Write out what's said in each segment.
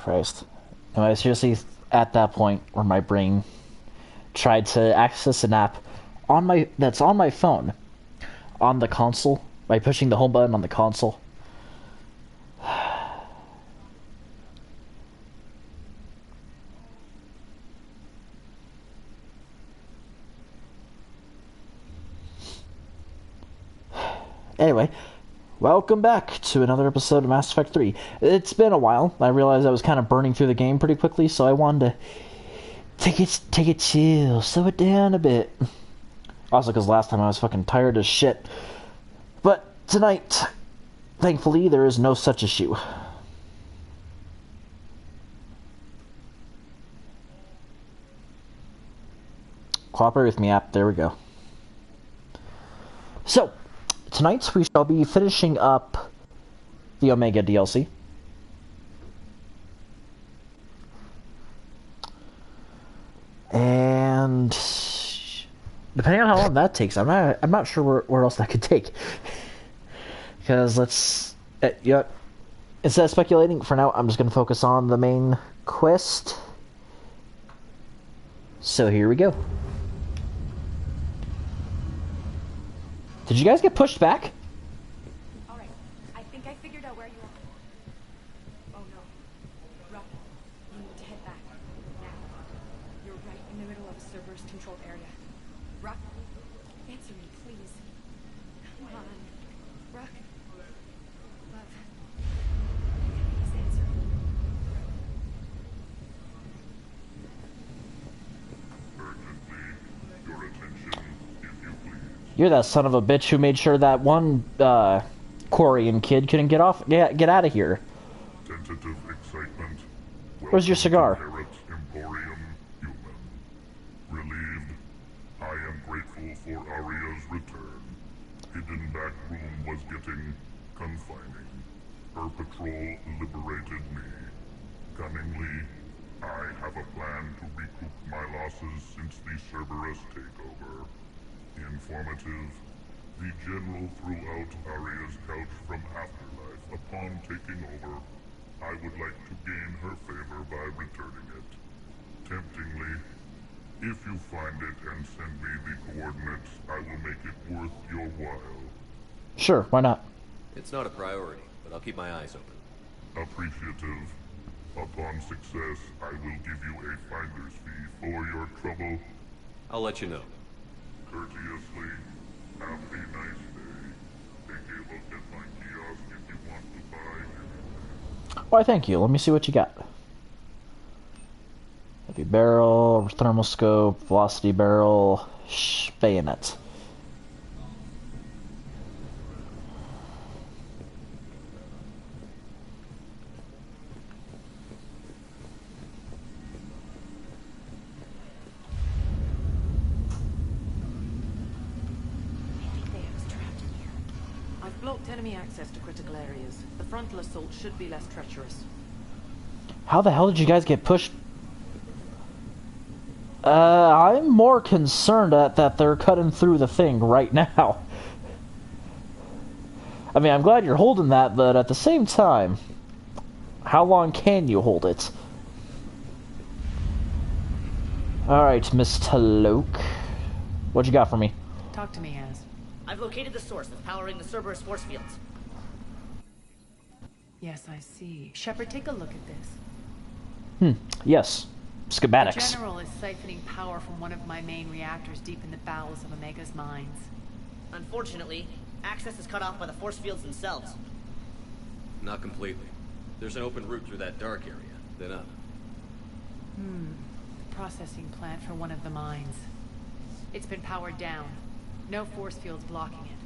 Christ. Am I seriously at that point where my brain tried to access an app that's on my phone on the console by pushing the home button on the console? Anyway, welcome back to another episode of Mass Effect 3. It's been a while. I realized I was kind of burning through the game pretty quickly, so I wanted to take it chill, slow it down a bit. Also, because last time I was fucking tired as shit. But tonight, thankfully, there is no such issue. Cooperate with me, app. There we go. So, tonight we shall be finishing up the Omega DLC. And depending on how long that takes, I'm not sure where else that could take. Because instead of speculating, for now I'm just going to focus on the main quest. So here we go. Did you guys get pushed back? Alright, I think I figured out where you are. Oh no. Rocky, you need to head back. Now. You're right in the middle of a Cerberus controlled area. Rock, answer me, please. Come on. Rock. Love. Please answer me. Urgently, your attention, if you please. You're that son of a bitch who made sure that one Quarian kid couldn't get out of here. Tentative excitement. Where's your cigar? Welcome to Parrot Emporium Human. Relieved, I am grateful for Aria's return. Hidden back room was getting confining. Her patrol liberated me. Cunningly, I have a plan to recoup my losses since the Cerberus takeover. Informative. The General threw out Aria's couch from Afterlife upon taking over. I would like to gain her favor by returning it. Temptingly, if you find it and send me the coordinates, I will make it worth your while. Sure, why not? It's not a priority, but I'll keep my eyes open. Appreciative. Upon success, I will give you a finder's fee for your trouble. I'll let you know. Courteously, have a nice day. Take a look at my kiosk if you want to buy. Why, thank you. Let me see what you got. Heavy barrel, thermal scope, velocity barrel, bayonet. Blocked enemy access to critical areas. The frontal assault should be less treacherous. How the hell did you guys get pushed? I'm more concerned that they're cutting through the thing right now. I mean, I'm glad you're holding that, but at the same time, how long can you hold it? Alright, Mr. Loke. What you got for me? Talk to me, Az. I've located the source that's powering the Cerberus force fields. Yes, I see. Shepard, take a look at this. Yes. The Schematics. General is siphoning power from one of my main reactors deep in the bowels of Omega's mines. Unfortunately, access is cut off by the force fields themselves. Not completely. There's an open route through that dark area, then up. The processing plant for one of the mines. It's been powered down. No force fields blocking it.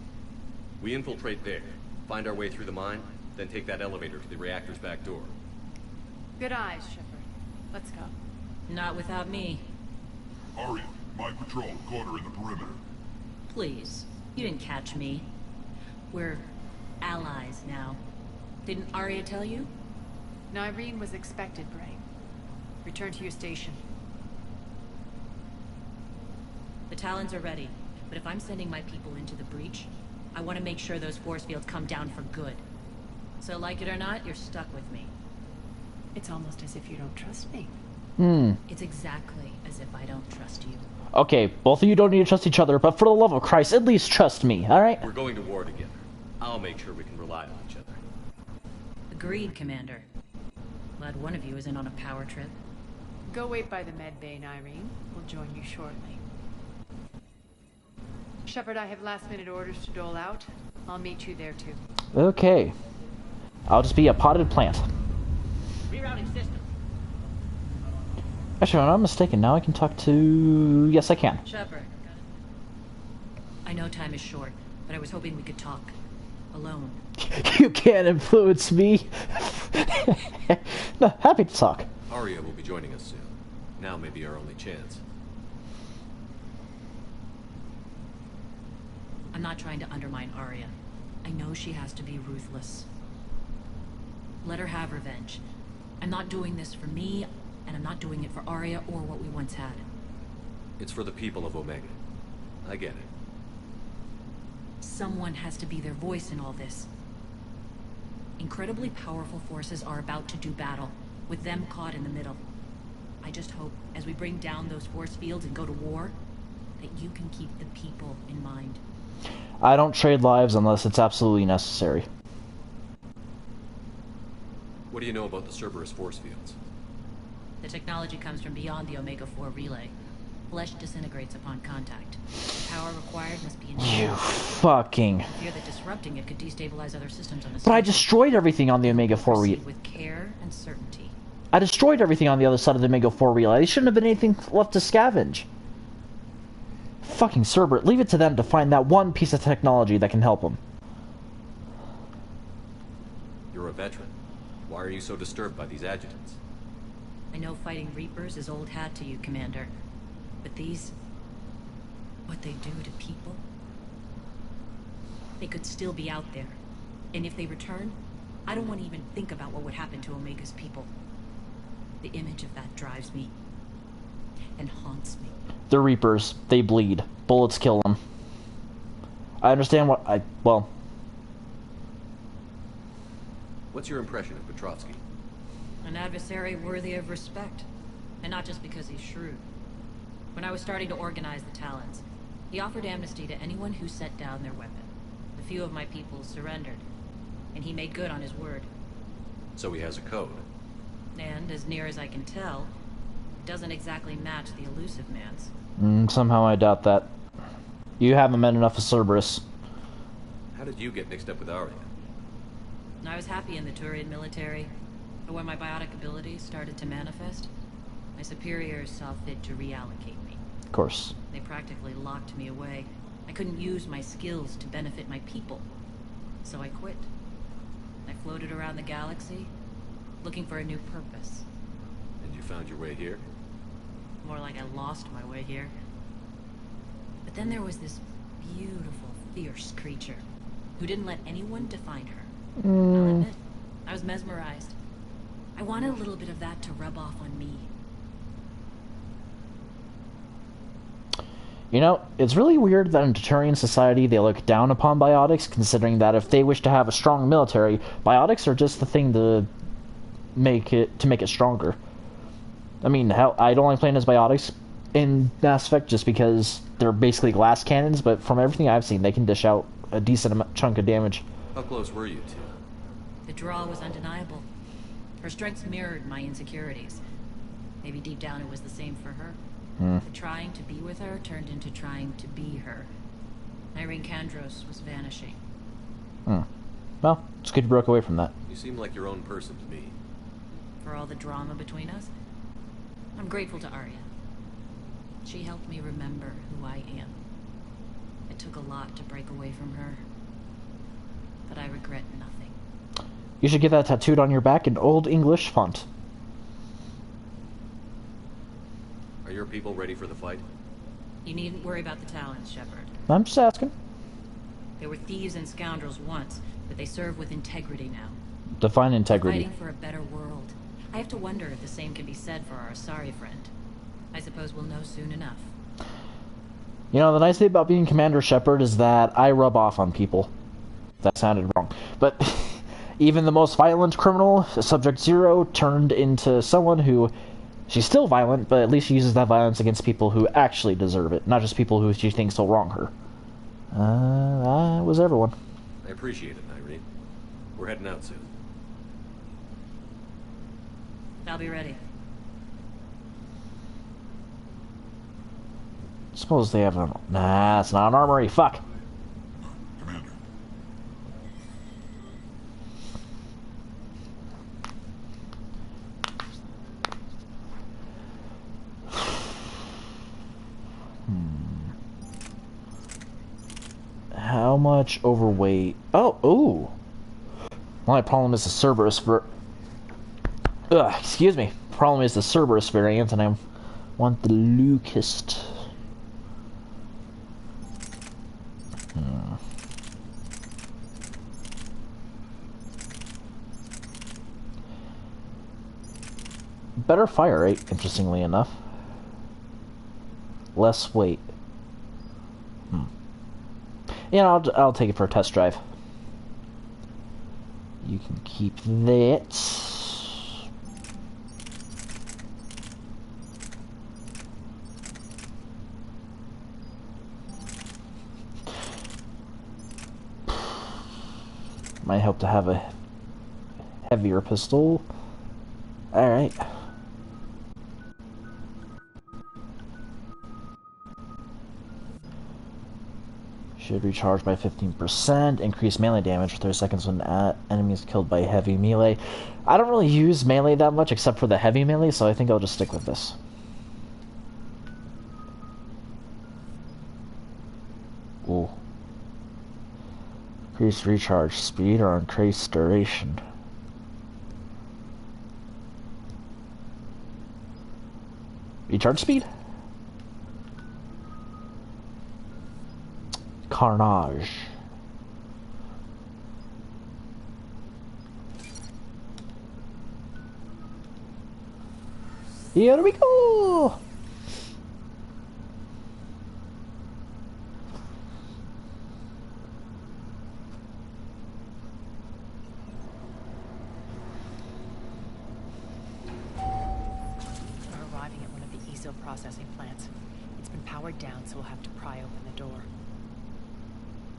We infiltrate there, find our way through the mine, then take that elevator to the reactor's back door. Good eyes, Shepard. Let's go. Not without me. Aria, my patrol caught her in the perimeter. Please. You didn't catch me. We're allies now. Didn't Aria tell you? Nyreen was expected, Bray. Return to your station. The Talons are ready, but if I'm sending my people into the breach, I want to make sure those force fields come down for good. So like it or not, you're stuck with me. It's almost as if you don't trust me. It's exactly as if I don't trust you. Okay, both of you don't need to trust each other, but for the love of Christ, at least trust me, alright? We're going to war together. I'll make sure we can rely on each other. Agreed, Commander. Glad one of you is in on a power trip. Go wait by the med bay, Irene. We'll join you shortly. Shepard, I have last-minute orders to dole out. I'll meet you there, too. Okay. I'll just be a potted plant. Rerouting system. Actually, if I'm not mistaken, now I can talk to... Yes, I can. Shepard. I know time is short, but I was hoping we could talk. Alone. You can't influence me. No, happy to talk. Arya will be joining us soon. Now may be our only chance. I'm not trying to undermine Arya. I know she has to be ruthless. Let her have revenge. I'm not doing this for me, and I'm not doing it for Arya or what we once had. It's for the people of Omega. I get it. Someone has to be their voice in all this. Incredibly powerful forces are about to do battle, with them caught in the middle. I just hope, as we bring down those force fields and go to war, that you can keep the people in mind. I don't trade lives unless it's absolutely necessary. What do you know about the Cerberus force fields? The technology comes from beyond the Omega-4 relay. Flesh disintegrates upon contact. The power required must be You enormous. fucking... I fear that disrupting it could destabilize other systems on the But I station. destroyed everything on the Omega-4 relay. Proceed with care and certainty. I destroyed everything on the other side of the Omega-4 relay. There shouldn't have been anything left to scavenge. Fucking Cerberus. Leave it to them to find that one piece of technology that can help them. You're a veteran. Why are you so disturbed by these adjutants? I know fighting Reapers is old hat to you, Commander. But these... what they do to people... They could still be out there. And if they return, I don't want to even think about what would happen to Omega's people. The image of that drives me. And haunts me. They're Reapers. They bleed. Bullets kill them. I understand what I... well... What's your impression of Petrovsky? An adversary worthy of respect. And not just because he's shrewd. When I was starting to organize the Talons, he offered amnesty to anyone who set down their weapon. A few of my people surrendered, and he made good on his word. So he has a code. And, as near as I can tell, it doesn't exactly match the Elusive Man's. Somehow I doubt that. You haven't met enough of Cerberus. How did you get mixed up with Arya? I was happy in the Turian military, but when my biotic abilities started to manifest, my superiors saw fit to reallocate me. Of course. They practically locked me away. I couldn't use my skills to benefit my people. So I quit. I floated around the galaxy, looking for a new purpose. And you found your way here? More like I lost my way here. But then there was this beautiful, fierce creature who didn't let anyone define her. I'll admit, I was mesmerized. I wanted a little bit of that to rub off on me. You know, it's really weird that in Turian society they look down upon biotics, considering that if they wish to have a strong military, biotics are just the thing to make it stronger. I mean, hell, I don't like playing as biotics in Mass Effect just because they're basically glass cannons, but from everything I've seen, they can dish out a decent chunk of damage. How close were you two? The draw was undeniable. Her strengths mirrored my insecurities. Maybe deep down it was the same for her. But trying to be with her turned into trying to be her. Irene Kandros was vanishing. Well, it's good you broke away from that. You seem like your own person to me. For all the drama between us, I'm grateful to Arya. She helped me remember who I am. It took a lot to break away from her, but I regret nothing. You should get that tattooed on your back in Old English font. Are your people ready for the fight? You needn't worry about the Talons, Shepard. I'm just asking. They were thieves and scoundrels once, but they serve with integrity now. Define integrity. Fighting for a better world. I have to wonder if the same can be said for our Asari friend. I suppose we'll know soon enough. You know, the nice thing about being Commander Shepard is that I rub off on people. That sounded wrong. But, Even the most violent criminal, Subject Zero, turned into someone who... She's still violent, but at least she uses that violence against people who actually deserve it, not just people who she thinks will wrong her. That was everyone. I appreciate it, Irene. We're heading out soon. I'll be ready. Suppose they have a... Nah, it's not an armory. Fuck. Commander. How much overweight? Oh, ooh. My problem is the Cerberus excuse me. Problem is the Cerberus variant, and I want the Lucist. Better fire rate, interestingly enough. Less weight. Yeah, I'll take it for a test drive. You can keep that. Might help to have a heavier pistol. Alright. Should recharge by 15%. Increase melee damage for 30 seconds when enemy is killed by heavy melee. I don't really use melee that much except for the heavy melee, so I think I'll just stick with this. Ooh. Increase recharge speed or increase duration. Recharge speed? Carnage. Here we go! We're arriving at one of the ESO processing plants. It's been powered down, so we'll have to pry open the door.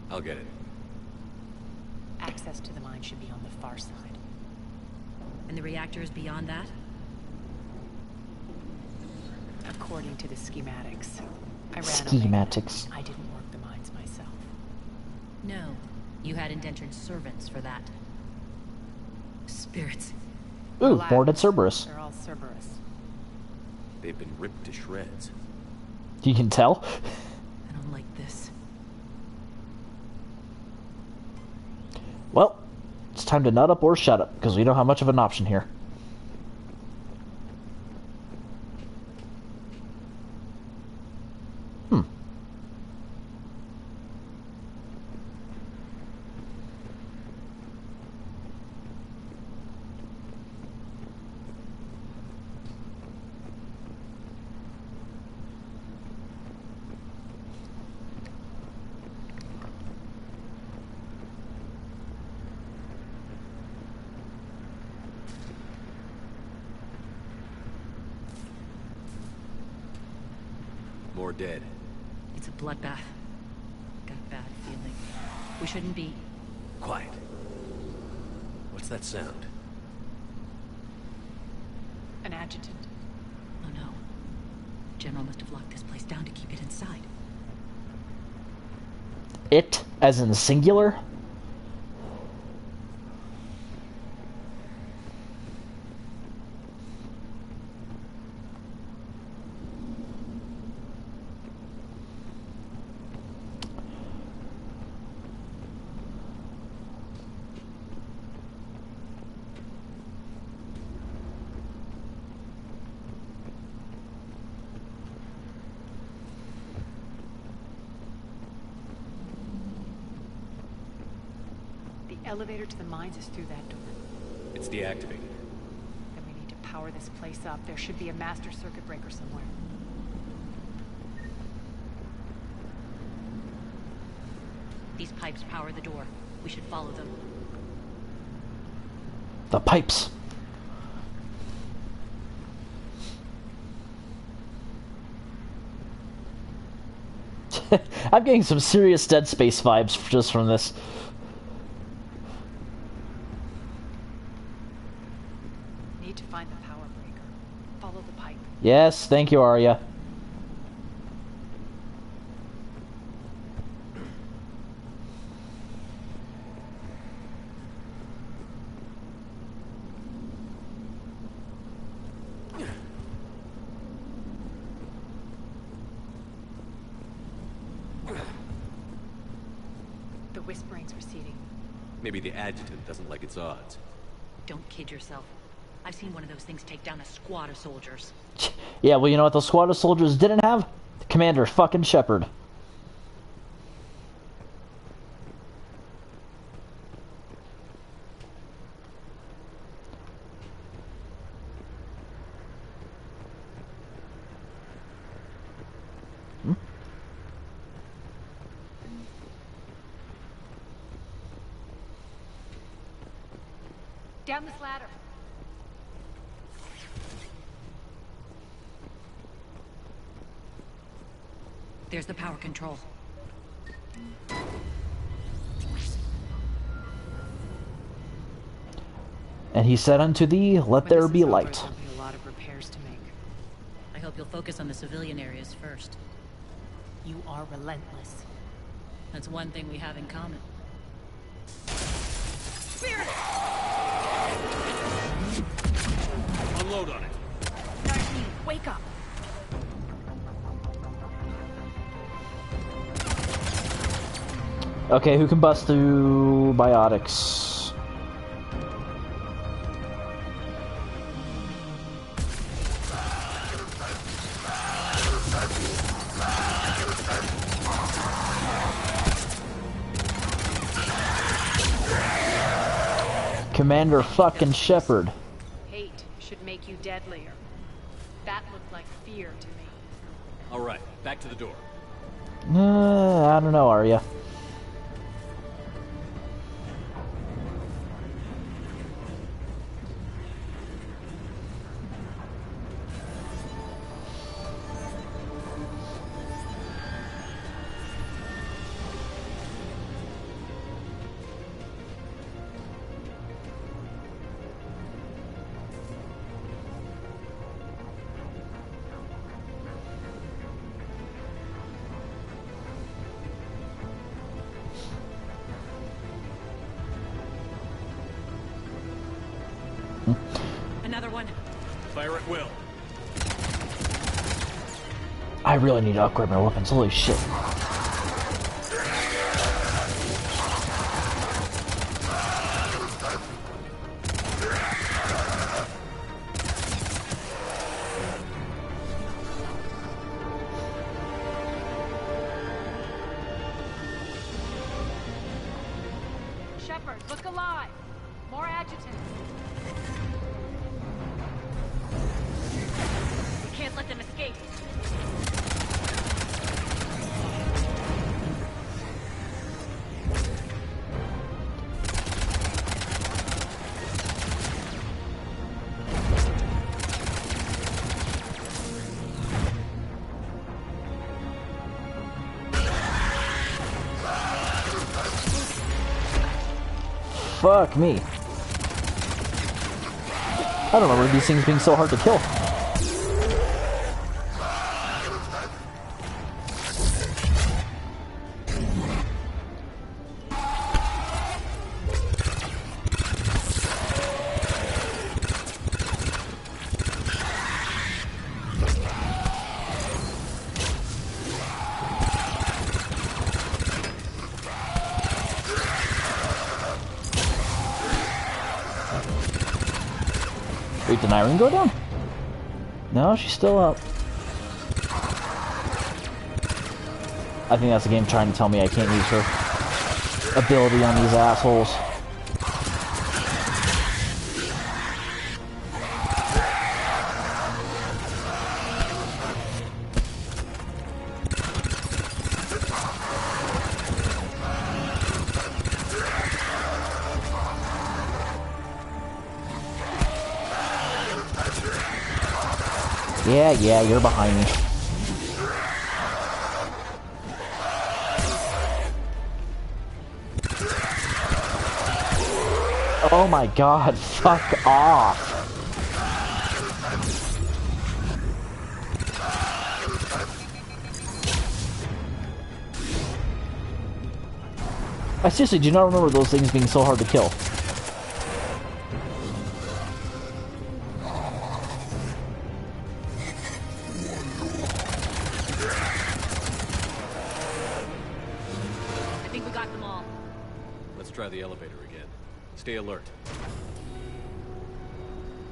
I'll get it. Access to the mine should be on the far side. And the reactor is beyond that? According to the schematics. I ran Schematics. I didn't work the mines myself. No. You had indentured servants for that. Spirits. Ooh, Relax. more dead Cerberus. They're all Cerberus. They've been ripped to shreds. You can tell. I don't like this. Well, it's time to nut up or shut up, because we don't have much of an option here. More dead. It's a bloodbath. Got a bad feeling. We shouldn't be... Quiet. What's that sound? An adjutant. Oh no. General must have locked this place down to keep it inside. It, as in singular? The elevator to the mines is through that door. It's deactivated. Then we need to power this place up. There should be a master circuit breaker somewhere. These pipes power the door. We should follow them. The pipes. I'm getting some serious Dead Space vibes just from this. Need to find the power breaker. Follow the pipe. Yes, thank you, Arya. The whispering's receding. Maybe the adjutant doesn't like its odds. Don't kid yourself. I've seen one of those things take down a squad of soldiers. Yeah, well, you know what those squad of soldiers didn't have? Commander fucking Shepard. Down this ladder. There's the power control. And he said unto thee, let When there this be is over, light. there'll be a lot of repairs to make. I hope you'll focus on the civilian areas first. You are relentless. That's one thing we have in common. Unload on it. Narcine, wake up! Okay, who can bust through biotics? Commander fucking Shepard. Hate should make you deadlier. That looked like fear to me. All right, back to the door. I don't know, Arya. Another one. Fire at will. I really need to upgrade my weapons, holy shit. Shepard, look alive! More adjutants! We can't let them escape. Fuck me. I don't remember these things being so hard to kill. Wait, did Irene go down? No, she's still up. I think that's the game trying to tell me I can't use her ability on these assholes. Yeah, you're behind me. Oh my god, fuck off. I seriously do not remember those things being so hard to kill. I think we got them all. Let's try the elevator again. Stay alert.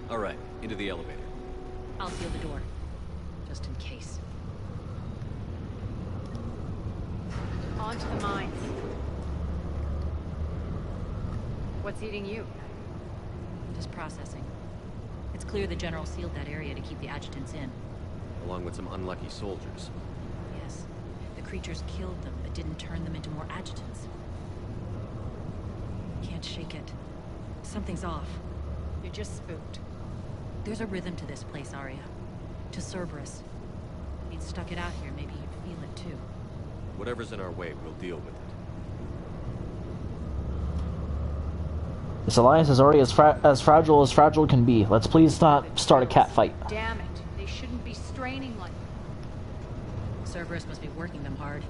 All right, into the elevator. I'll seal the door. Just in case. On to the mines. What's eating you? Just processing. It's clear the General sealed that area to keep the adjutants in. Along with some unlucky soldiers. Yes. The creatures killed them, but didn't turn them into more adjutants. Can't shake it. Something's off. You're just spooked. There's a rhythm to this place, Arya. To Cerberus. If he'd stuck it out here, maybe you'd feel it too. Whatever's in our way, we'll deal with it. This alliance is already as fragile can be. Let's please not start a cat fight. Damn it. They shouldn't be straining like... Cerberus must be working them hard.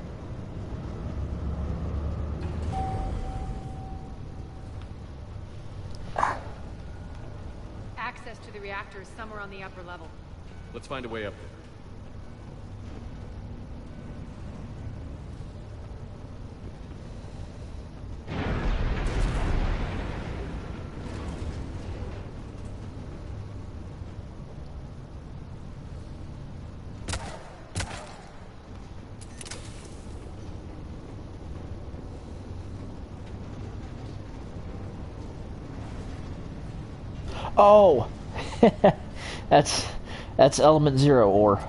Access to the reactor is somewhere on the upper level. Let's find a way up there. Oh! that's element 0 ore.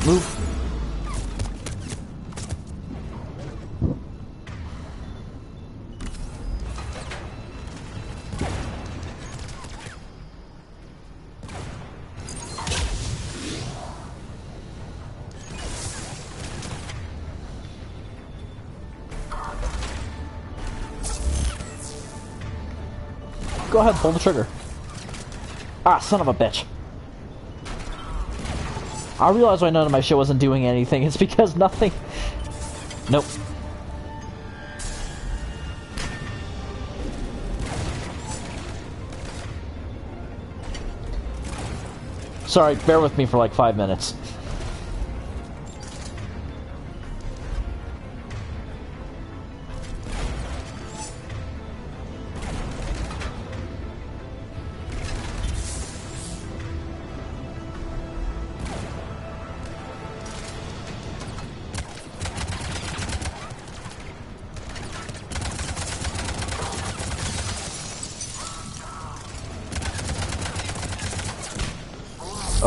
Move. Go ahead, pull the trigger. Ah, son of a bitch. I realized why none of my shit wasn't doing anything. It's because nothing... Nope. Sorry, bear with me for like 5 minutes.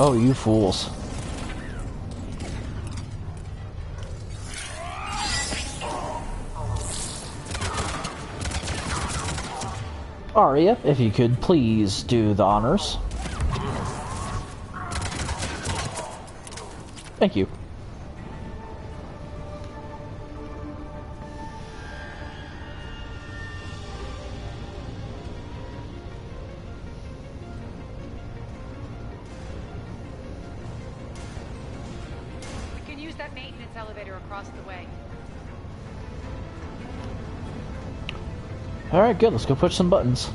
Oh, you fools. Arya, if you could please do the honors. Thank you. We can use that maintenance elevator across the way. Alright, good. Let's go push some buttons.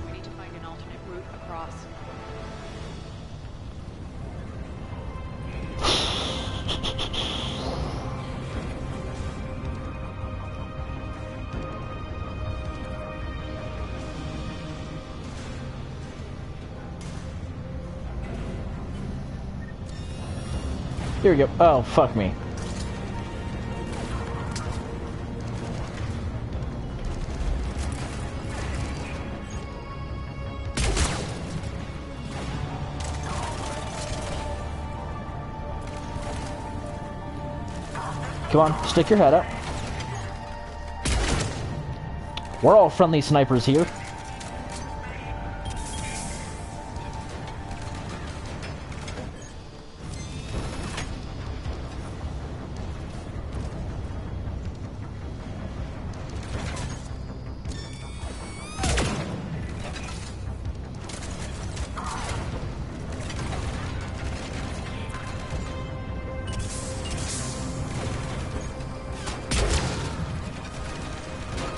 We need to find an alternate route across. Here we go. Oh, fuck me. Come on, stick your head up. We're all friendly snipers here.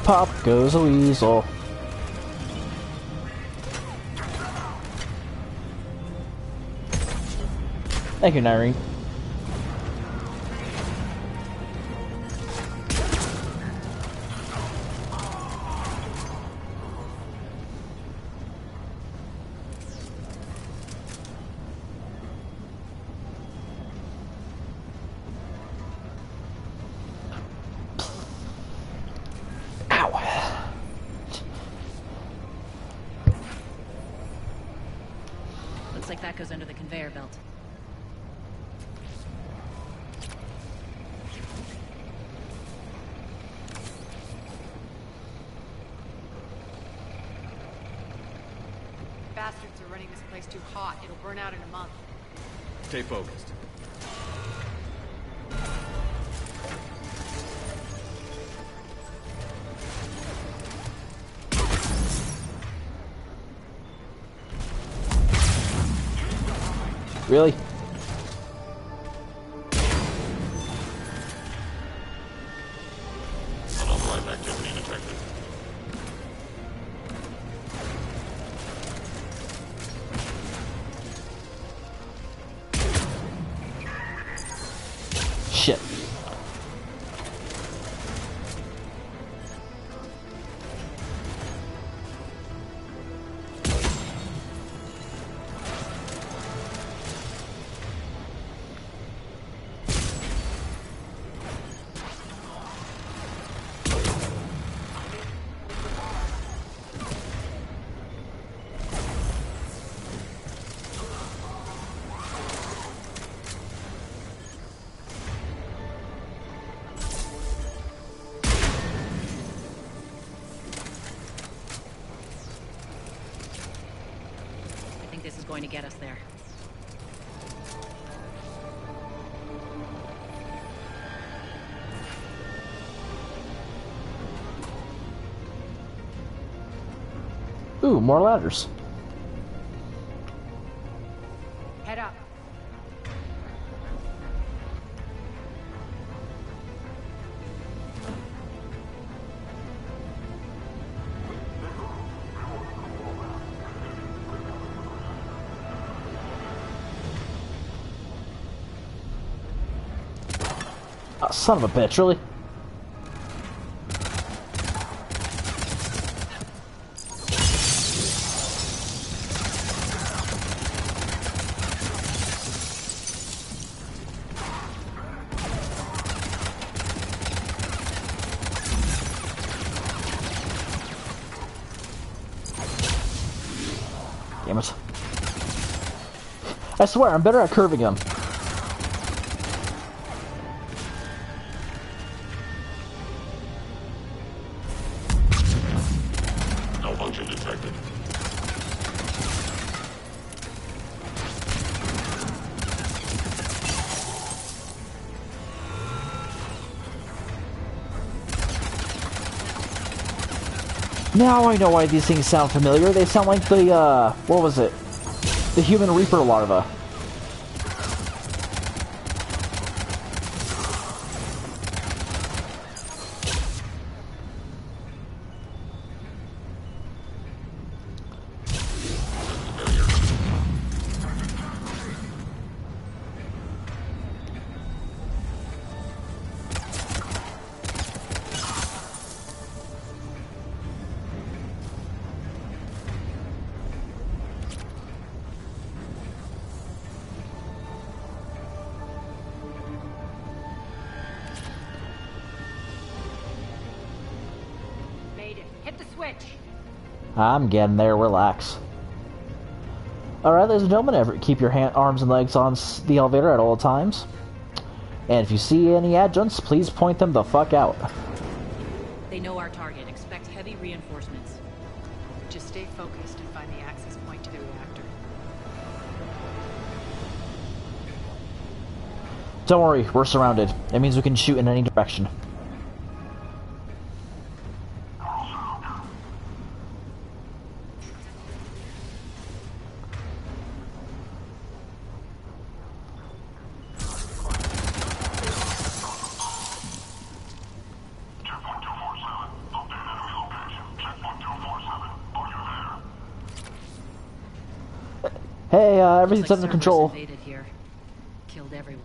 Pop goes a weasel. Thank you, Nyreen. Looks like that goes under the conveyor belt. Bastards are running this place too hot. It'll burn out in a month. Stay focused. Really? Unauthorized activity detected. Shit. I think this is going to get us there. Ooh, more ladders. Head up. Oh, son of a bitch, really? Damn it. I swear, I'm better at curving them. Malfunction detected. Now I know why these things sound familiar. They sound like the, what was it? The human reaper larva. switch. I'm getting there. Relax. Alright, ladies and gentlemen, keep your arms and legs on the elevator at all times. And if you see any adjuncts, please point them the fuck out. They know our target. Expect heavy reinforcements. Just stay focused and find the access point to the reactor. Don't worry, we're surrounded. It means we can shoot in any direction. Hey, everything's under control. Invaded here. Killed everyone.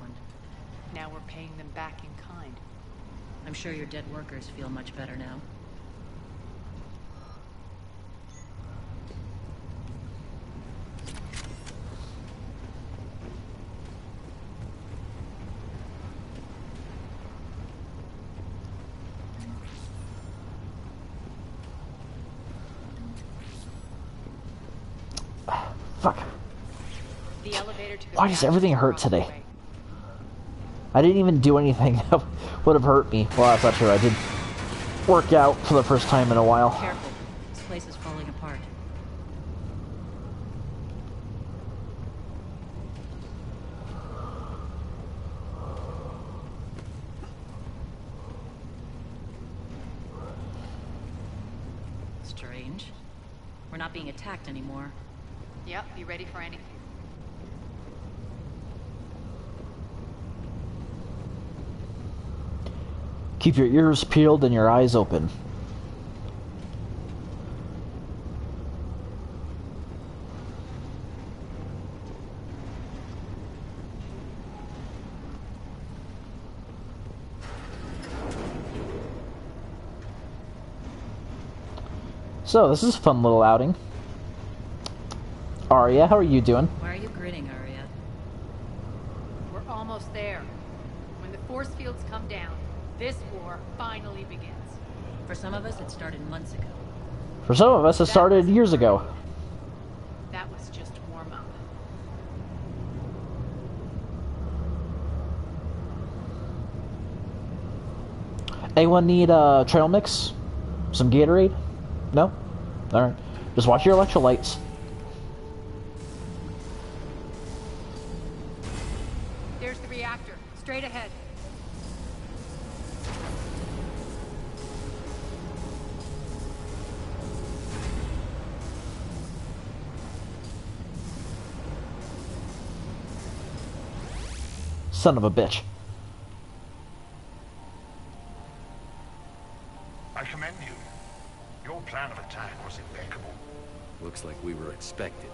Now we're paying them back in kind. I'm sure your dead workers feel much better now. Fuck. The elevator to the Why does everything reactor hurt is across the today? way. I didn't even do anything that would have hurt me. Well, that's not true. I did work out for the first time in a while. Careful. This place is falling apart. Strange. We're not being attacked anymore. Yep, be ready for anything. Keep your ears peeled and your eyes open. So, this is a fun little outing. Arya, how are you doing? Why are you grinning, Arya? We're almost there. When the force fields come down, this war finally begins. For some of us, it started months ago. For some of us, it started years ago. That was just warm up. Anyone need a trail mix? Some Gatorade? No? Alright. Just watch your electrolytes. There's the reactor, straight ahead. Son of a bitch. I commend you. Your plan of attack was impeccable. Looks like we were expected.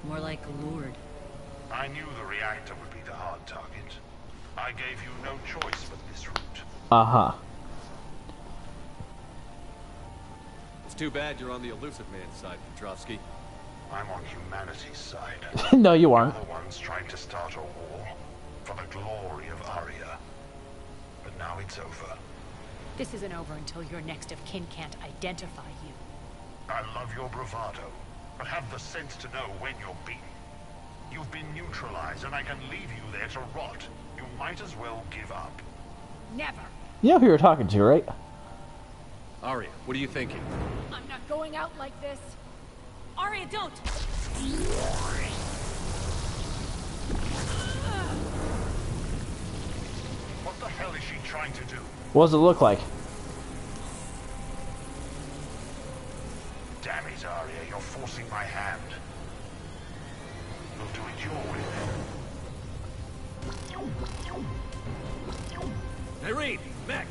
More like lured. I knew the reactor would be the hard target. I gave you no choice but this route. Uh-huh. It's too bad you're on the Illusive Man's side, Petrovsky. I'm on humanity's side. No, you You're aren't. the ones trying to start a war for the glory of Arya. But now it's over. This isn't over until your next of kin can't identify you. I love your bravado, but have the sense to know when you're beaten. You've been neutralized, and I can leave you there to rot. You might as well give up. Never! You know who you're talking to, right? Arya, what are you thinking? I'm not going out like this! Arya, don't! What the hell is she trying to do? What does it look like? Damn it, Arya, you're forcing my hand. We'll do it your way then. Irene! Max!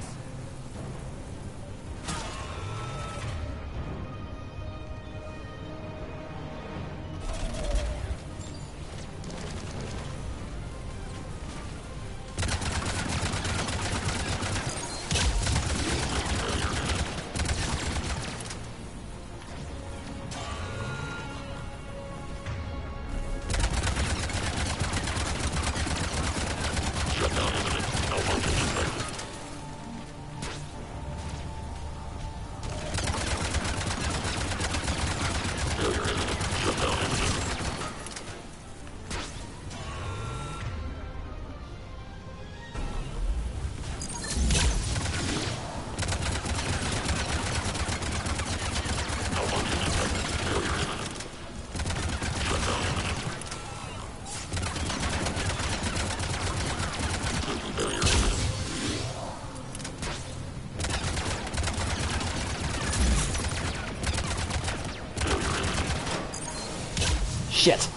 shit.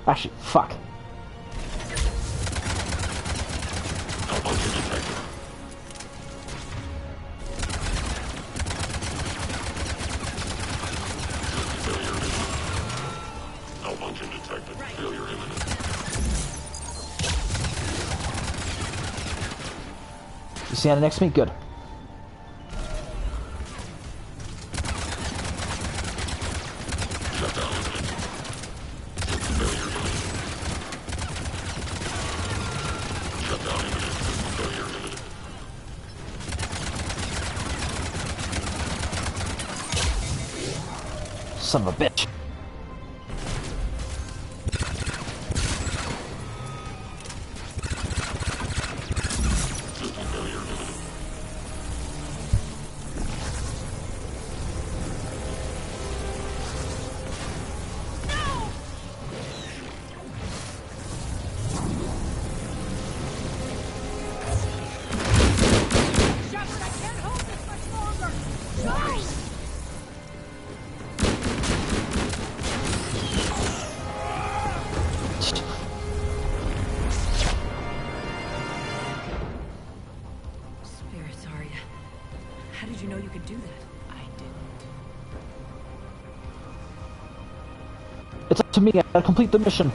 Actually, fuck. Malfunction detected. Failure imminent. You standing next to me? Good. Shutdown imminent. Failure imminent. Shutdown imminent. Failure imminent. Son of a bitch. System failure imminent. Shepard, I can't hold this much longer! No! Spirits, Arya. How did you know you could do that? I didn't. It's up to me. I gotta complete the mission.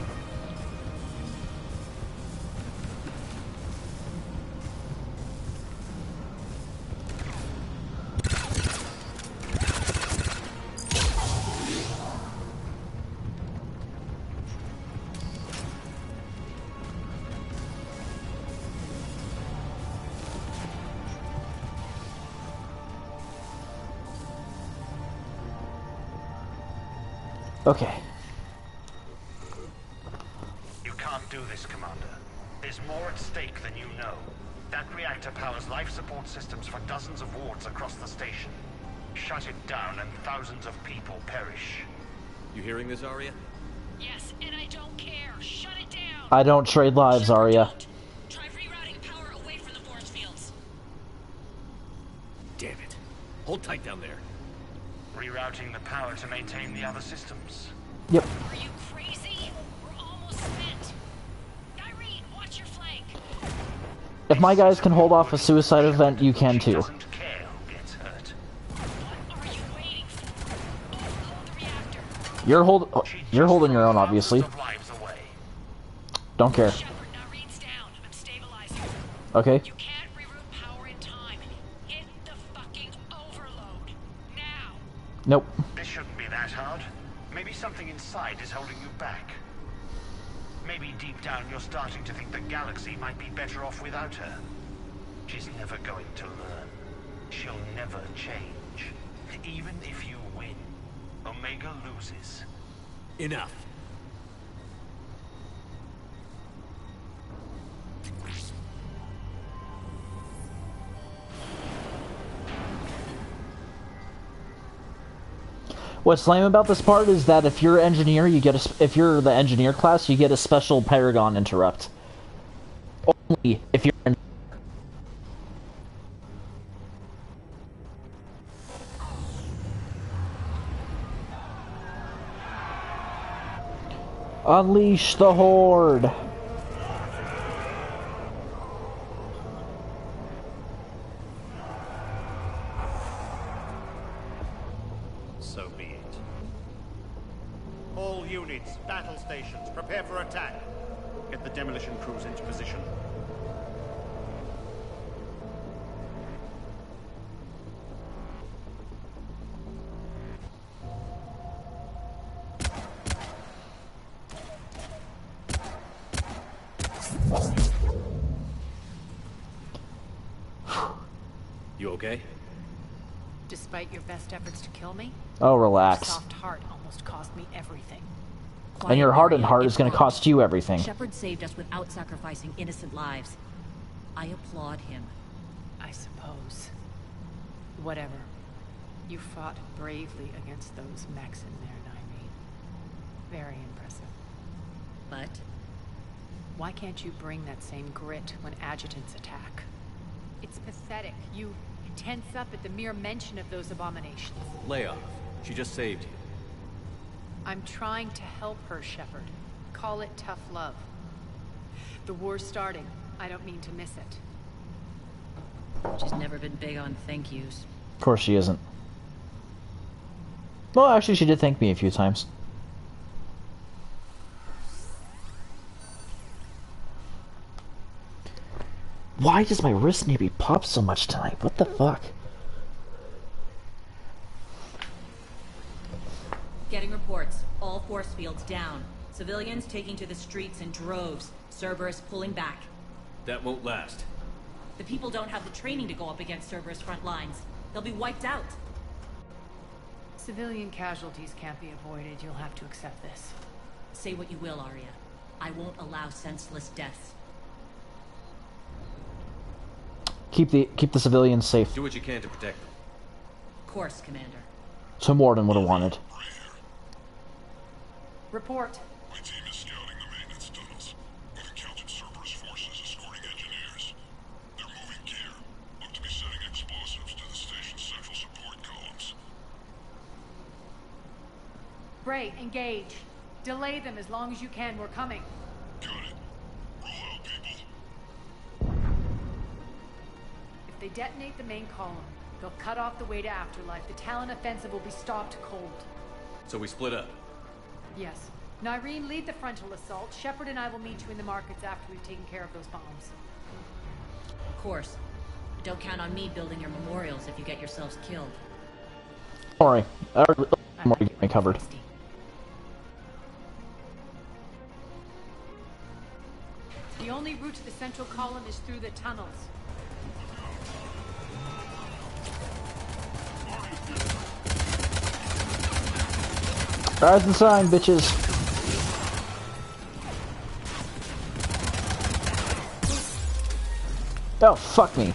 Okay. You can't do this, Commander. There's more at stake than you know. That reactor powers life support systems for dozens of wards across the station. Shut it down and thousands of people perish. You hearing this, Arya? Yes, and I don't care. Shut it down! I don't trade lives, Arya. Try rerouting power away from the force fields. Damn it. Hold tight down there. Rerouting the power to maintain the other systems. Yep. Are you crazy? We're almost spent. Irene, watch your flank. If my guys can hold off a suicide event, you can She too. doesn't care who gets hurt. What are you waiting for? Hold the reactor. You're holding your own, obviously. Thousands of lives away. Don't care. Shepard, Irene's down. I'm stabilizing. Okay. You can't reroute power in time. Hit the fucking overload. Now. Nope. This shouldn't be that hard. Maybe something inside is holding you back. Maybe deep down you're starting to think the galaxy might be better off without her. She's never going to learn. She'll never change. Even if you win, Omega loses. Enough. What's lame about this part is that if you're engineer, you get if you're the engineer class, you get a special Paragon interrupt. Only if you're. Unleash the Horde. So be it. All units, battle stations, prepare for attack. Get the demolition crews into position. You okay? Despite your best efforts to kill me, Oh, your relax. soft heart almost cost me everything. And your hardened Quiet, heart Arya, is going to it's cost you everything. Shepard saved us without sacrificing innocent lives. I applaud him. I suppose. Whatever. You fought bravely against those mechs in there, Nynaeve. Very impressive. But Why can't you bring that same grit when adjutants attack? It's pathetic. You tense up at the mere mention of those abominations. Lay off. She just saved you. I'm trying to help her, Shepard. Call it tough love. The war's starting. I don't mean to miss it. She's never been big on thank yous. Of course she isn't. Well, actually, she did thank me a few times. Why does my wrist need to be popped so much tonight? What the fuck? Getting reports. All force fields down. Civilians taking to the streets in droves. Cerberus pulling back. That won't last. The people don't have the training to go up against Cerberus front lines. They'll be wiped out. Civilian casualties can't be avoided. You'll have to accept this. Say what you will, Arya. I won't allow senseless deaths. Keep the civilians safe. Do what you can to protect them. Of course, Commander. So Morden would have wanted. Report. My team is scouting the maintenance tunnels. We've encountered Cerberus forces escorting engineers. They're moving gear. Look to be setting explosives to the station's central support columns. Bray, engage. Delay them as long as you can. We're coming. Got it. Roll out, people. If they detonate the main column, they'll cut off the way to Afterlife. The Talon offensive will be stopped cold. So we split up. Yes. Nyreen, lead the frontal assault. Shepard and I will meet you in the markets after we've taken care of those bombs. Of course. Don't count on me building your memorials if you get yourselves killed. Don't worry. I'm More to get me covered. hasty. The only route to the central column is through the tunnels. Rise and shine, bitches. Oh, fuck me.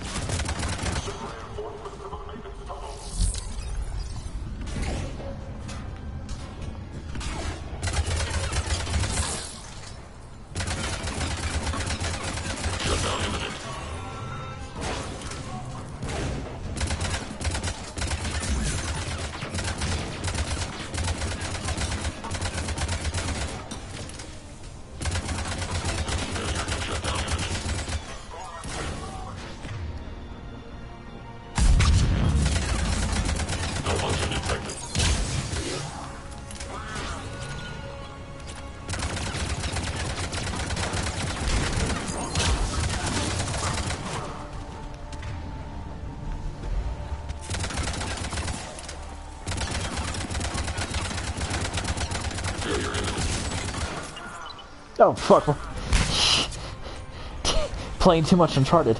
Oh, fuck. Playing too much Uncharted.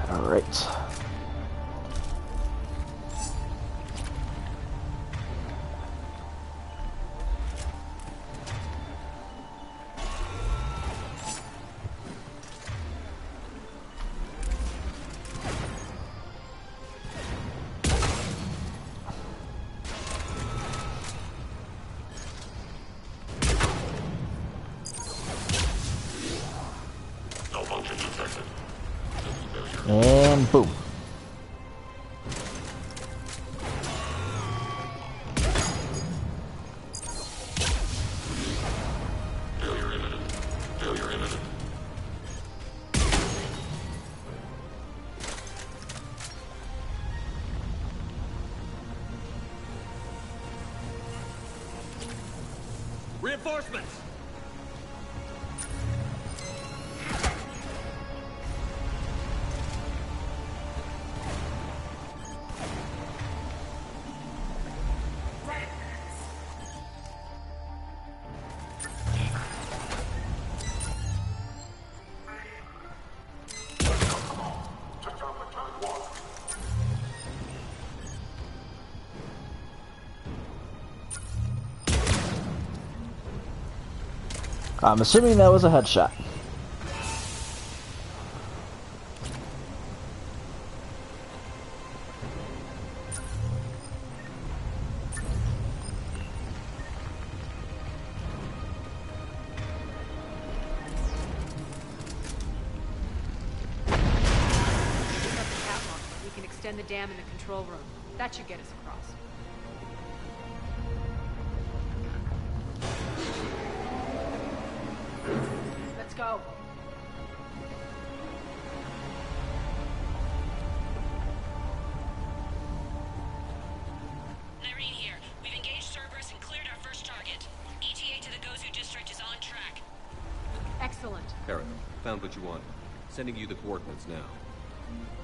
Alright. And boom. Reinforcements! I'm assuming that was a headshot. The dam in the control room. That should get us across. Let's go. Irene here. We've engaged Cerberus and cleared our first target. ETA to the Gozu district is on track. Excellent. Eric, found what you wanted. Sending you the coordinates now.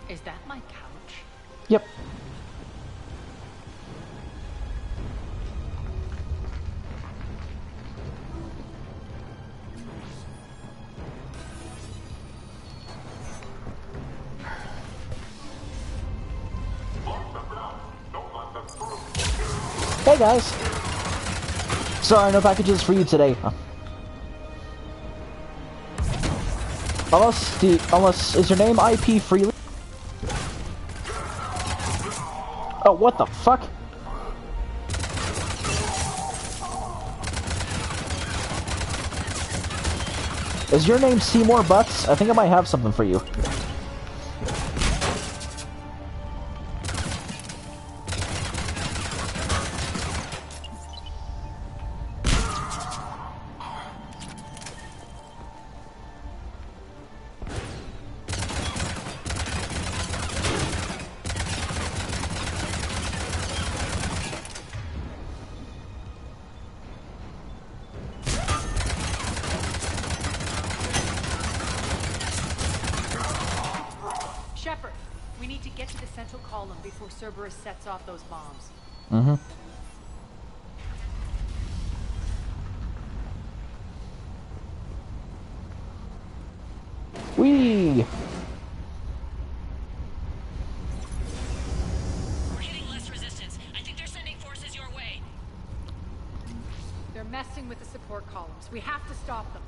Is that my couch? Yep. Hey guys! Sorry, no packages for you today. Unless, is your name IP Freely? Oh, what the fuck? Is your name Seymour Butts? I think I might have something for you. Before Cerberus sets off those bombs. Mm-hmm. Whee! We're hitting less resistance. I think they're sending forces your way. They're messing with the support columns. We have to stop them.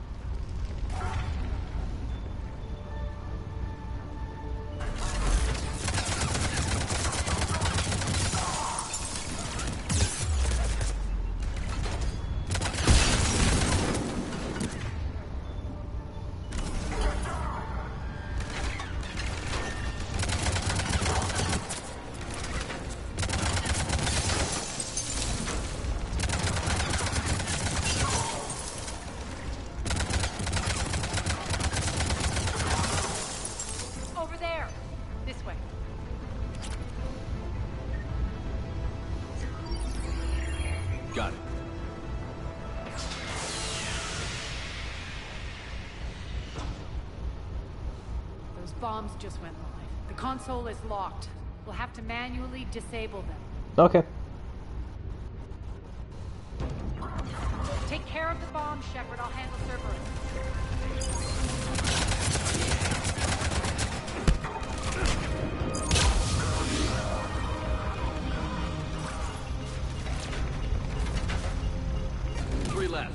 Got it. Those bombs just went live. The console is locked. We'll have to manually disable them. Okay. Take care of the bomb, Shepard. I'll handle Cerberus. Three left.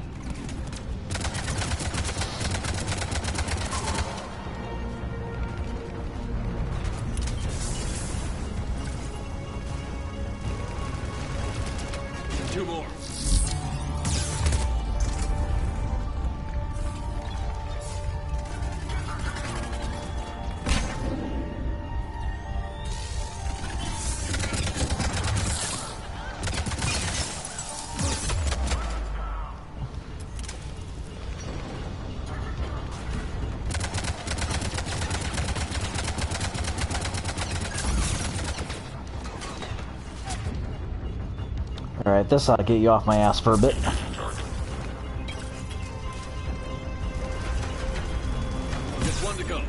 Two more. Alright, this ought to get you off my ass for a bit. Just one to go.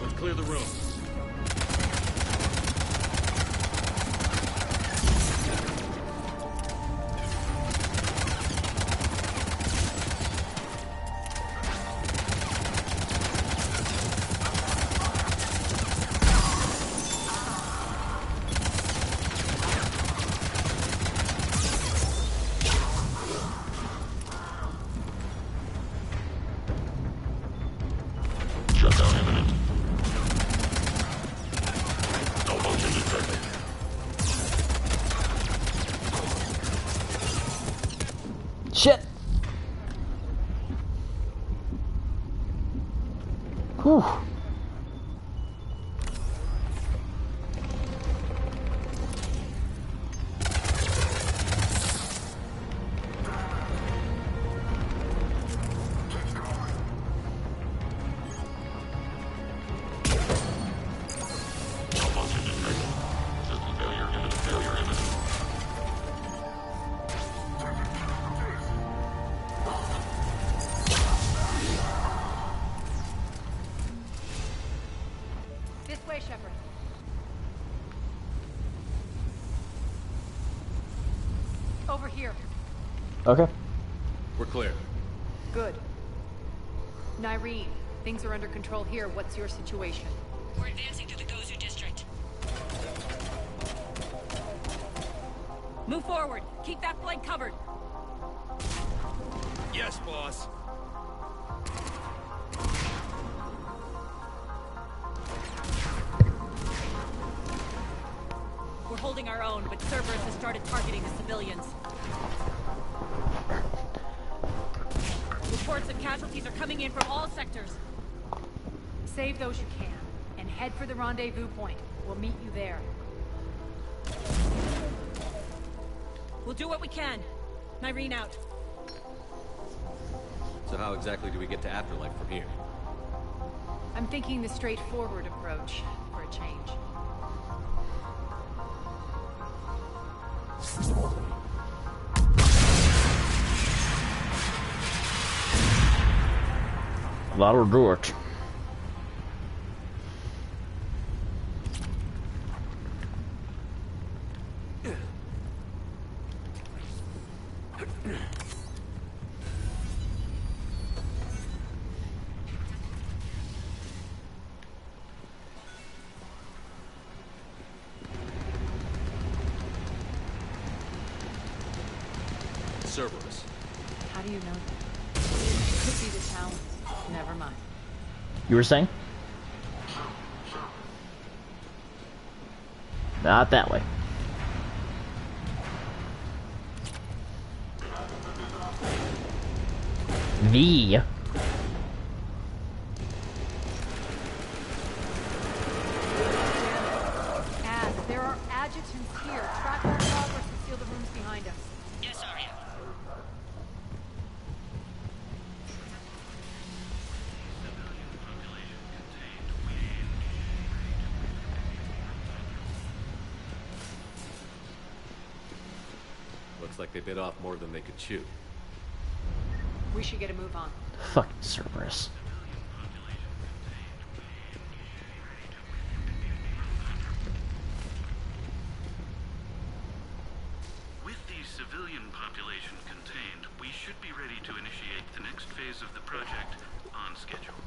Let's clear the room. Whew. This way, Shepard. Over here. Okay. We're clear. Good. Nyreen, things are under control here. What's your situation? We're advancing to the Gozu district. Move forward. Keep that flank covered. Yes, boss. We're holding our own, but Cerberus has started targeting the civilians. Reports of casualties are coming in from all sectors. Save those you can, and head for the rendezvous point. We'll meet you there. We'll do what we can. Nyreen out. So how exactly do we get to Afterlife from here? I'm thinking the straightforward approach for a change. That'll do it. Cerberus. How do you know that? Could be the town. Never mind. You were saying? Not that way. V. There are adjutants here. Track our progress and seal the rooms behind us. Yes, Arya. Looks like they bit off more than they could chew. We should get a move on. Fucking Cerberus. With the civilian population contained, we should be ready to initiate the next phase of the project on schedule.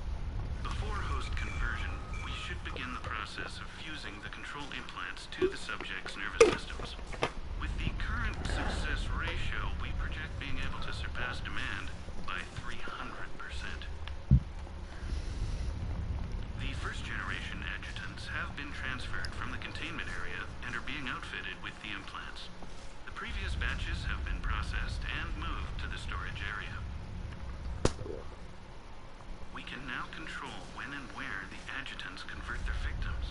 Before host conversion, we should begin the process of fusing the control implants to the subject's nervous systems. With the current success ratio, we project being able to surpass demand by 300%. The first generation adjutants have been transferred from the containment area and are being outfitted with the implants. The previous batches have been processed and moved to the storage area. We can now control when and where the adjutants convert their victims.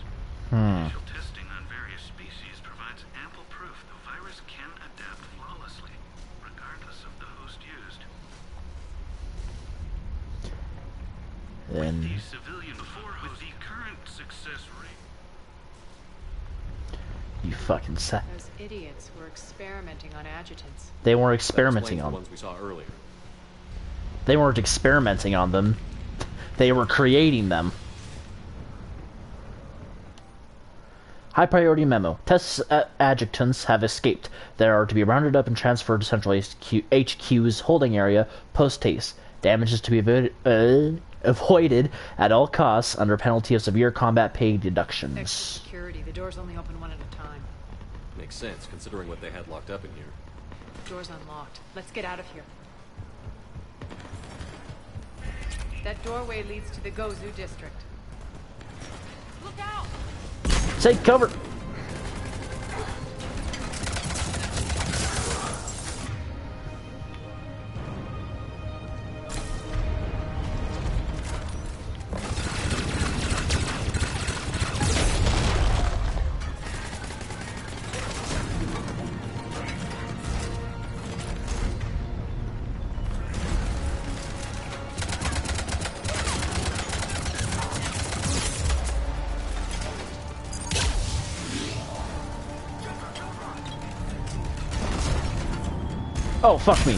Initial testing on various species provides ample proof the virus can adapt flawlessly, regardless of the host used. Then The civilian with the current success rate. you fucking sa- Those idiots were experimenting on adjutants. They weren't That experimenting explains the on. ones we saw earlier. They weren't experimenting on them. They were creating them. High priority memo. Test adjutants have escaped. They are to be rounded up and transferred to Central HQ's holding area post-haste. Damage is to be avoided at all costs under penalty of severe combat pay Extra deductions. security. The doors only open one at a time. Makes sense, considering what they had locked up in here. Door's unlocked. Let's get out of here. That doorway leads to the Gozu district. Look out! Take cover! Oh, fuck me.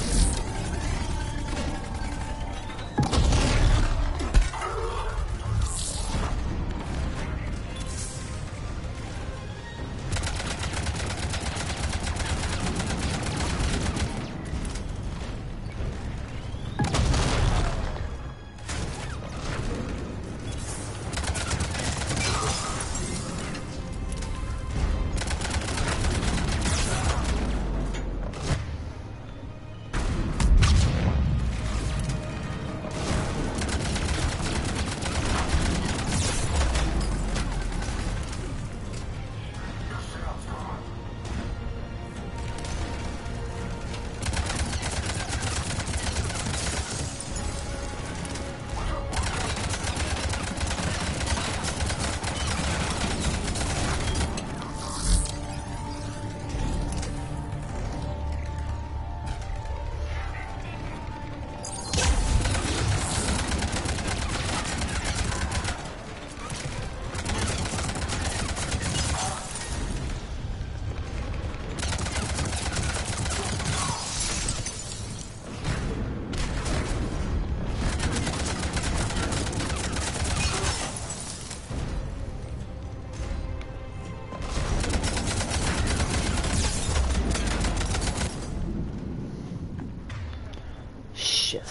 Shit.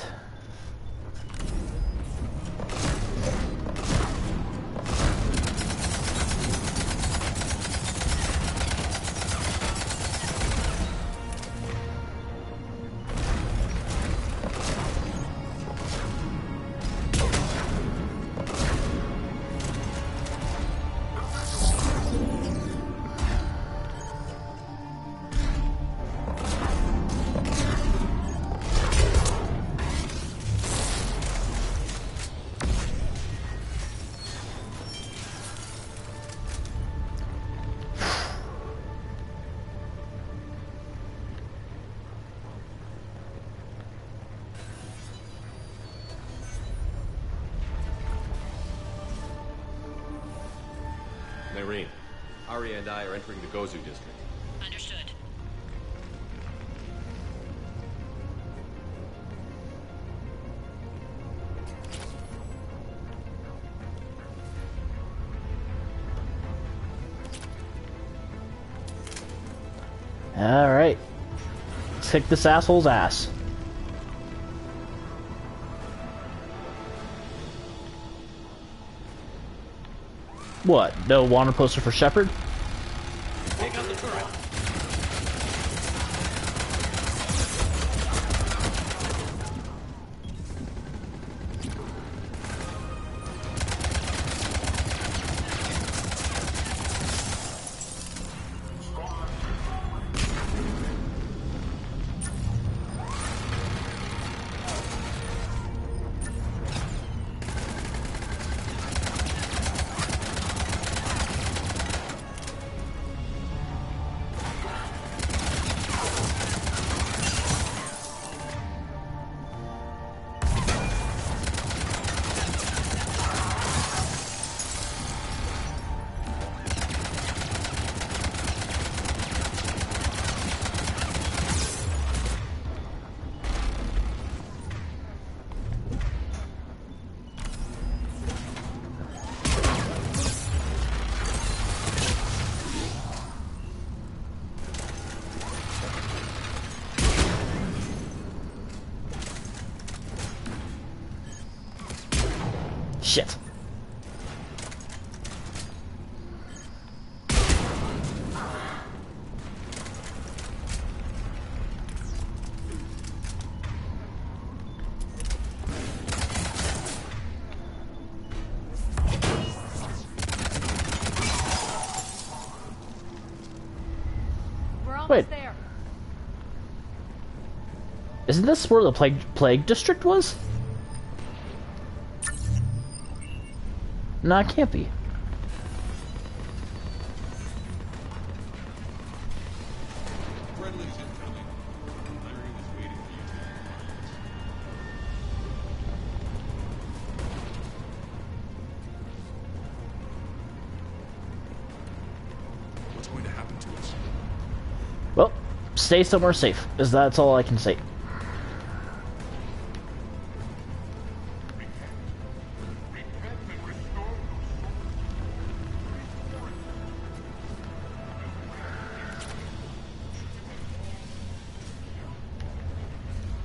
Irene, Arya and I are entering the Gozu district. Understood. Alright. Let's kick this asshole's ass. What? No wanted poster for Shepard? Take out the turret. Shit. We're almost Wait. there. Isn't this where the plague district was? No, it can't be. Gremlin's incoming. Larry was waiting for you to. What's going to happen to us? Well, stay somewhere safe. That's all I can say.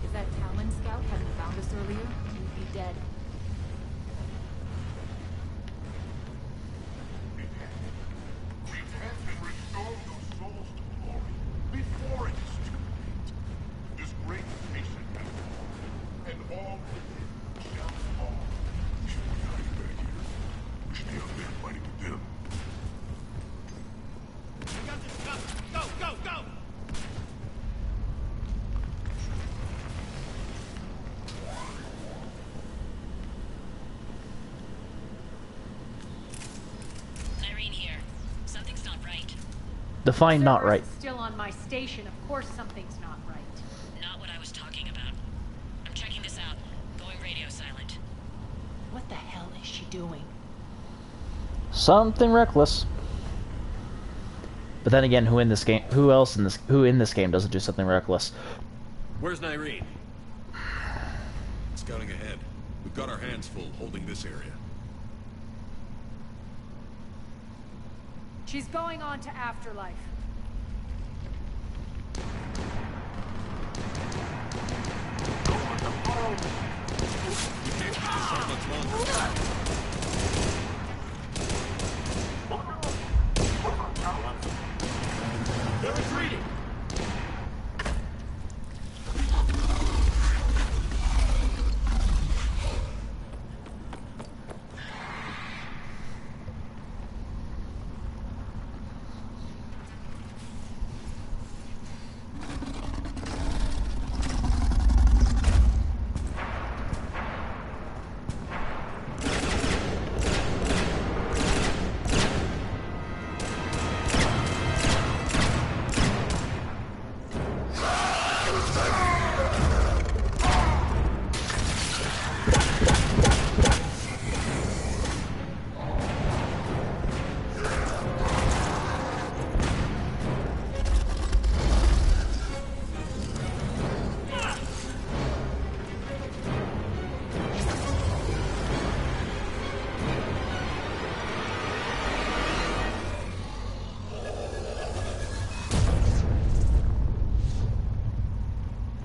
If that Talon scout hadn't found us earlier, we'd be dead. Before it is too late, this great nation and all shall fall. We should be hiding back here. We should be out there fighting with them. We got this covered. Go, go, go! Irene here. Something's not right. Define not right. Still on my station. Of course something's not right. Not what I was talking about. I'm checking this out. Going radio silent. What the hell is she doing? Something reckless. But then again, who in this game doesn't do something reckless? Where's Nyreen? Scouting ahead. We've got our hands full holding this area. She's going on to Afterlife. They're retreating!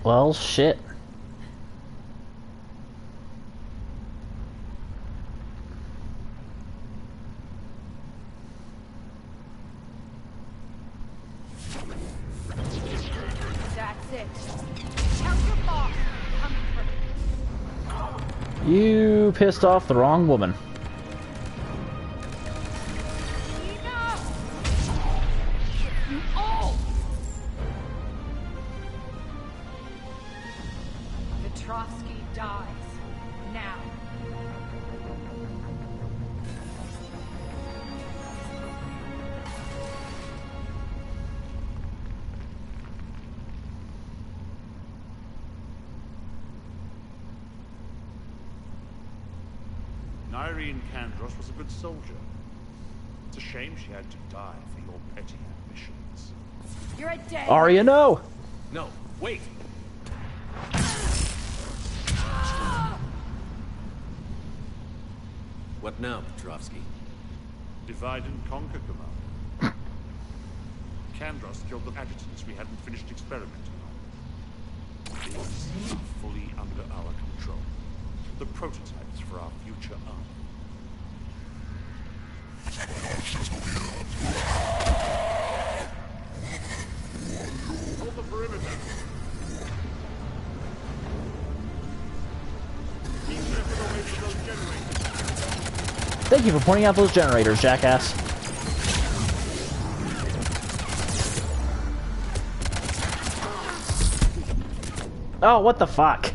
Well, shit. That's it. Tell your boss I'm coming for me. You pissed off the wrong woman. You all! Petrovsky dies. Now. Nyreen Kandros was a good soldier. It's a shame she had to die for your petty ambitions. You're a dead. Arya, no! No, wait! What now, Petrovsky? Divide and conquer, Commander. Kandros killed the adjutants we hadn't finished experimenting on. These are fully under our control. The prototypes for our future army. Hold the perimeter. Keep shipping away from those generators. Thank you for pointing out those generators, jackass. Oh, what the fuck?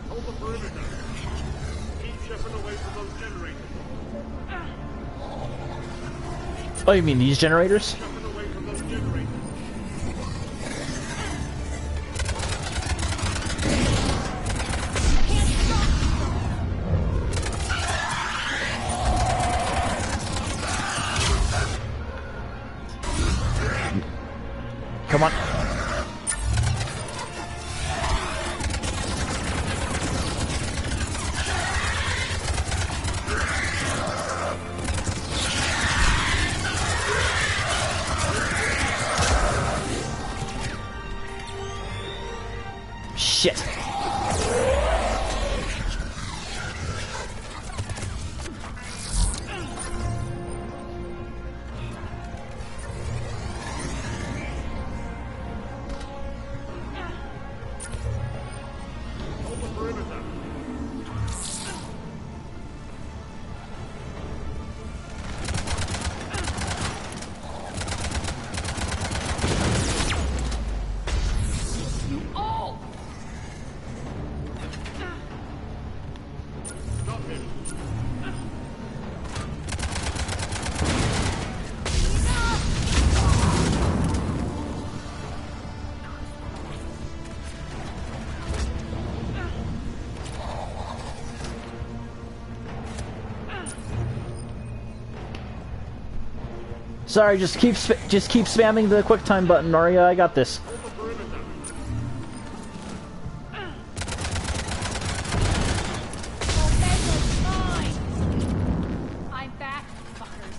Hold the perimeter. Keep shipping away from those generators. Oh, you mean these generators? Shipping away from those generators. Shit. Sorry, just keep spamming the QuickTime button, Noria. I got this. I'm back, fuckers.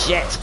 Shit.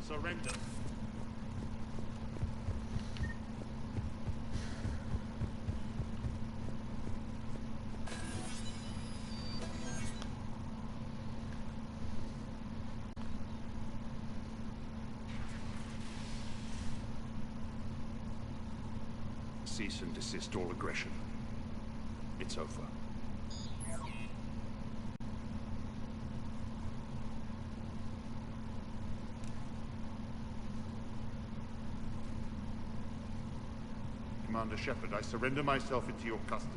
Surrender. Cease and desist all aggression. It's over. Commander Shepard, I surrender myself into your custody.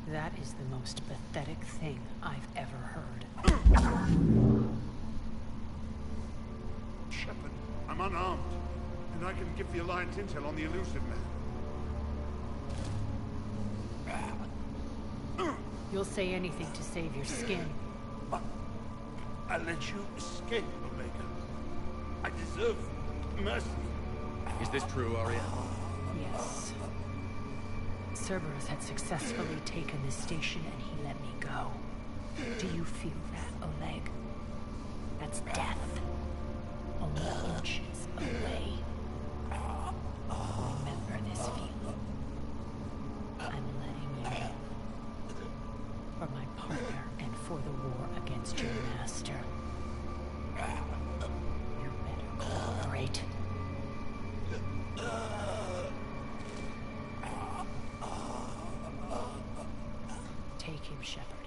That is the most pathetic thing I've ever heard. Shepard, I'm unarmed, and I can give the Alliance intel on the elusive man. You'll say anything to save your skin. I let you escape, Omega. I deserve mercy. Is this true, Arya? Yes. Cerberus had successfully taken this station and he let me go. Do you feel that, Oleg? That's death. Only inches away. Remember this feeling. I'm letting you know. For my partner and for the war against your master. You better cooperate. Take him, Shepard.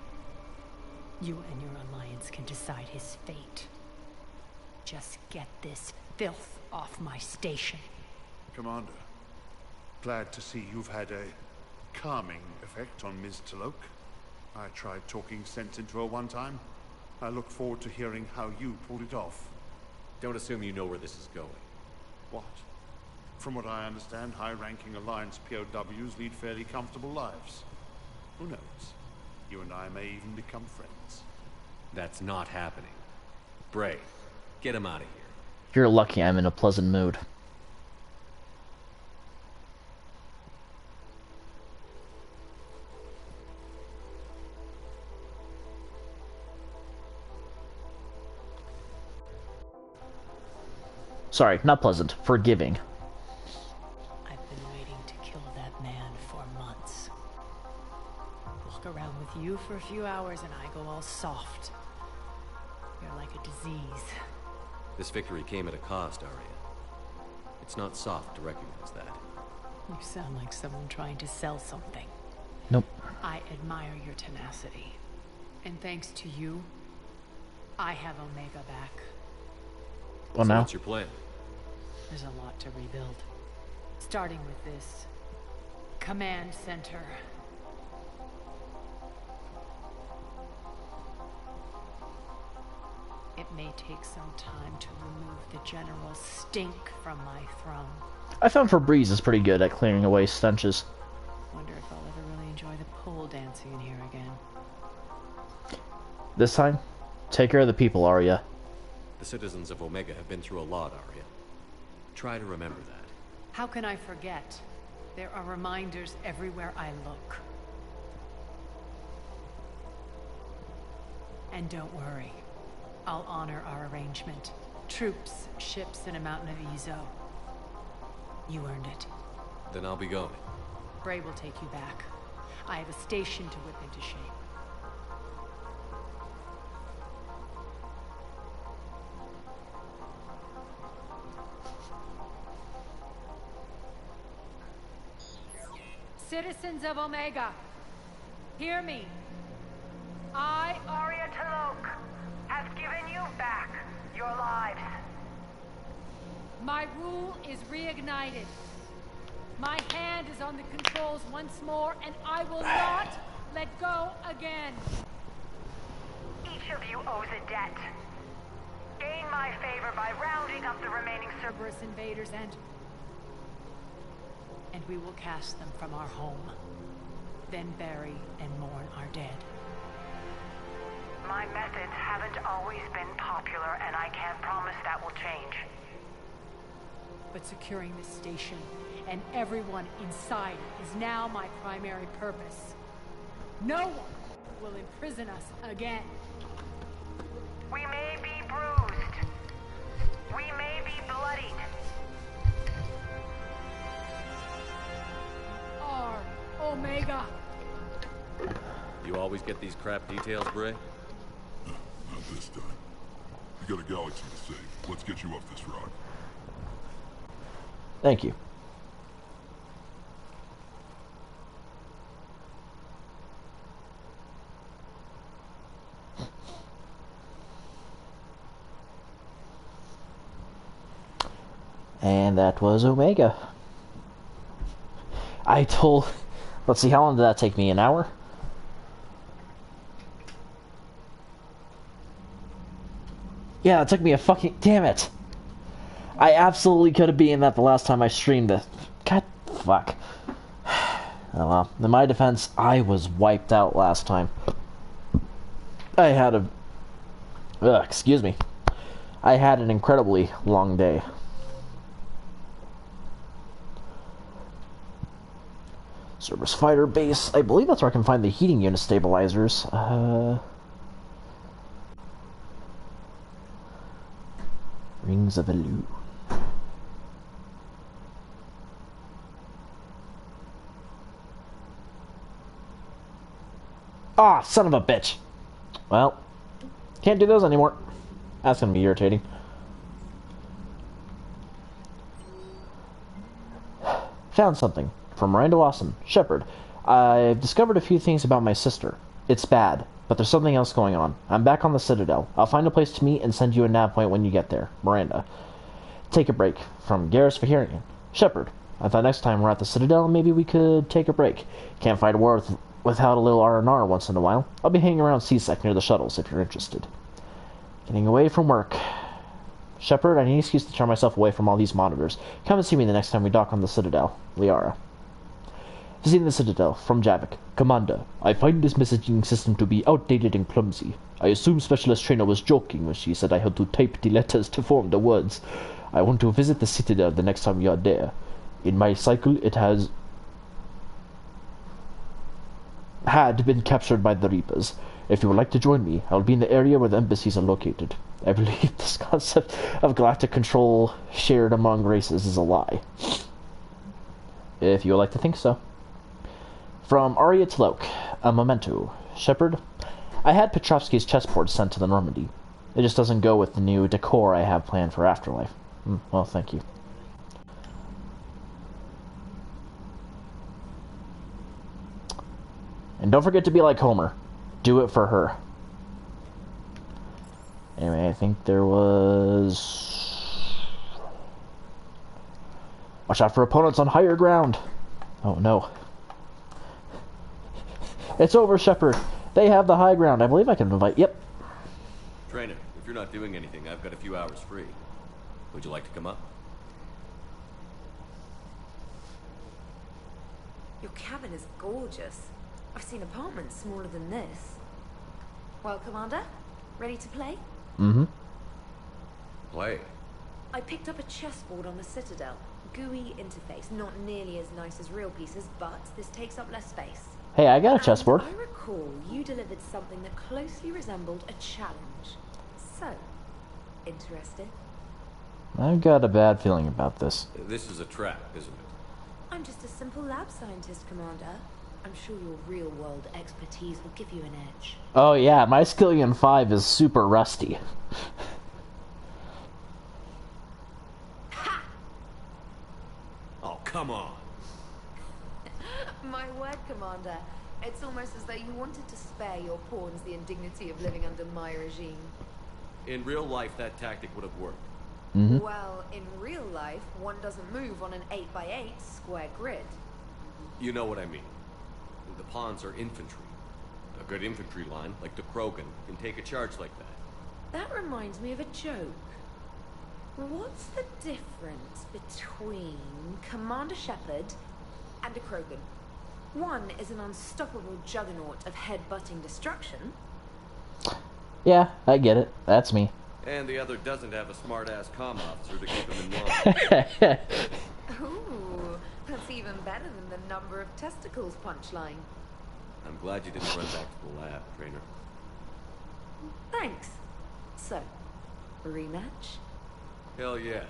You and your alliance can decide his fate. Just get this filth off my station. Commander, glad to see you've had a calming effect on Ms. T'Loak. I tried talking sense into her one time. I look forward to hearing how you pulled it off. Don't assume you know where this is going. What? From what I understand, high-ranking Alliance POWs lead fairly comfortable lives. Who knows? You and I may even become friends. That's not happening. Bray, get him out of here. You're lucky I'm in a pleasant mood. Sorry, not pleasant. Forgiving. I've been waiting to kill that man for months. Walk around with you for a few hours and I go all soft. You're like a disease. This victory came at a cost, Arya. It's not soft to recognize that. You sound like someone trying to sell something. Nope. I admire your tenacity. And thanks to you, I have Omega back. Well, So now. what's your plan? There's a lot to rebuild. Starting with this command center. It may take some time to remove the general stink from my throne. I found Febreze is pretty good at clearing away stenches. Wonder if I'll ever really enjoy the pole dancing in here again. This time, take care of the people, Arya. The citizens of Omega have been through a lot, Arya. Try to remember that. How can I forget? There are reminders everywhere I look. And don't worry. I'll honor our arrangement. Troops, ships, and a mountain of Ezo. You earned it. Then I'll be going. Bray will take you back. I have a station to whip into shape. Citizens of Omega, hear me. I, Arya T'Loak, have given you back your lives. my rule is reignited. My hand is on the controls once more, and I will not let go again. Each of you owes a debt. Gain my favor by rounding up the remaining Cerberus invaders, and we will cast them from our home. Then bury and mourn our dead. My methods haven't always been popular, and I can't promise that will change. But securing this station and everyone inside is now my primary purpose. No one will imprison us again. We may be bruised. We may be bloodied. R. Omega. You always get these crap details, Bray? Not this time. You got a galaxy to save. Let's get you off this rock. Thank you. And that was Omega. Let's see, how long did that take me? An hour? Yeah, it took me a fucking... Damn it! I absolutely could have been that the last time I streamed this. God, fuck. Oh well. In my defense, I was wiped out last time. I had a... excuse me. I had an incredibly long day. Cerberus fighter base. I believe that's where I can find the heating unit stabilizers. Rings of Elu. Ah, son of a bitch. Well, can't do those anymore. That's gonna be irritating. Found something. From Miranda Lawson, Shepard. I've discovered a few things about my sister. It's bad, but there's something else going on. I'm back on the Citadel. I'll find a place to meet and send you a nav point when you get there. Miranda. Take a break. From Garrus Vahirian. Shepard. I thought next time we're at the Citadel, maybe we could take a break. Can't fight a war without a little R&R once in a while. I'll be hanging around C-Sec near the shuttles if you're interested. Getting away from work. Shepard, I need an excuse to turn myself away from all these monitors. Come and see me the next time we dock on the Citadel. Liara. Visiting the Citadel, from Javik. Commander, I find this messaging system to be outdated and clumsy. I assume Specialist Trainer was joking when she said I had to type the letters to form the words. I want to visit the Citadel the next time we are there. In my cycle, it had been captured by the Reapers. If you would like to join me, I will be in the area where the embassies are located. I believe this concept of galactic control shared among races is a lie. If you would like to think so. From Arya T'Loak, a memento. Shepard, I had Petrovsky's chessboard sent to the Normandy. It just doesn't go with the new decor I have planned for Afterlife. Well, thank you. And don't forget to be like Homer. Do it for her. Anyway, I think there was... Watch out for opponents on higher ground. Oh, no. It's over, Shepard. They have the high ground. I believe I can invite... Yep. Trainer, if you're not doing anything, I've got a few hours free. Would you like to come up? Your cabin is gorgeous. I've seen apartments smaller than this. Well, Commander, ready to play? Mm-hmm. Play? I picked up a chessboard on the Citadel. GUI interface, not nearly as nice as real pieces, but this takes up less space. Hey, I got a chessboard. I recall you delivered something that closely resembled a challenge. So, interested? I've got a bad feeling about this. This is a trap, isn't it? I'm just a simple lab scientist, Commander. I'm sure your real-world expertise will give you an edge. Oh yeah, my Skillion 5 is super rusty. Ha! Oh, come on. My word, Commander. It's almost as though you wanted to spare your pawns the indignity of living under my regime. In real life, that tactic would have worked. Mm-hmm. Well, in real life, one doesn't move on an 8x8 square grid. You know what I mean. The pawns are infantry. A good infantry line, like the Krogan, can take a charge like that. That reminds me of a joke. What's the difference between Commander Shepard and a Krogan? One is an unstoppable juggernaut of head-butting destruction. Yeah, I get it. That's me. And the other doesn't have a smart-ass comm officer to keep him in line. Ooh, that's even better than the number of testicles punchline. I'm glad you didn't run back to the lab, Trainer. Thanks. So, rematch? Hell yes.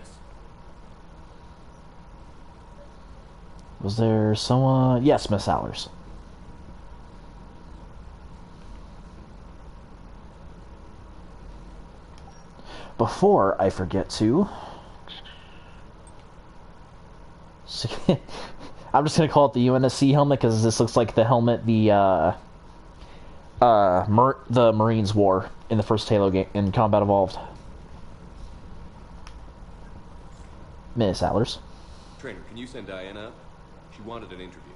Was there someone... Yes, Miss Allers. Before I forget to... I'm just gonna call it the UNSC helmet because this looks like the helmet the Marines wore in the first Halo game in Combat Evolved. Miss Allers. Trainer, can you send Diana up? She wanted an interview.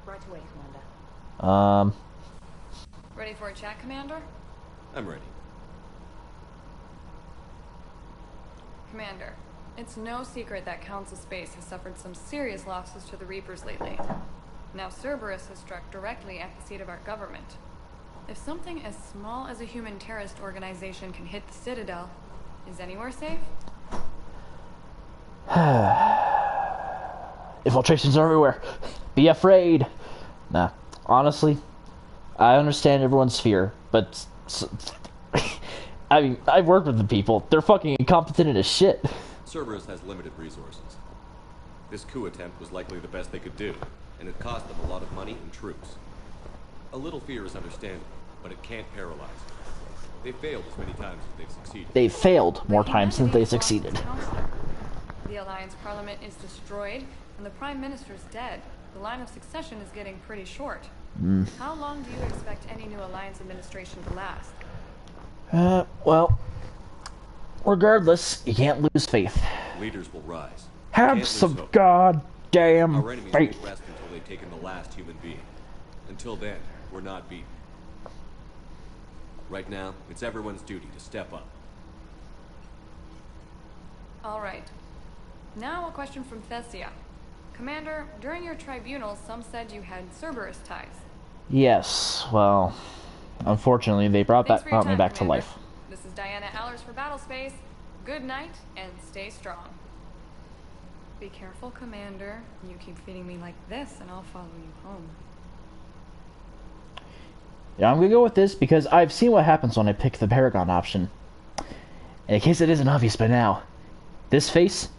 Right away, Commander. Ready for a chat, Commander? I'm ready. Commander, it's no secret that Council Space has suffered some serious losses to the Reapers lately. Now Cerberus has struck directly at the seat of our government. If something as small as a human terrorist organization can hit the Citadel, is anywhere safe? Infiltrations are everywhere. Be afraid. Nah, honestly, I understand everyone's fear, but I mean, I've worked with the people. They're fucking incompetent as shit. Cerberus has limited resources. This coup attempt was likely the best they could do, and it cost them a lot of money and troops. A little fear is understandable, but it can't paralyze them. They failed as many times as they've succeeded. They failed more times than they succeeded. The Alliance Parliament is destroyed, and the Prime Minister's dead. The line of succession is getting pretty short. How long do you expect any new Alliance administration to last? Well, regardless, you can't lose faith. Leaders will rise. Have some goddamn Our enemies faith. won't rest until they've taken the last human being. Until then, we're not beaten. Right now, it's everyone's duty to step up. All right. Now a question from Thessia. Commander, during your tribunal, some said you had Cerberus ties. Yes, well, unfortunately, they brought Thanks for your me time, back to Commander. life. This is Diana Allers for Battlespace. Good night, and stay strong. Be careful, Commander. You keep feeding me like this, and I'll follow you home. Yeah, I'm gonna go with this because I've seen what happens when I pick the Paragon option. In case it isn't obvious by now, this face,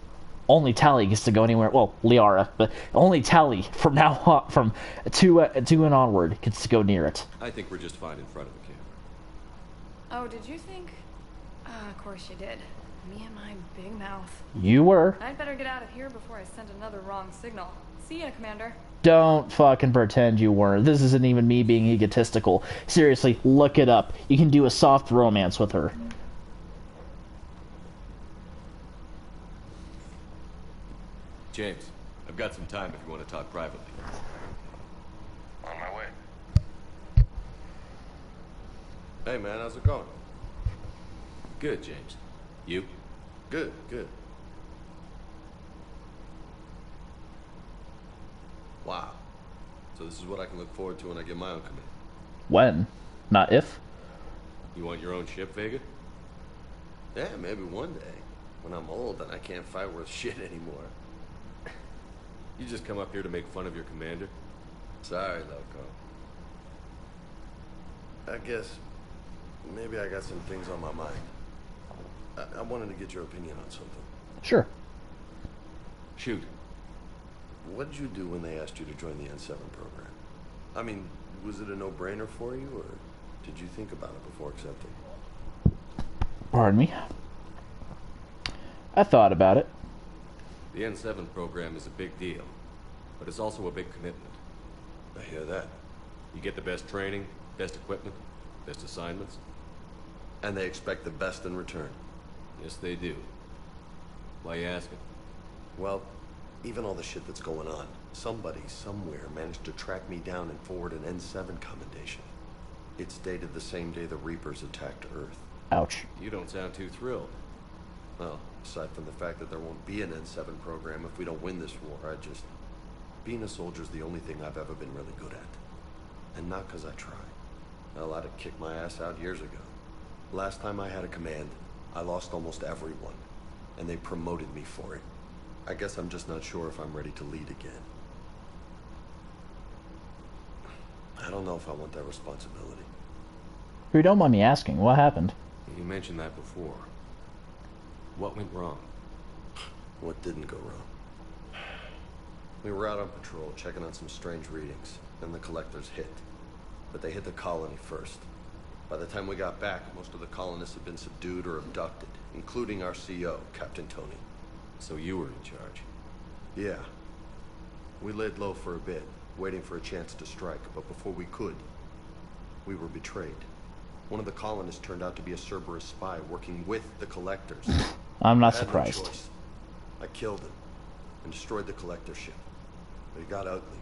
only Tali gets to go anywhere. Well, Liara, but only Tali from now on, from two and onward, gets to go near it. I think we're just fine in front of the camera. Oh, did you think? Of course you did. Me and my big mouth. You were. I'd better get out of here before I send another wrong signal. See ya, Commander. Don't fucking pretend you weren't. This isn't even me being egotistical. Seriously, look it up. You can do a soft romance with her. James, I've got some time if you want to talk privately. On my way. Hey man, how's it going? Good, James. You? Good, good. Wow. So this is what I can look forward to when I get my own command. When? Not if? You want your own ship, Vega? Yeah, maybe one day. When I'm old and I can't fight worth shit anymore. You just come up here to make fun of your commander? Sorry, Loco. I guess maybe I got some things on my mind. I wanted to get your opinion on something. Sure. Shoot. What did you do when they asked you to join the N7 program? I mean, was it a no-brainer for you, or did you think about it before accepting? Pardon me. I thought about it. The N7 program is a big deal, but it's also a big commitment. I hear that. You get the best training, best equipment, best assignments. And they expect the best in return. Yes, they do. Why you asking? Well, even all the shit that's going on, somebody somewhere managed to track me down and forward an N7 commendation. It's dated the same day the Reapers attacked Earth. Ouch. You don't sound too thrilled. Well, aside from the fact that there won't be an N7 program if we don't win this war, being a soldier's the only thing I've ever been really good at. And not because I try. Hell, I'd have kicked my ass out years ago. Last time I had a command, I lost almost everyone. And they promoted me for it. I guess I'm just not sure if I'm ready to lead again. I don't know if I want that responsibility. If you don't mind me asking, what happened? You mentioned that before. What went wrong? What didn't go wrong? We were out on patrol, checking on some strange readings, and the collectors hit. But they hit the colony first. By the time we got back, most of the colonists had been subdued or abducted, including our CO, Captain Tony. So you were in charge? Yeah. We laid low for a bit, waiting for a chance to strike, but before we could, we were betrayed. One of the colonists turned out to be a Cerberus spy working with the collectors. I'm not I had no surprised. choice. I killed him and destroyed the collector ship. But it got ugly.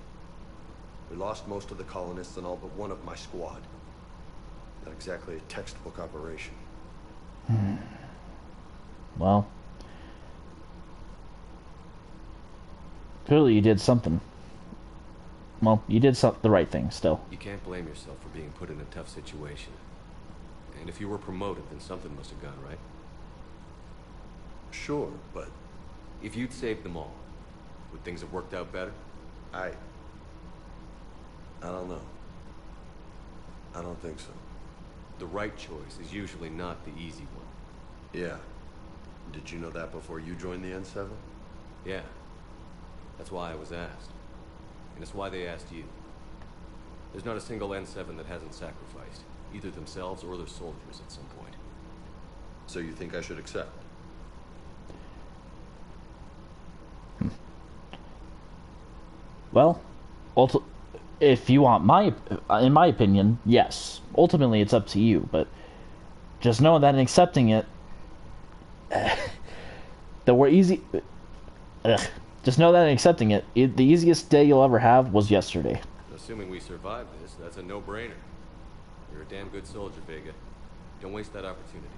We lost most of the colonists and all but one of my squad. Not exactly a textbook operation. Well, clearly you did something. Well, you did the right thing still. You can't blame yourself for being put in a tough situation. And if you were promoted, then something must have gone right. Sure, but if you'd saved them all, would things have worked out better? I don't know. I don't think so. The right choice is usually not the easy one. Yeah. Did you know that before you joined the N7? Yeah. That's why I was asked. And it's why they asked you. There's not a single N7 that hasn't sacrificed, either themselves or their soldiers at some point. So you think I should accept? Well, if you want in my opinion, yes. Ultimately, it's up to you, but just know that in accepting it, just know that in accepting it, the easiest day you'll ever have was yesterday. Assuming we survive this, that's a no-brainer. You're a damn good soldier, Vega. Don't waste that opportunity.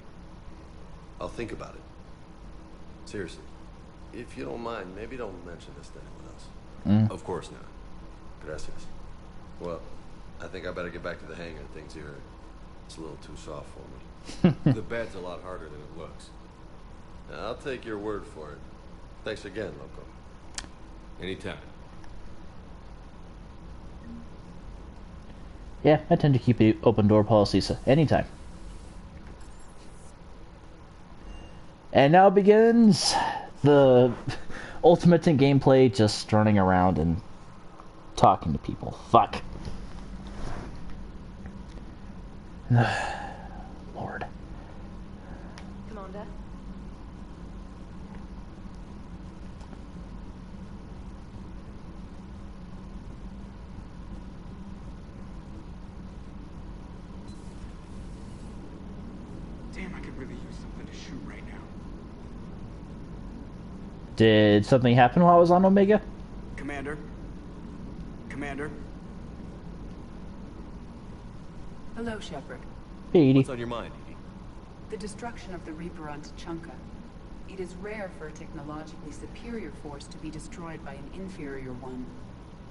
I'll think about it. Seriously. If you don't mind, maybe don't mention this to anyone else. Of course not. Gracias. Well, I think I better get back to the hangar. Things here, it's a little too soft for me. The bed's a lot harder than it looks. I'll take your word for it. Thanks again, Loco. Anytime. Yeah, I tend to keep the open door policy, so anytime. And now begins the ultimate in gameplay, just running around and talking to people. Fuck. Lord. Commander? Damn, I could really use something to shoot right now. Did something happen while I was on Omega? Commander? Commander? Hello, Shepard. Hey, Edie. What's on your mind, Edie? The destruction of the Reaper on Tuchanka. It is rare for a technologically superior force to be destroyed by an inferior one.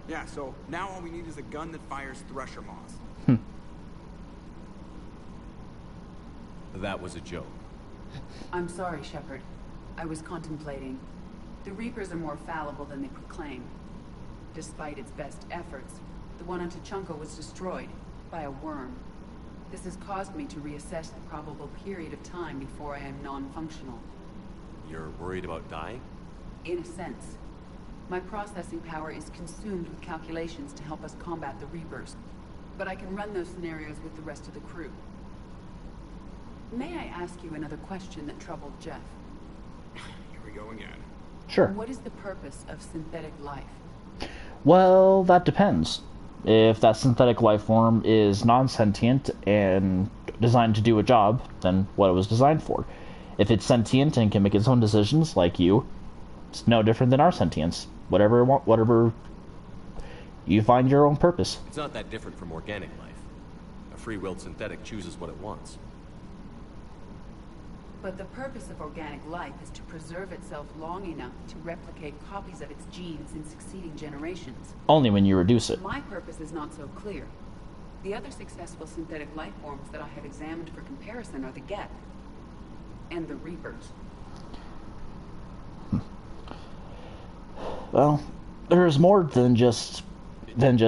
Yeah, so now all we need is a gun that fires Thresher Moths. That was a joke. I'm sorry, Shepard. I was contemplating. The Reapers are more fallible than they proclaim. Despite its best efforts, the one on Tuchanka was destroyed by a worm. This has caused me to reassess the probable period of time before I am non-functional. You're worried about dying? In a sense. My processing power is consumed with calculations to help us combat the Reapers. But I can run those scenarios with the rest of the crew. May I ask you another question that troubled Jeff? Here we go again. Sure. What is the purpose of synthetic life? Well, that depends. If that synthetic life form is non-sentient and designed to do a job, then what it was designed for. If it's sentient and can make its own decisions, like you, it's no different than our sentience. Whatever you find your own purpose. It's not that different from organic life. A free-willed synthetic chooses what it wants. But the purpose of organic life is to preserve itself long enough to replicate copies of its genes in succeeding generations. Only when you reduce it. My purpose is not so clear. The other successful synthetic life forms that I have examined for comparison are the Geth and the Reapers. Well, there's more than just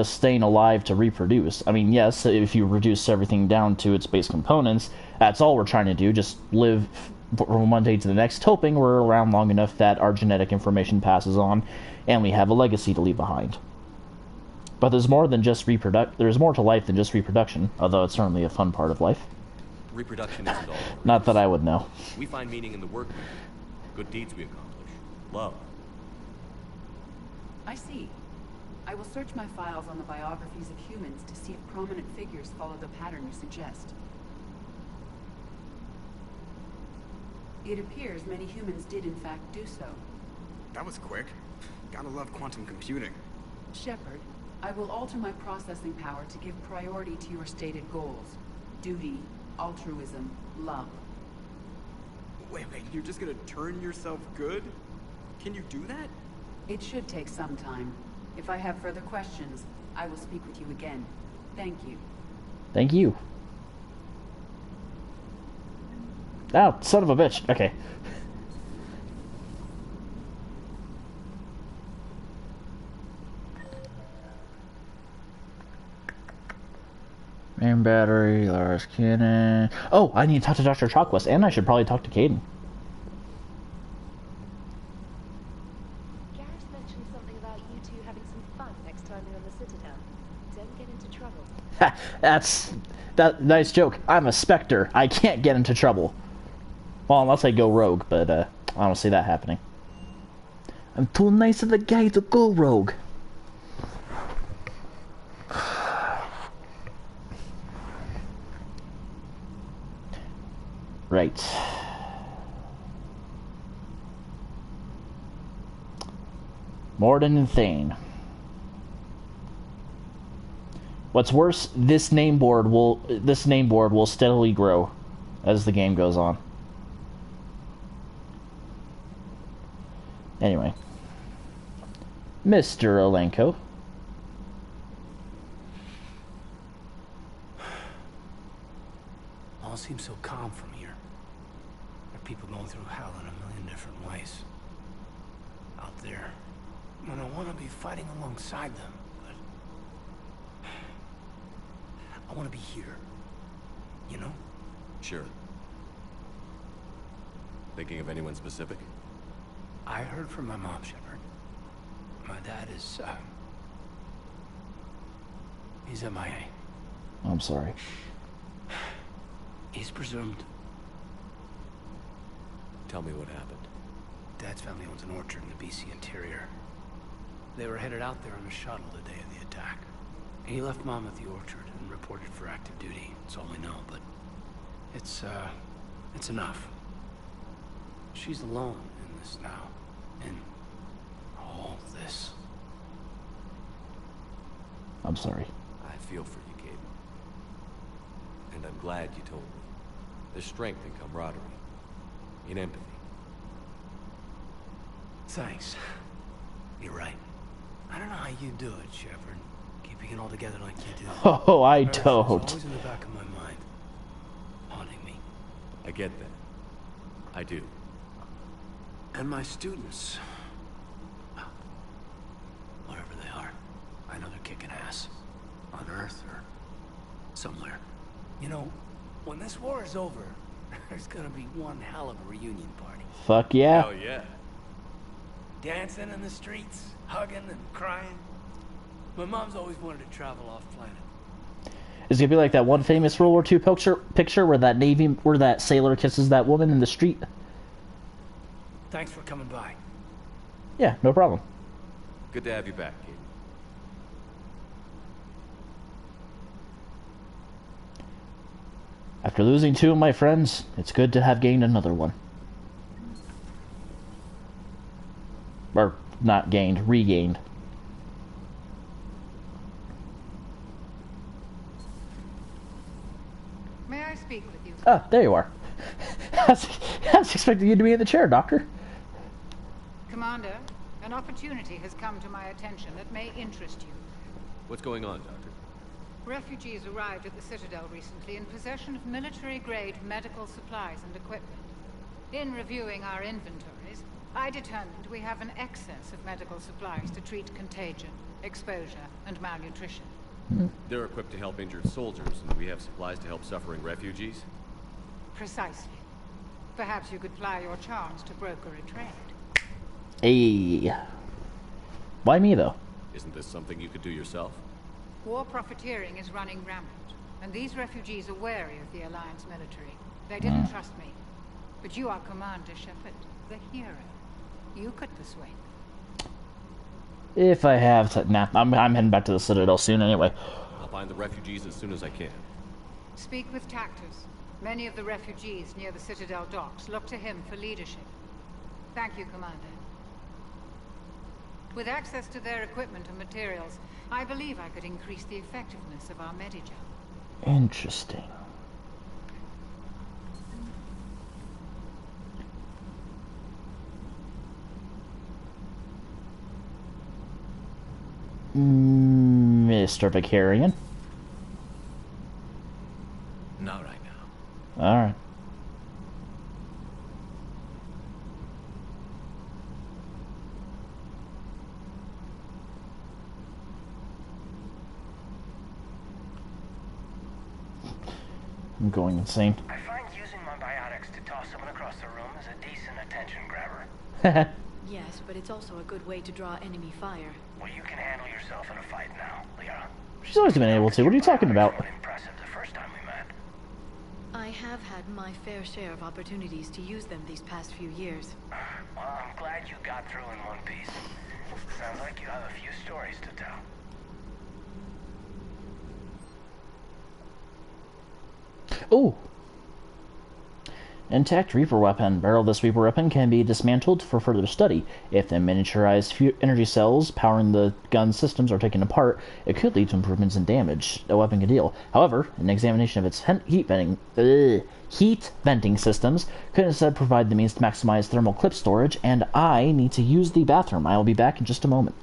staying alive to reproduce. I mean, yes, if you reduce everything down to its base components, that's all we're trying to do. Just live from one day to the next, hoping we're around long enough that our genetic information passes on, and we have a legacy to leave behind. But there's more than just there's more to life than just reproduction, although it's certainly a fun part of life. Reproduction isn't all. Not that I would know. We find meaning in the work we do, good deeds we accomplish, love. I see. I will search my files on the biographies of humans to see if prominent figures follow the pattern you suggest. It appears many humans did in fact do so. That was quick. Gotta love quantum computing. Shepard, I will alter my processing power to give priority to your stated goals. Duty, altruism, love. Wait, you're just gonna turn yourself good? Can you do that? It should take some time. If I have further questions, I will speak with you again. Thank you. Thank you. Oh, son of a bitch. Okay. Main battery, Lars Cannon. Oh, I need to talk to Dr. Chalkwest, and I should probably talk to Caden. Garrett mentioned something about you two having some fun next time you're on the Citadel. Don't get into trouble. Ha, that nice joke. I'm a Spectre. I can't get into trouble. Well, unless I go rogue, but I don't see that happening. I'm too nice of a guy to go rogue. Right. Mordin and Thane. What's worse, this name board will steadily grow as the game goes on. Anyway, Mr. Olenko. All seems so calm from here. There are people going through hell in a million different ways. Out there. And I want to be fighting alongside them, but want to be here. You know? Sure. Thinking of anyone specific? I heard from my mom, Shepard. My dad is, he's MIA. I'm sorry. He's presumed. Tell me what happened. Dad's family owns an orchard in the BC interior. They were headed out there on a shuttle the day of the attack. He left Mom at the orchard and reported for active duty. That's all we know, but it's enough. She's alone in this now. In all this. I'm sorry. I feel for you, Gabe. And I'm glad you told me. There's strength in camaraderie. In empathy. Thanks. You're right. I don't know how you do it, Shepard. Keeping it all together like you do. Oh, I It's don't. always in the back of my mind. Haunting me. I get that. I do. And my students. Well, wherever they are. I know they're kicking ass. On Earth or somewhere. You know, when this war is over, there's gonna be one hell of a reunion party. Fuck yeah. Hell yeah. Dancing in the streets, hugging and crying. My mom's always wanted to travel off planet. It's gonna be like that one famous World War II picture where that sailor kisses that woman in the street. Thanks for coming by. Yeah, no problem. Good to have you back, Gabe. After losing 2 of my friends, it's good to have gained another one. Or, not gained, regained. May I speak with you? Ah, there you are. I was expecting you to be in the chair, Doctor. Commander, an opportunity has come to my attention that may interest you. What's going on, Doctor? Refugees arrived at the Citadel recently in possession of military-grade medical supplies and equipment. In reviewing our inventories, I determined we have an excess of medical supplies to treat contagion, exposure, and malnutrition. They're equipped to help injured soldiers, and we have supplies to help suffering refugees? Precisely. Perhaps you could ply your charms to broker a trade. Hey. Why me, though? Isn't this something you could do yourself? War profiteering is running rampant, and these refugees are wary of the Alliance military. They didn't trust me. But you are Commander Shepard, the hero. You could persuade them. If I have to... Nah, I'm heading back to the Citadel soon anyway. I'll find the refugees as soon as I can. Speak with Tactus. Many of the refugees near the Citadel docks look to him for leadership. Thank you, Commander. With access to their equipment and materials, I believe I could increase the effectiveness of our Medigel. Interesting. Mr. Vicarian. Not right now. Alright. I'm going insane. I find using my biotics to toss someone across the room is a decent attention grabber. Yes, but it's also a good way to draw enemy fire. Well, you can handle yourself in a fight now, Liara. She's always been able to. What are you talking about? Impressive the first time we met. I have had my fair share of opportunities to use them these past few years. Well, I'm glad you got through in one piece. Sounds like you have a few stories to tell. Oh! Intact Reaper weapon. Barrel of this Reaper weapon can be dismantled for further study. If the miniaturized energy cells powering the gun systems are taken apart, it could lead to improvements in damage a weapon can deal. However, an examination of its heat venting systems could instead provide the means to maximize thermal clip storage, and I need to use the bathroom. I will be back in just a moment.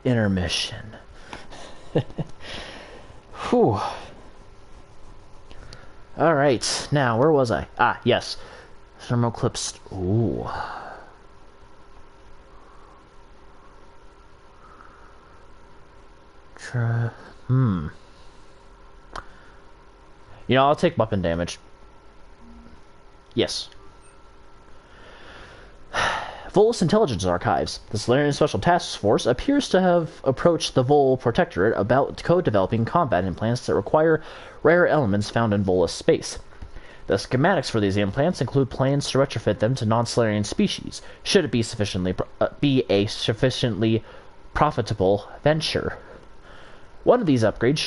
intermission. Whew. Alright, now, where was I? Ah, yes. Thermoclips. Ooh. You know, I'll take weapon damage. Yes. Volus Intelligence Archives. The Solarian Special Task Force appears to have approached the Vol Protectorate about co-developing combat implants that require rare elements found in Volus space. The schematics for these implants include plans to retrofit them to non-Solarian species, should it be a sufficiently profitable venture. One of these upgrades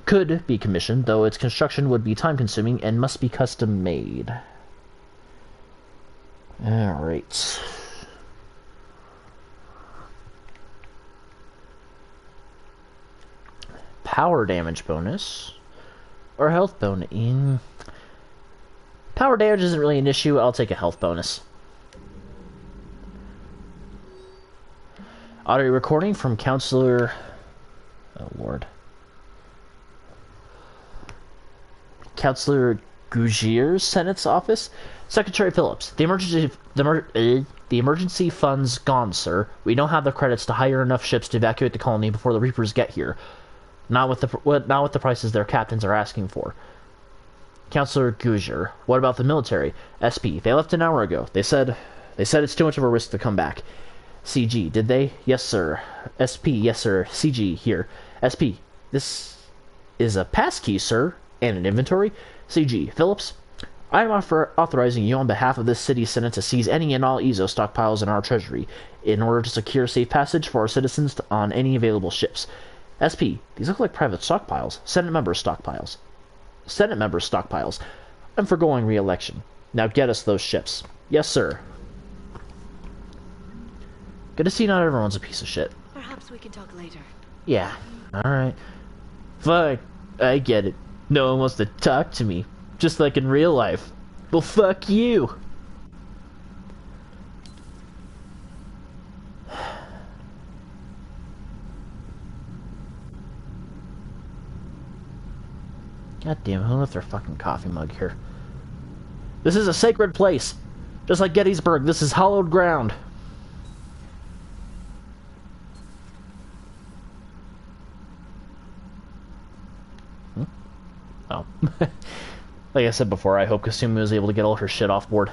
could be commissioned, though its construction would be time-consuming and must be custom-made. Alright. Power damage bonus. Or health bonus. Power damage isn't really an issue. I'll take a health bonus. Audio recording from Counselor... Oh, Lord. Counselor Gougier's Senate's office. Secretary Phillips, the emergency fund's gone, sir. We don't have the credits to hire enough ships to evacuate the colony before the Reapers get here. Not with the prices their captains are asking for. Counselor Gougier, what about the military? SP, they left an hour ago. They said it's too much of a risk to come back. CG, did they? Yes, sir. SP, yes, sir. CG, here. SP, this is a passkey, sir, and an inventory. CG, Phillips, I am authorizing you on behalf of this city's Senate to seize any and all Ezo stockpiles in our treasury, in order to secure safe passage for our citizens on any available ships. SP, these look like private stockpiles. Senate members' stockpiles. I'm foregoing re-election. Now get us those ships. Yes, sir. Good to see not everyone's a piece of shit. Perhaps we can talk later. Yeah. Alright. Fine. I get it. No one wants to talk to me. Just like in real life. Well, fuck you. God damn, who left their fucking coffee mug here? This is a sacred place. Just like Gettysburg, this is hallowed ground. Oh. Like I said before, I hope Kasumi was able to get all her shit off board.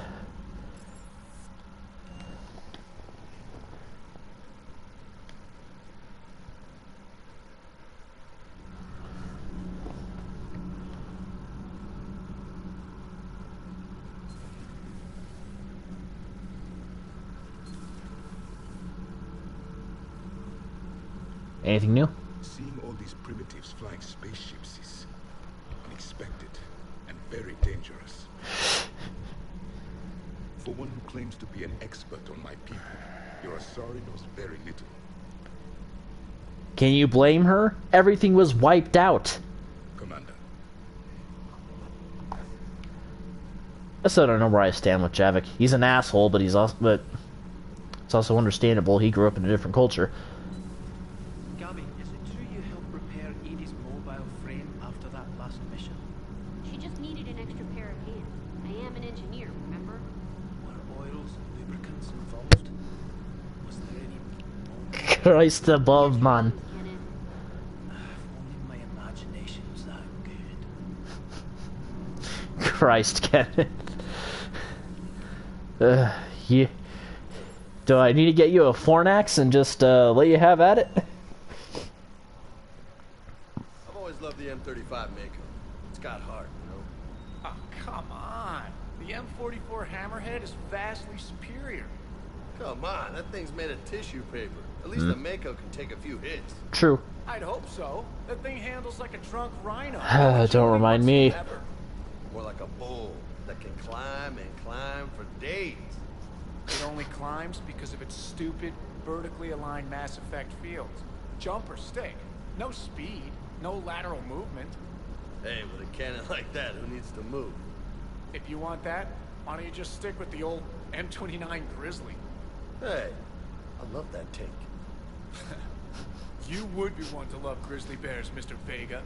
Anything new? Seeing all these primitives flying spaceships is unexpected and very dangerous. For one who claims to be an expert on my people, your Asari knows very little. Can you blame her? Everything was wiped out. Commander. I still don't know where I stand with Javik. He's an asshole, but it's also understandable. He grew up in a different culture. Christ above, man. My imagination was that good. Christ, Kenneth. Do I need to get you a Fornax and just let you have at it? I've always loved the M35 Mako. It's got heart, you know? Oh, come on. The M44 Hammerhead is vastly superior. Come on, that thing's made of tissue paper. At least the Mako can take a few hits. True. I'd hope so. That thing handles like a drunk rhino. Don't remind me. More like a bull that can climb and climb for days. It only climbs because of its stupid, vertically aligned Mass Effect fields. Jump or stick. No speed. No lateral movement. Hey, with a cannon like that, who needs to move? If you want that, why don't you just stick with the old M29 Grizzly? Hey, I love that tank. You would be one to love grizzly bears, Mr. Vega.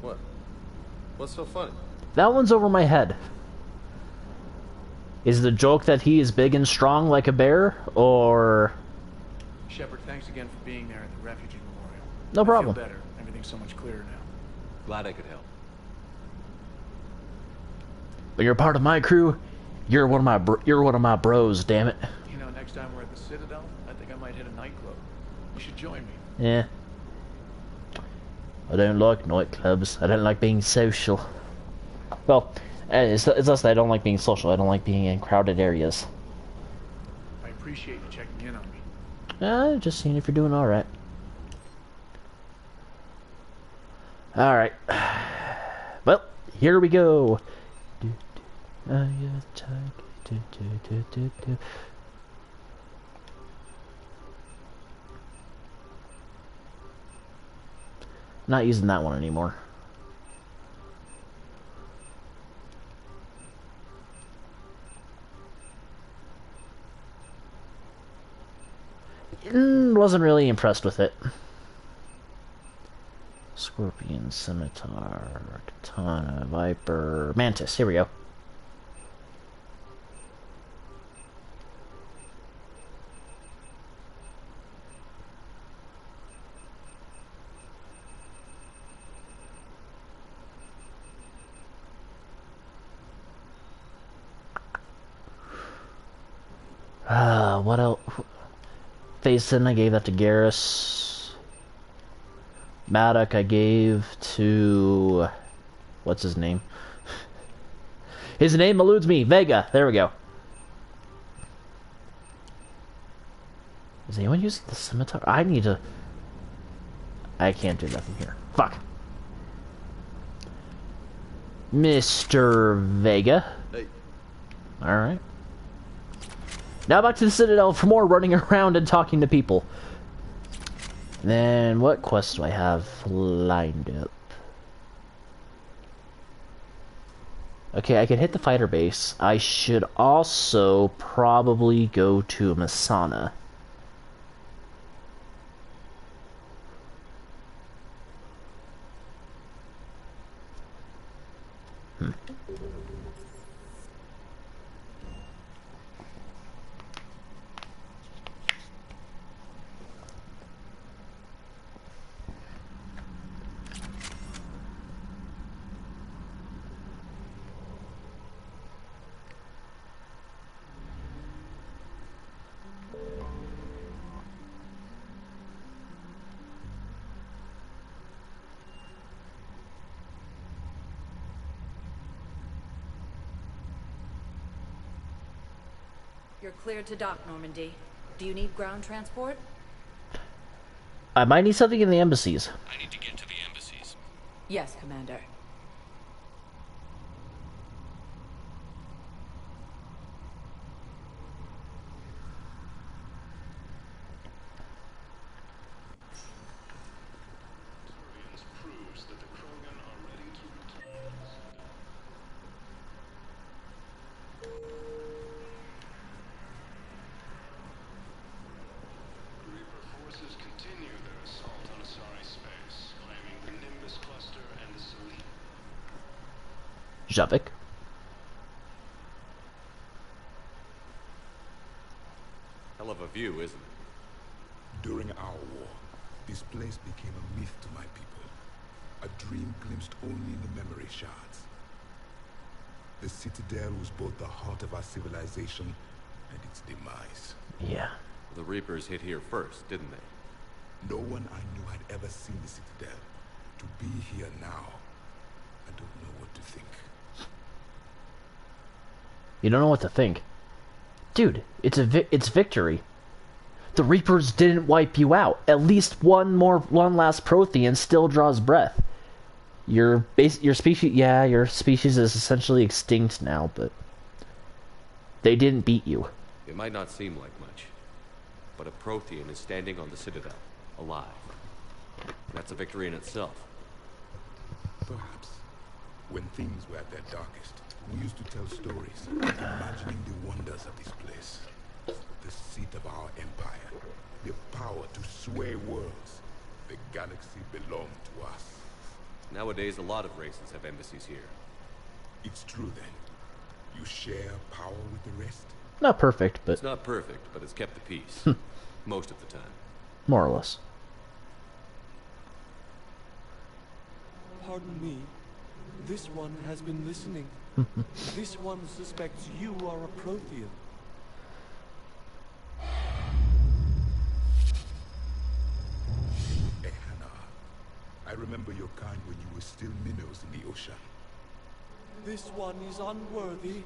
What? What's so funny? That one's over my head. Is the joke that he is big and strong like a bear, or... Shepard, thanks again for being there at the refugee memorial. No problem. I feel better. Everything's so much clearer now. Glad I could help. When you're part of my crew, you're one of my bros, damn it. You know, next time we're at the Citadel, I think I might hit a nightclub. You should join me. Yeah. I don't like nightclubs. I don't like being social. Well, it's less that I don't like being social. I don't like being in crowded areas. I appreciate you checking in on me. Just seeing if you're doing alright. Alright. Well, here we go. Not using that one anymore. Wasn't really impressed with it. Scorpion, Scimitar, Katana, Viper, Mantis. Here we go. What else? Faison, I gave that to Garrus. Maddock, I gave to... What's his name? His name eludes me. Vega. There we go. Is anyone using the scimitar? I need to... I can't do nothing here. Fuck. Mr. Vega. Hey. Alright. Now back to the Citadel for more running around and talking to people. Then what quests do I have lined up? Okay, I can hit the fighter base. I should also probably go to Masana. You're cleared to dock, Normandy. Do you need ground transport? I might need something in the embassies. I need to get to the embassies. Yes, Commander. Javik. Hell of a view, isn't it? During our war, this place became a myth to my people. A dream glimpsed only in the memory shards. The Citadel was both the heart of our civilization and its demise. Yeah. The Reapers hit here first, didn't they? No one I knew had ever seen the Citadel. To be here now, I don't know what to think. You don't know what to think. Dude, it's victory. The Reapers didn't wipe you out. At least one last Prothean still draws breath. Your species, yeah, your species is essentially extinct now, but they didn't beat you. It might not seem like much, but a Prothean is standing on the Citadel, alive. That's a victory in itself. Perhaps, when things were at their darkest, we used to tell stories, imagining the wonders of this place. the seat of our empire, the power to sway worlds. The galaxy belonged to us. Nowadays, a lot of races have embassies here. It's true then. You share power with the rest? Not perfect, but... It's not perfect, but it's kept the peace. Most of the time. More or less. Pardon me. This one has been listening. This one suspects you are a Prothean. Ehana, I remember your kind when you were still minnows in the ocean. This one is unworthy.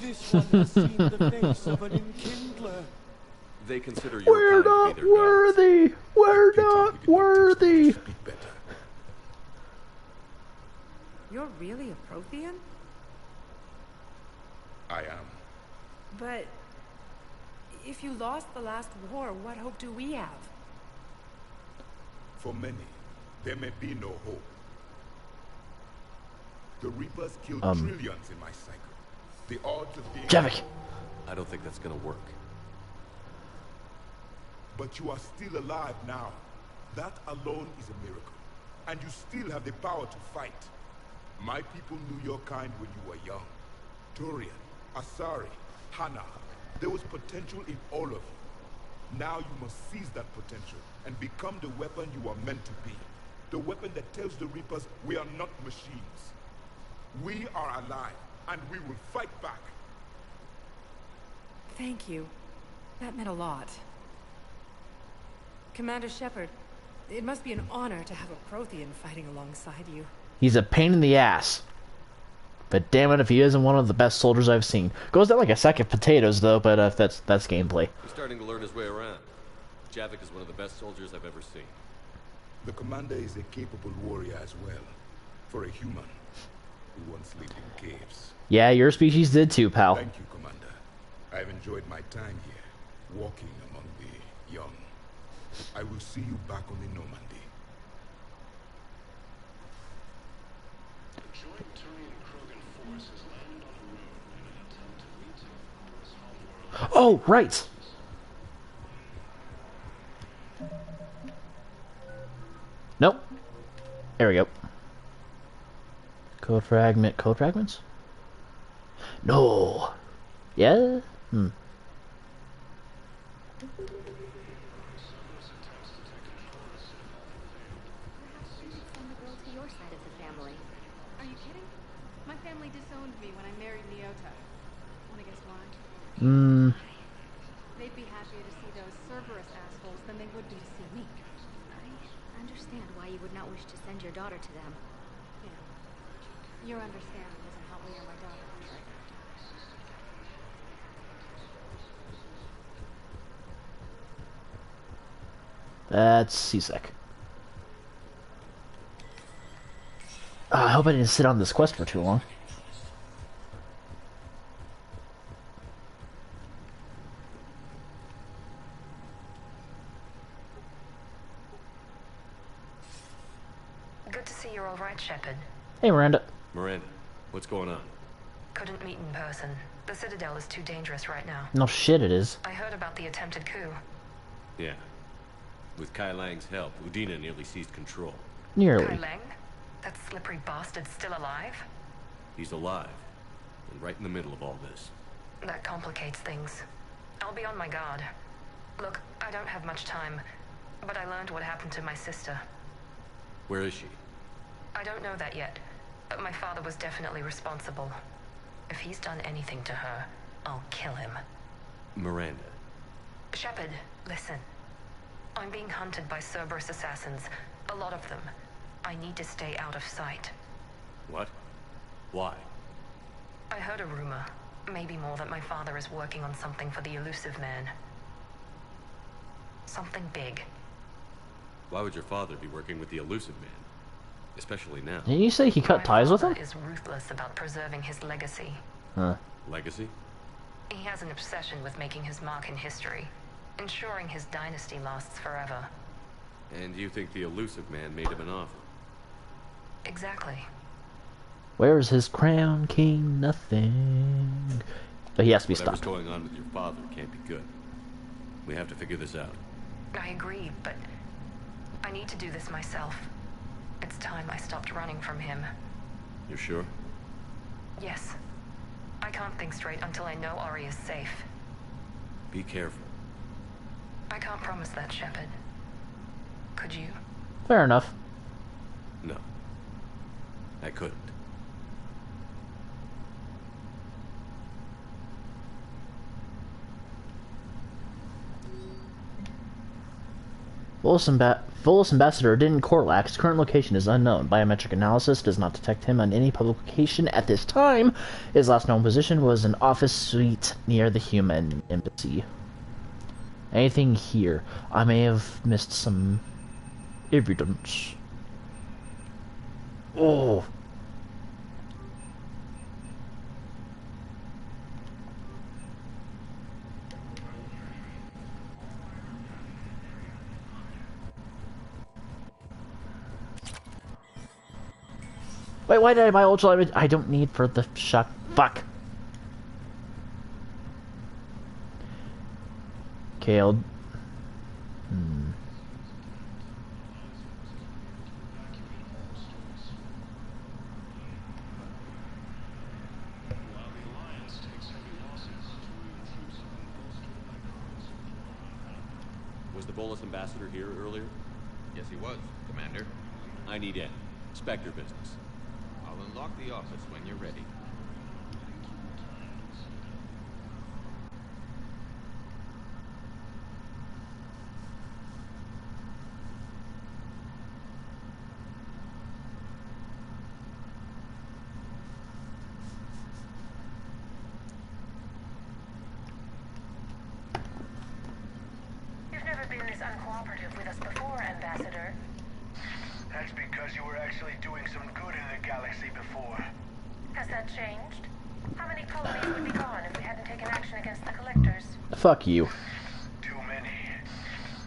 This one has seen the face of an enkindler. They consider your We're not worthy! We're not worthy! You're really a Prothean? I am. But if you lost the last war, what hope do we have? For many, there may be no hope. The Reapers killed trillions in my cycle. The odds of being... Javik! I don't think that's gonna work. But you are still alive now. That alone is a miracle. And you still have the power to fight. My people knew your kind when you were young. Turian, Asari, Hana. There was potential in all of you. Now you must seize that potential and become the weapon you are meant to be. The weapon that tells the Reapers we are not machines. We are alive, and we will fight back. Thank you. That meant a lot. Commander Shepard, it must be an honor to have a Prothean fighting alongside you. He's a pain in the ass. But damn it if he isn't one of the best soldiers I've seen. Goes down like a sack of potatoes though, but that's gameplay. He's starting to learn his way around. Javik is one of the best soldiers I've ever seen. The commander is a capable warrior as well. For a human who once lived in caves. Yeah, your species did too, pal. Thank you, Commander. I've enjoyed my time here, walking among the young. I will see you back on the Normandy. The joint Turian-Krogan force has landed on a road in an attempt to retake this homeworld. Oh, right! Nope. There we go. Code fragment. Code fragments? No. Yeah? Hmm. Are you kidding? My family disowned me when I married Leota. Wanna guess why? They'd be happier to see those Cerberus assholes than they would be to see me. I understand why you would not wish to send your daughter to them. Yeah. Your understanding doesn't help me or my daughter. That's C-Sec. I hope I didn't sit on this quest for too long. Good to see you're all right, Shepard. Hey, Miranda. Miranda, what's going on? Couldn't meet in person. The Citadel is too dangerous right now. No shit it is. I heard about the attempted coup. Yeah. With Kai Lang's help, Udina nearly seized control. Nearly. Kai Lang? That slippery bastard's still alive? He's alive, and right in the middle of all this. That complicates things. I'll be on my guard. Look, I don't have much time, but I learned what happened to my sister. Where is she? I don't know that yet, but my father was definitely responsible. If he's done anything to her, I'll kill him. Miranda. Shepard, listen. I'm being hunted by Cerberus assassins. A lot of them. I need to stay out of sight. What? Why? I heard a rumor, maybe more, that my father is working on something for the Elusive Man. Something big. Why would your father be working with the Elusive Man? Especially now. Didn't you say he cut ties with him? My father is ruthless about preserving his legacy. Huh. Legacy? He has an obsession with making his mark in history, ensuring his dynasty lasts forever. And you think the Elusive Man made him an offer? Exactly. Where's his crown, king? Nothing. But he has to be Whatever's stopped. going on with your father can't be good. We have to figure this out. I agree, but I need to do this myself. It's time I stopped running from him. You're sure? Yes. I can't think straight until I know Ari is safe. Be careful. I can't promise that, Shepard. Could you? Fair enough. No. I couldn't. Volus Ambassador Din Korlak's current location is unknown. Biometric analysis does not detect him on any public location at this time. His last known position was an office suite near the human embassy. Anything here? I may have missed some evidence. Oh. Wait, why did I buy ultra? I don't need for the shot. Fuck. Kale. Was the Volus Ambassador here earlier? Yes, he was, Commander. I need in. Spectre business. I'll unlock the office when you're ready. You've never been this uncooperative with us before, Ambassador. That's because you were actually doing some good in the galaxy before. Has that changed? How many colonies would be gone if we hadn't taken action against the Collectors? Fuck you. Too many.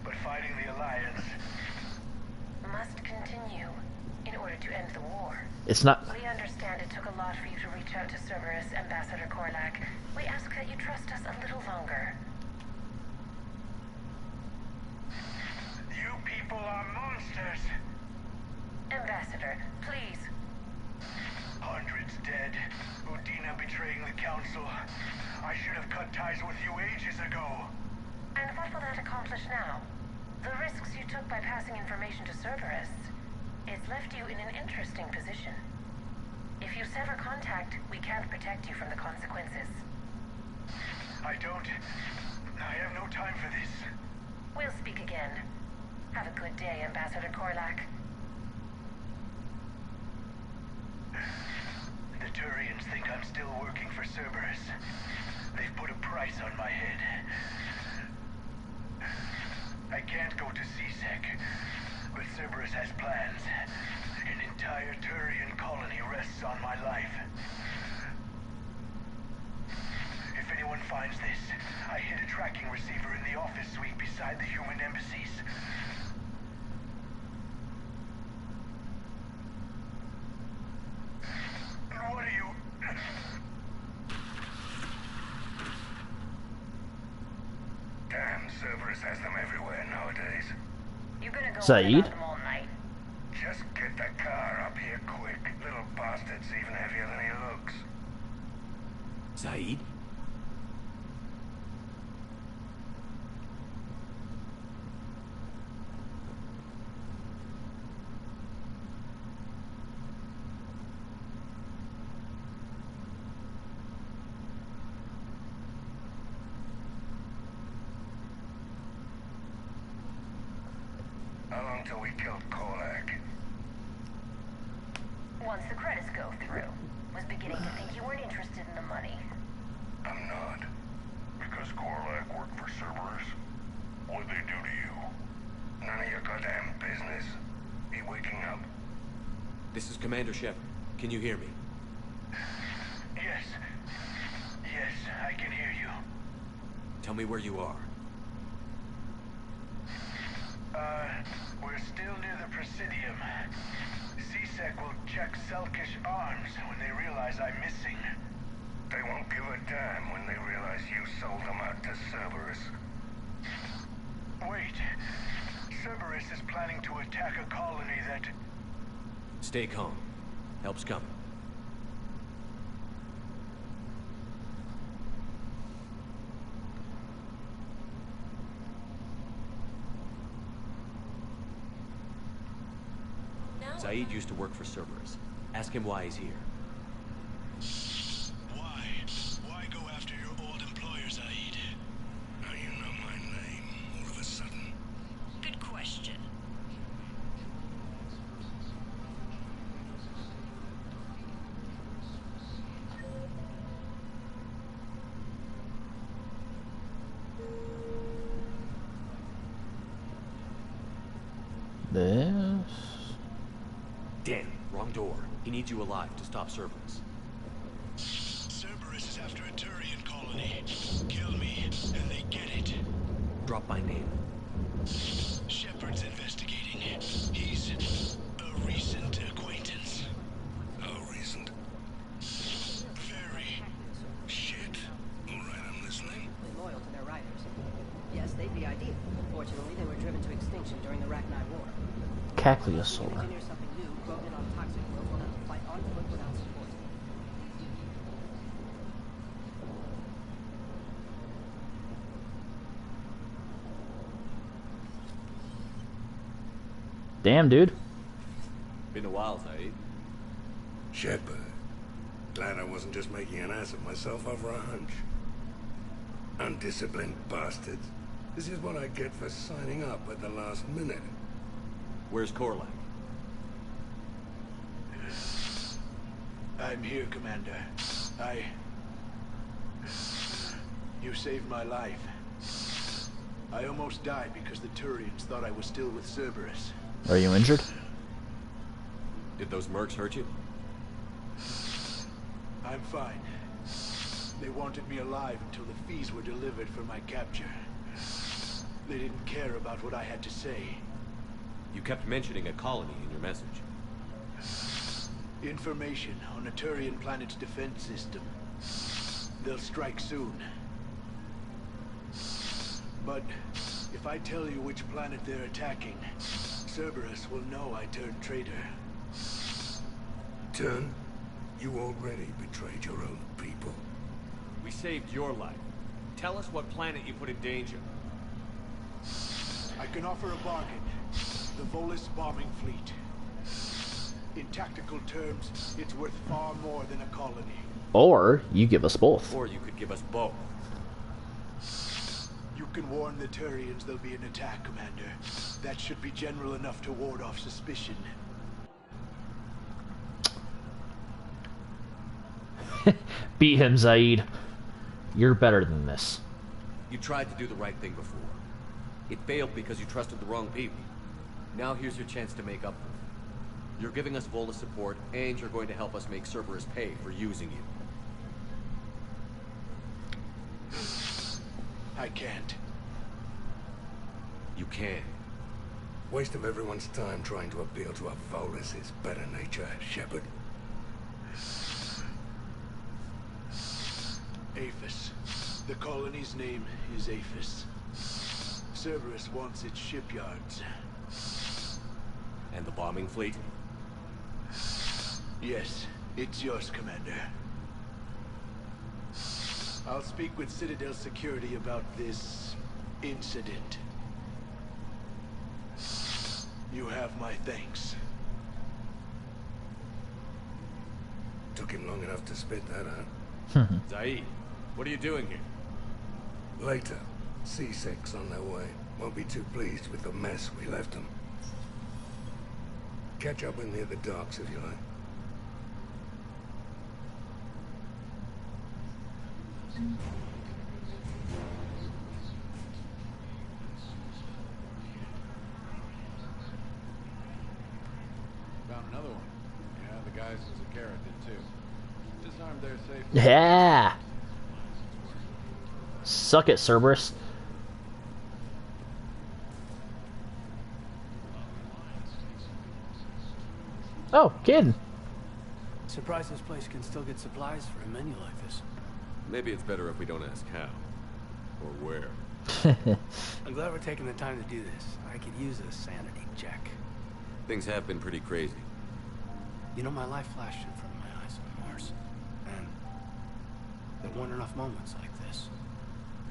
But fighting the Alliance must continue in order to end the war. It's not. We understand it took a lot for you to reach out to Cerberus, Ambassador Korlak. We ask that you trust us a little longer. You people are monsters. Ambassador, please. Hundreds dead. Udina betraying the Council. I should have cut ties with you ages ago. And what will that accomplish now? The risks you took by passing information to Cerberus. It's left you in an interesting position. If you sever contact, we can't protect you from the consequences. I have no time for this. We'll speak again. Have a good day, Ambassador Korlak. The Turians think I'm still working for Cerberus. They've put a price on my head. I can't go to C-Sec, but Cerberus has plans. An entire Turian colony rests on my life. If anyone finds this, I hid a tracking receiver in the office suite beside the human embassies. What are you... Damn, Cerberus has them everywhere nowadays. You're gonna go Saeed? without them all night. Just get the car up here quick. Little bastard's even heavier than he looks. Saeed? How long till we killed Korlak? Once the credits go through. Was beginning to think you weren't interested in the money. I'm not. Because Korlak worked for Cerberus? What'd they do to you? None of your goddamn business. Be waking up. This is Commander Shepard. Can you hear me? Yes. Yes, I can hear you. Tell me where you are. We're still near the Presidium. C-Sec will check Selkish arms when they realize I'm missing. They won't give a damn when they realize you sold them out to Cerberus. Wait. Cerberus is planning to attack a colony that... Stay calm. Help's coming. Zaid used to work for Cerberus. Ask him why he's here. Why? Why go after your old employer, Zaid? How you know my name all of a sudden? Good question. This. Damn, wrong door. He needs you alive to stop Cerberus. Cerberus is after a Turian colony. Kill me, and they get it. Drop my name. Shepard's investigating. He's a recent acquaintance. How recent? Very. Shit. All right, I'm listening. Loyal to their riders. Yes, they'd be ideal. Fortunately, they were driven to extinction during the Rachni War. Cacliosaur. Engineer something new, grown in on toxic growth, will have to fight on foot without support. Damn, dude. Been a while, Zaid. Shepard. Glad I wasn't just making an ass of myself over a hunch. Undisciplined bastards. This is what I get for signing up at the last minute. Where's Korlak? I'm here, Commander. You saved my life. I almost died because the Turians thought I was still with Cerberus. Are you injured? Did those mercs hurt you? I'm fine. They wanted me alive until the fees were delivered for my capture. They didn't care about what I had to say. You kept mentioning a colony in your message. Information on a Turian planet's defense system. They'll strike soon. But if I tell you which planet they're attacking, Cerberus will know I turned traitor. Turn? You already betrayed your own people. We saved your life. Tell us what planet you put in danger. I can offer a bargain. The Volus bombing fleet. In tactical terms, it's worth far more than a colony. Or you give us both. Or you could give us both. You can warn the Turians there'll be an attack, Commander. That should be general enough to ward off suspicion. Beat him, Zaid. You're better than this. You tried to do the right thing before. It failed because you trusted the wrong people. Now here's your chance to make up for it. You're giving us Volus support, and you're going to help us make Cerberus pay for using you. I can't. You can. Waste of everyone's time trying to appeal to a Volus's better nature, Shepard. Aphis. The colony's name is Aphis. Cerberus wants its shipyards. And the bombing fleet? Yes, it's yours, Commander. I'll speak with Citadel Security about this incident. You have my thanks. Took him long enough to spit that out. Zaid, what are you doing here? Later. C6 on their way. Won't be too pleased with the mess we left them. Catch up in near the docks if you like. Found another one. Yeah, the guys in Zakara did too. Disarmed their safe. Yeah. Suck it, Cerberus. Oh, kid. Surprised this place can still get supplies for a menu like this. Maybe it's better if we don't ask how. Or where. I'm glad we're taking the time to do this. I could use a sanity check. Things have been pretty crazy. You know, my life flashed in front of my eyes on Mars. And there weren't enough moments like this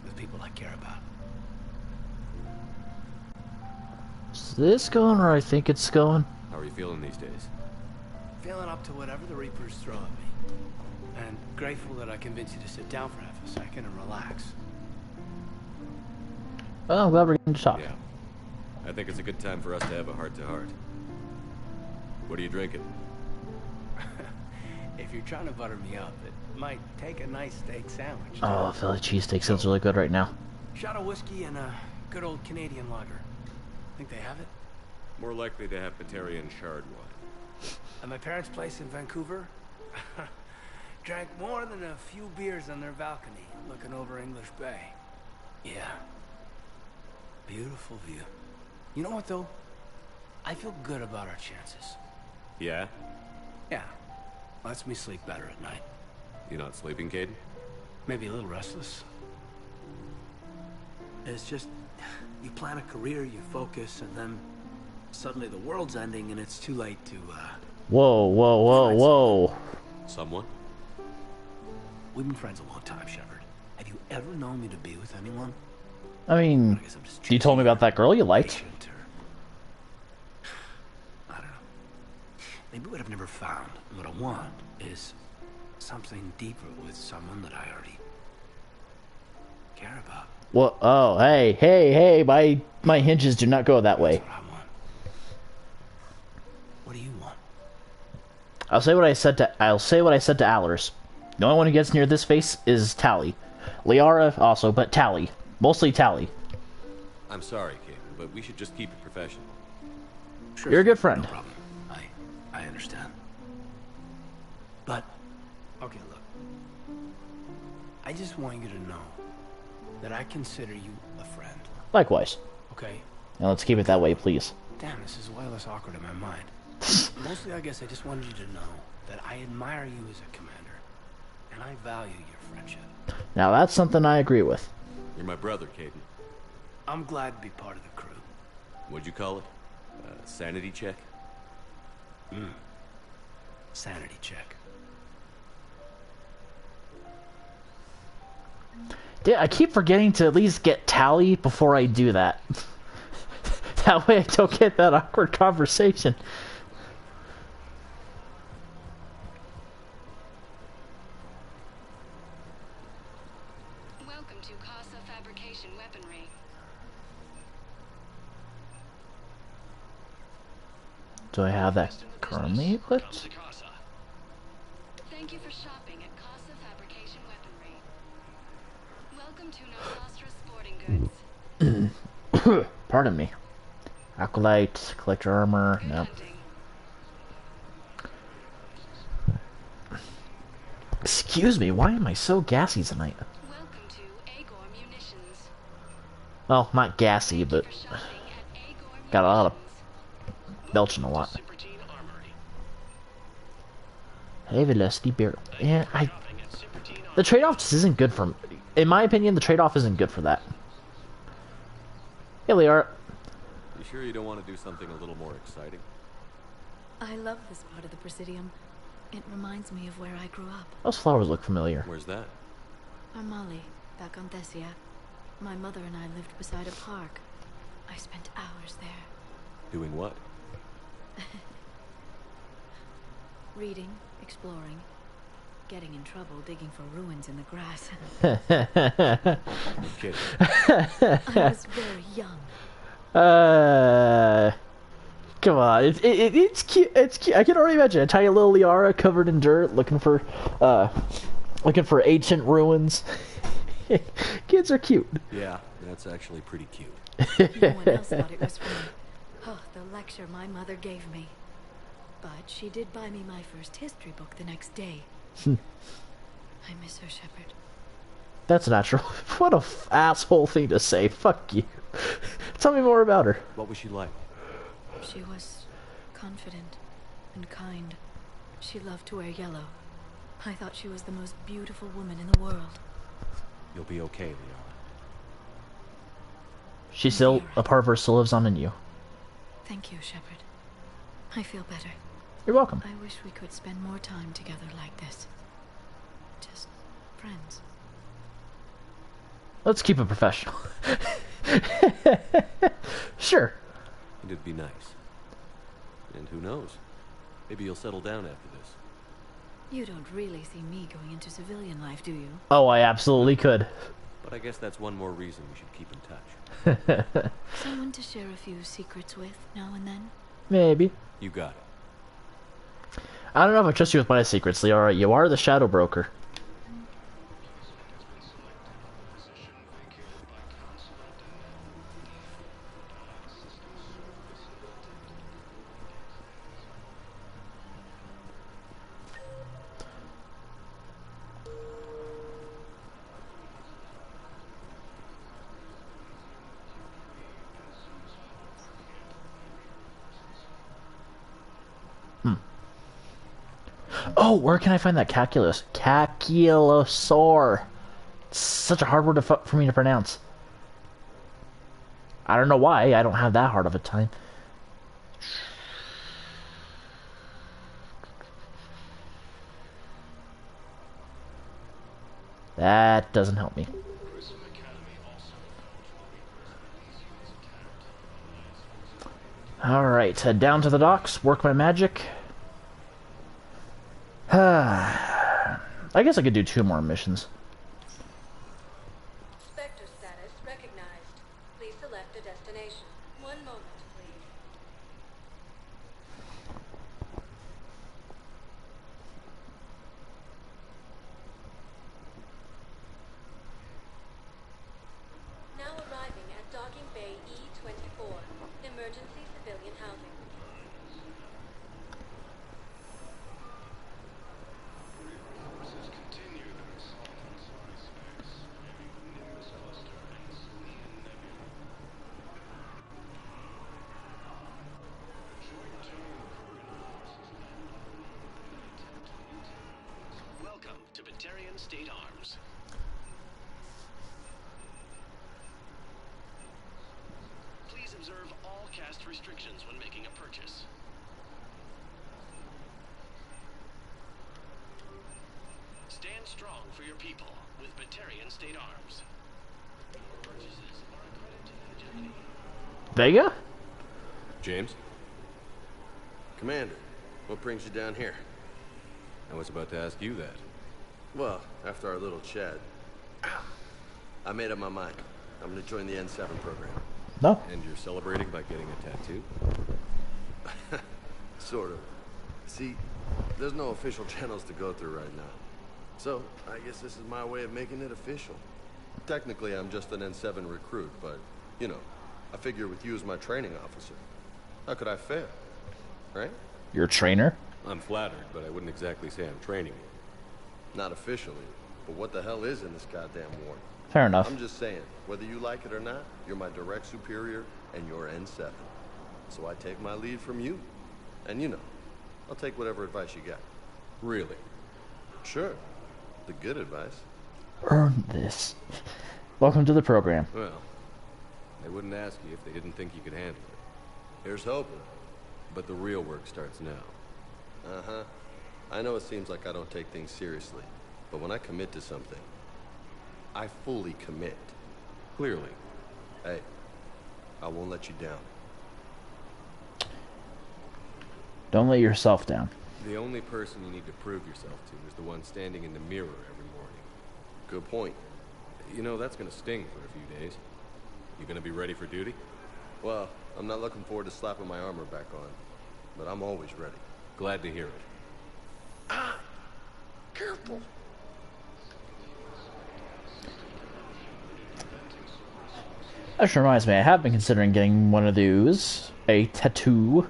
with people I care about. Is this going where I think it's going? How are you feeling these days? Feeling up to whatever the Reapers throw at me. And grateful that I convinced you to sit down for half a second and relax. Well, I'm glad we're getting to talk. Yeah. I think it's a good time for us to have a heart-to-heart. What are you drinking? If you're trying to butter me up, it might take a nice steak sandwich. Oh, Philly cheesesteak sounds really good right now. Shot of whiskey and a good old Canadian lager. Think they have it? More likely to have Batarian Shard wine. At my parents' place in Vancouver, drank more than a few beers on their balcony, looking over English Bay. Yeah. Beautiful view. You know what, though? I feel good about our chances. Yeah? Yeah. Lets me sleep better at night. You not sleeping, Caden? Maybe a little restless. It's just, you plan a career, you focus, and then suddenly the world's ending and it's too late to, Whoa, whoa, whoa, whoa. Someone? We've been friends a long time, Shepard. Have you ever known me to be with anyone? I mean, you told me about that girl you liked. I don't know. Maybe what I've never found, what I want, is something deeper with someone that I already care about. What? Oh, hey, hey, hey! My hinges do not go that way. That's what I want. What do you want? I'll say what I said to Allers. The only one who gets near this face is Tally. Liara also, but Tally. Mostly Tally. I'm sorry, Caden, but we should just keep it professional. Sure, You're a good friend. No problem. I understand. But, okay, look. I just want you to know that I consider you a friend. Likewise. Okay? And let's keep it that way, please. Damn, this is way less awkward in my mind. Mostly, I guess I just wanted you to know that I admire you as a commander, and I value your friendship. Now that's something I agree with. You're my brother, Caden. I'm glad to be part of the crew. What'd you call it? Sanity check? Sanity check. I keep forgetting to at least get Tally before I do that. That way I don't get that awkward conversation. Welcome to Casa Fabrication Weaponry. Do I have that currently equipped? Thank you for shopping at Casa Fabrication Weaponry. Welcome to Nostra Sporting Goods. Pardon me. Acolyte, collector armor, nope. Excuse me, why am I so gassy tonight? Welcome to Agor Munitions. Well, not gassy, but got a lot of belching a lot. Hey, velocity beer. Yeah, the trade-off just isn't good for. In my opinion, the trade-off isn't good for that. Hey, Liara. You sure you don't want to do something a little more exciting? I love this part of the Presidium. It reminds me of where I grew up. Those flowers look familiar. Where's that? Armali, back on Thessia. My mother and I lived beside a park. I spent hours there. Doing what? Reading, exploring, getting in trouble digging for ruins in the grass. No kidding. I was very young. Come on, it's cute. It's cute. I can already imagine a tiny little Liara covered in dirt, looking for ancient ruins. Kids are cute. Yeah, that's actually pretty cute. No one else thought it was funny. Oh, the lecture my mother gave me. But she did buy me my first history book the next day. I miss her, Shepard. That's natural. What a asshole thing to say. Fuck you. Tell me more about her. What was she like? She was confident and kind. She loved to wear yellow. I thought she was the most beautiful woman in the world. You'll be okay, Liara. She still, a part of her still lives on in you. Thank you, Shepard. I feel better. You're welcome. I wish we could spend more time together like this. Just friends. Let's keep it professional. Sure. It'd be nice. And who knows? Maybe you'll settle down after this. You don't really see me going into civilian life, do you? Oh, I absolutely could. But I guess that's one more reason we should keep in touch. Someone to share a few secrets with now and then? Maybe. You got it. I don't know if I trust you with my secrets, Liara. You are the shadow broker. Oh, where can I find that calculus? Calculosaur. It's such a hard word for me to pronounce. I don't know why. I don't have that hard of a time. That doesn't help me. Alright, head down to the docks, work my magic. I guess I could do 2 more missions. Spectre status recognized. Please select a destination. 1 moment, please. Now arriving at Docking Bay E-24, emergency civilian housing. Welcome to Batarian State Arms. Please observe all caste restrictions when making a purchase. Stand strong for your people with Batarian State Arms. Purchases are a credit to Hegemony. Vega? James? Commander, what brings you down here? I was about to ask you that. Well, after our little chat, I made up my mind. I'm gonna join the N7 program. No. And you're celebrating by getting a tattoo? Sort of. See, there's no official channels to go through right now. So, I guess this is my way of making it official. Technically, I'm just an N7 recruit, but, you know, I figure with you as my training officer, how could I fail? Right? You're a trainer? I'm flattered, but I wouldn't exactly say I'm training you. Not officially, but what the hell is in this goddamn war? Fair enough. I'm just saying, whether you like it or not, you're my direct superior, and you're N7. So I take my lead from you. And you know, I'll take whatever advice you got. Really? Sure. The good advice. Earn this. Welcome to the program. Well, they wouldn't ask you if they didn't think you could handle it. Here's hoping. But the real work starts now. Uh-huh. I know it seems like I don't take things seriously, but when I commit to something, I fully commit. Clearly. Hey, I won't let you down. Don't let yourself down. The only person you need to prove yourself to is the one standing in the mirror every morning. Good point. You know, that's gonna sting for a few days. You gonna be ready for duty? Well, I'm not looking forward to slapping my armor back on, but I'm always ready. Glad to hear it. Ah! Careful! That just reminds me, I have been considering getting one of those. A tattoo.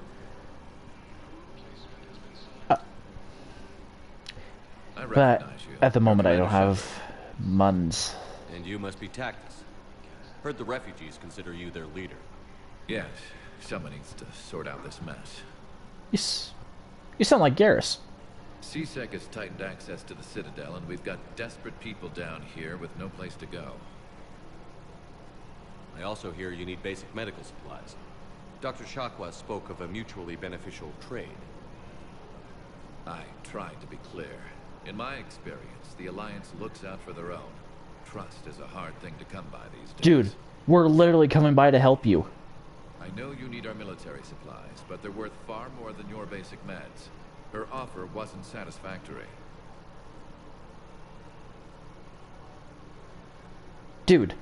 But at the moment I don't have Muns. And you must be Tactus. Heard the refugees consider you their leader. Yes, someone needs to sort out this mess. You sound like Garrus. C-Sec has tightened access to the Citadel, and we've got desperate people down here with no place to go. I also hear you need basic medical supplies. Dr. Shakwa spoke of a mutually beneficial trade. I tried to be clear. In my experience, the Alliance looks out for their own. Trust is a hard thing to come by these days. Dude, we're literally coming by to help you. I know you need our military supplies, but they're worth far more than your basic meds. Her offer wasn't satisfactory. Dude,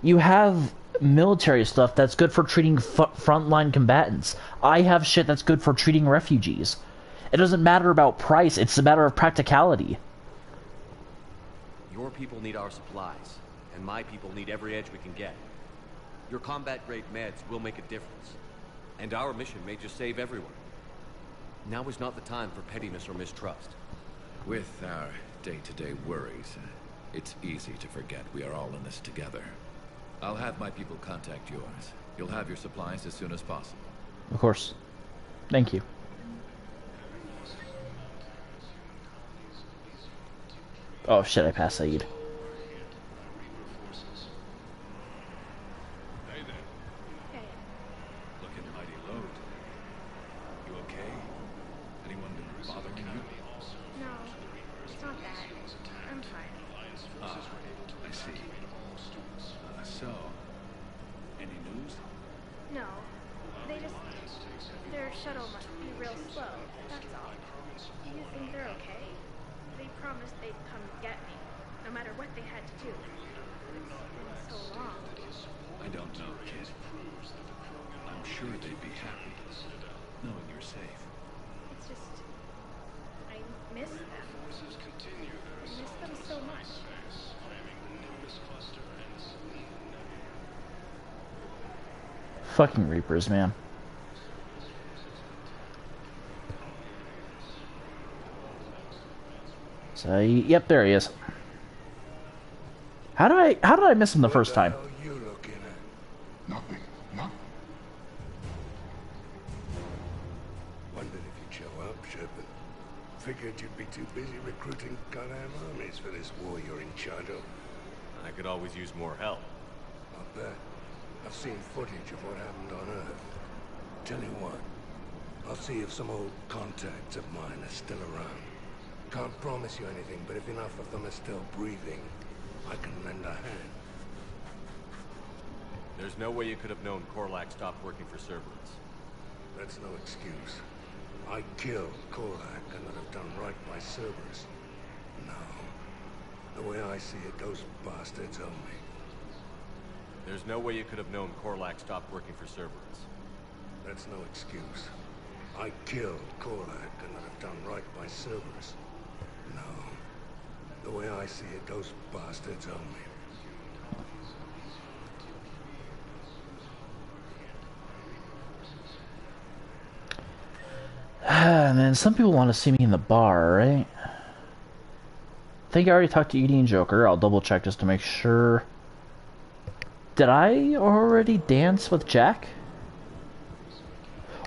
you have military stuff that's good for treating frontline combatants. I have shit that's good for treating refugees. It doesn't matter about price, it's a matter of practicality. Your people need our supplies, and my people need every edge we can get. Your combat-grade meds will make a difference, and our mission may just save everyone. Now is not the time for pettiness or mistrust. With our day-to-day worries, it's easy to forget we are all in this together. I'll have my people contact yours. You'll have your supplies as soon as possible. Of course. Thank you. Oh shit, I passed Saeed. Hey there. Hey. Looking mighty low today. You okay? Anyone been bothering you? No, it's not that. I'm fine. Ah, I see. So, any news? No, their shuttle must be real slow, that's all. Do you think they're okay? They promised they'd come get me, no matter what they had to do. It's been so long. I don't know, kid. I'm sure they'd be happy, knowing you're safe. It's just, I miss them. I miss them so much. Fucking Reapers, man. So, yep, there he is. How did I miss him the first time? What the hell are you looking at? Nothing. Nothing. Wondered if you'd show up, Shepard. Figured you'd be too busy recruiting goddamn armies for this war you're in charge of. I could always use more help. I bet. I've seen footage of what happened on Earth. Tell you what, I'll see if some old contacts of mine are still around. Can't promise you anything, but if enough of them are still breathing, I can lend a hand. There's no way you could have known Korlak stopped working for Cerberus. That's no excuse. I killed Korlak and I'd have done right by Cerberus. No. The way I see it, those bastards owe me. There's no way you could have known Korlak stopped working for Cerberus. That's no excuse. I killed Korlak and I'd have done right by Cerberus. No. The way I see it, those bastards owe me. And then some people want to see me in the bar, right? I think I already talked to Edie and Joker. I'll double check just to make sure. Did I already dance with Jack?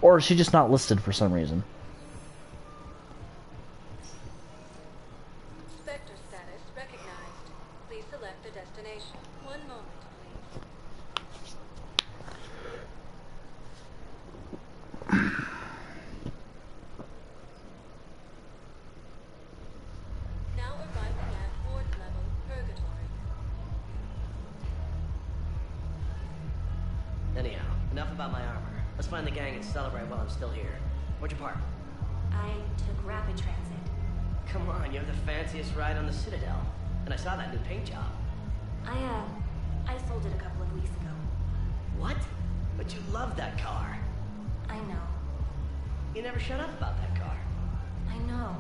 Or is she just not listed for some reason? Spectre status recognized. Please select the destination. 1 moment, please. Now arriving at ward level purgatory. Anyhow, enough about my armor. Let's find the gang and celebrate while I'm still here. Where'd you park? I took rapid transit. Come on, you have the fanciest ride on the Citadel. And I saw that new paint job. I sold it a couple of weeks ago. What? But you love that car. I know. You never shut up about that car. I know.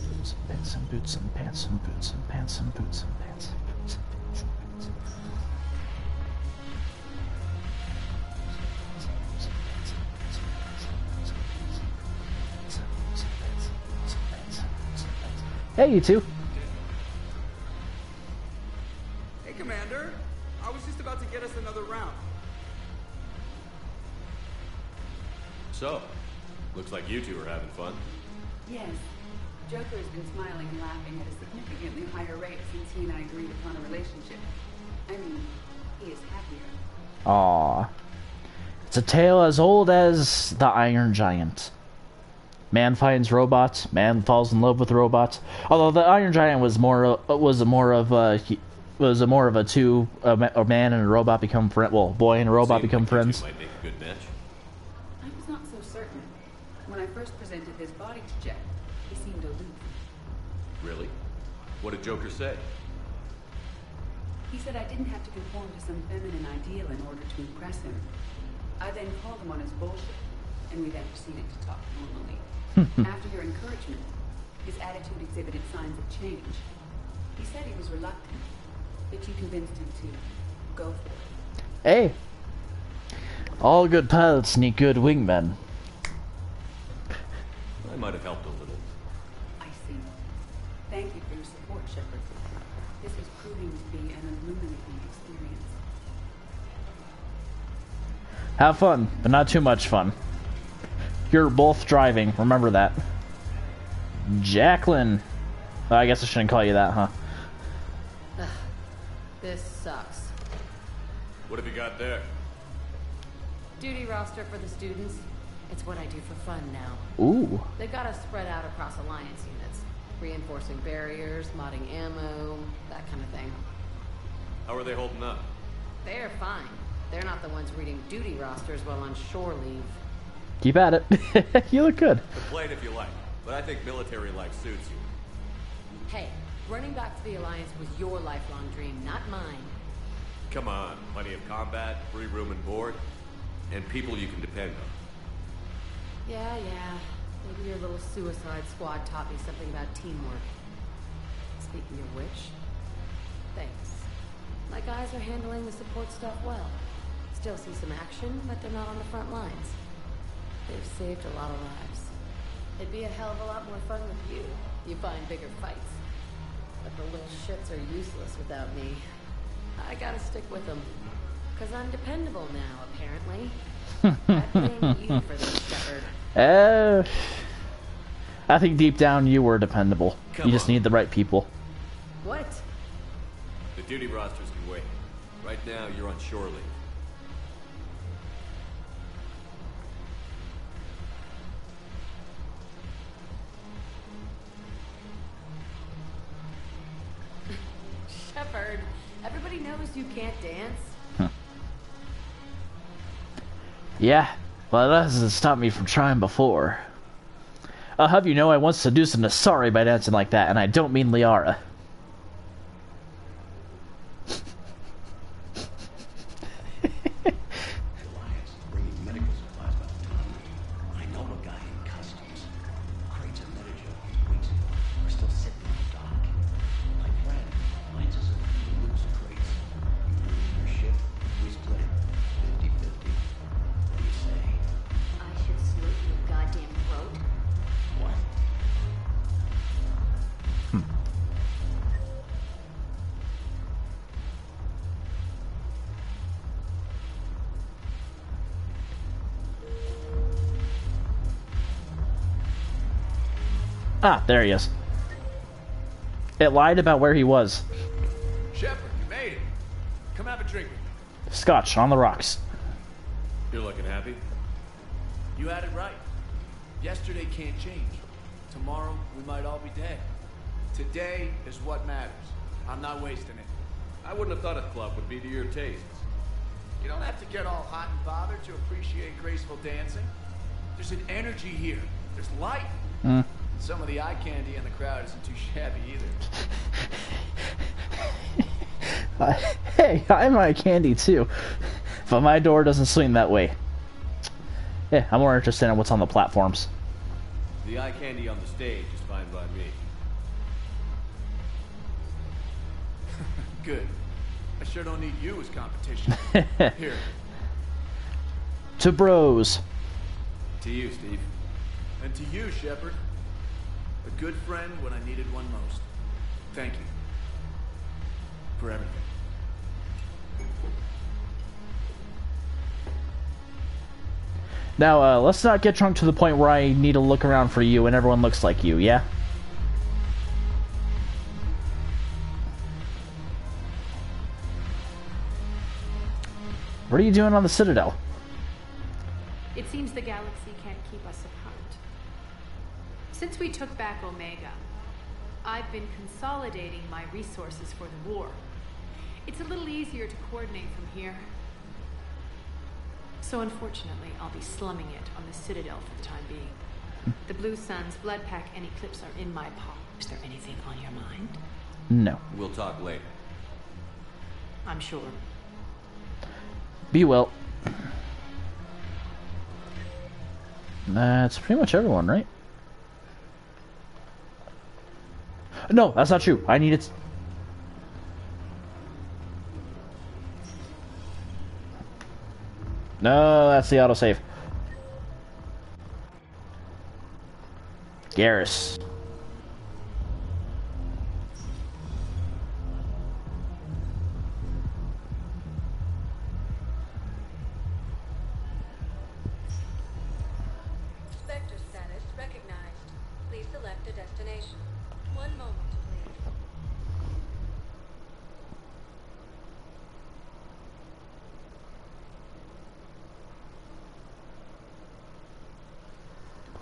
Boots and pants and boots and pants and boots and pants and boots and pants and boots and pants and boots. Hey, you two. Hey, Commander. I was just about to get us another round. So, looks like you two are having fun. Yes. Joker's been smiling and laughing at a significantly higher rate since he and I agreed upon a relationship. I mean, he is happier. Aww. It's a tale as old as the Iron Giant. Man finds robots. Man falls in love with robots. Although the Iron Giant was more of a man and a robot become friends. Well, boy and a robot become friends. Might make a good match. I was not so certain. When I first presented his body to Jeff, he seemed aloof. Really? What did Joker say? He said I didn't have to conform to some feminine ideal in order to impress him. I then called him on his bullshit, and we then proceeded to talk normally. After your encouragement, his attitude exhibited signs of change. He said he was reluctant, but you convinced him to go for it. Hey! All good pilots need good wingmen. I might have helped a little. I see. Thank you for your support, Shepard. This is proving to be an illuminating experience. Have fun, but not too much fun. You're both driving, remember that. Jacqueline. Oh, I guess I shouldn't call you that, huh? Ugh, this sucks. What have you got there? Duty roster for the students. It's what I do for fun now. Ooh. They've got us spread out across Alliance units. Reinforcing barriers, modding ammo, that kind of thing. How are they holding up? They're fine. They're not the ones reading duty rosters while on shore leave. Keep at it. You look good. Complain if you like, but I think military life suits you. Hey, running back to the Alliance was your lifelong dream, not mine. Come on, plenty of combat, free room and board, and people you can depend on. Yeah. Maybe your little suicide squad taught me something about teamwork. Speaking of which, thanks. My guys are handling the support stuff well. Still see some action, but they're not on the front lines. They've saved a lot of lives. It'd be a hell of a lot more fun with you. You find bigger fights. But the little shits are useless without me. I gotta stick with them. 'Cause I'm dependable now, apparently. I blame you for this, Shepard. I think deep down you were dependable. You just need the right people. What? The duty rosters can wait. Right now, you're on shore leave. Shepard, everybody knows you can't dance. Yeah, well that doesn't stop me from trying before. I'll have you know I once seduced an Asari by dancing like that, and I don't mean Liara. Ah, there he is. It lied about where he was. Shepard, you made it. Come have a drink with me. Scotch on the rocks. You're looking happy? You had it right. Yesterday can't change. Tomorrow, we might all be dead. Today is what matters. I'm not wasting it. I wouldn't have thought a club would be to your tastes. You don't have to get all hot and bothered to appreciate graceful dancing. There's an energy here. There's light. Some of the eye candy in the crowd isn't too shabby either. Hey, I'm eye candy too. But my door doesn't swing that way. Yeah, I'm more interested in what's on the platforms. The eye candy on the stage is fine by me. Good. I sure don't need you as competition. Here. To bros. To you, Steve. And to you, Shepard. A good friend when I needed one most. Thank you. For everything. Now, let's not get drunk to the point where I need to look around for you and everyone looks like you, yeah? What are you doing on the Citadel? It seems the galaxy can't keep us apart. Since we took back Omega, I've been consolidating my resources for the war. It's a little easier to coordinate from here. So unfortunately, I'll be slumming it on the Citadel for the time being. The Blue Suns, Bloodpack, and Eclipse are in my paw. Is there anything on your mind? No. We'll talk later. I'm sure. Be well. That's pretty much everyone, right? No, that's not true. I need it. No, that's the autosave. Garrus. Vector status recognized. Please select a destination. One moment, please.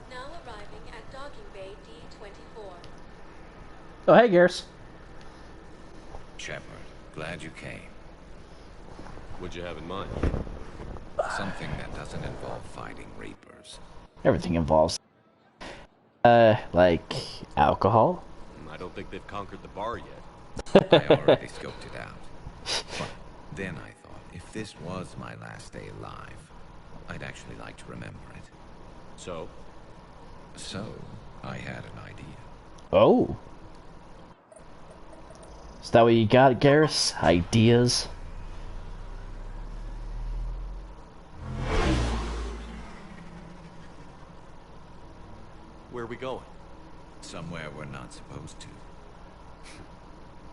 Now arriving at docking bay D-24. Oh, hey, Garrus. Shepard, glad you came. What'd you have in mind? Something that doesn't involve fighting Reapers. Everything involves, like alcohol. I don't think they've conquered the bar yet. I already scoped it out. But then I thought, if this was my last day alive, I'd actually like to remember it. So? So, I had an idea. Oh. Is that what you got, Garrus? Ideas? Where are we going? Somewhere we're not supposed to.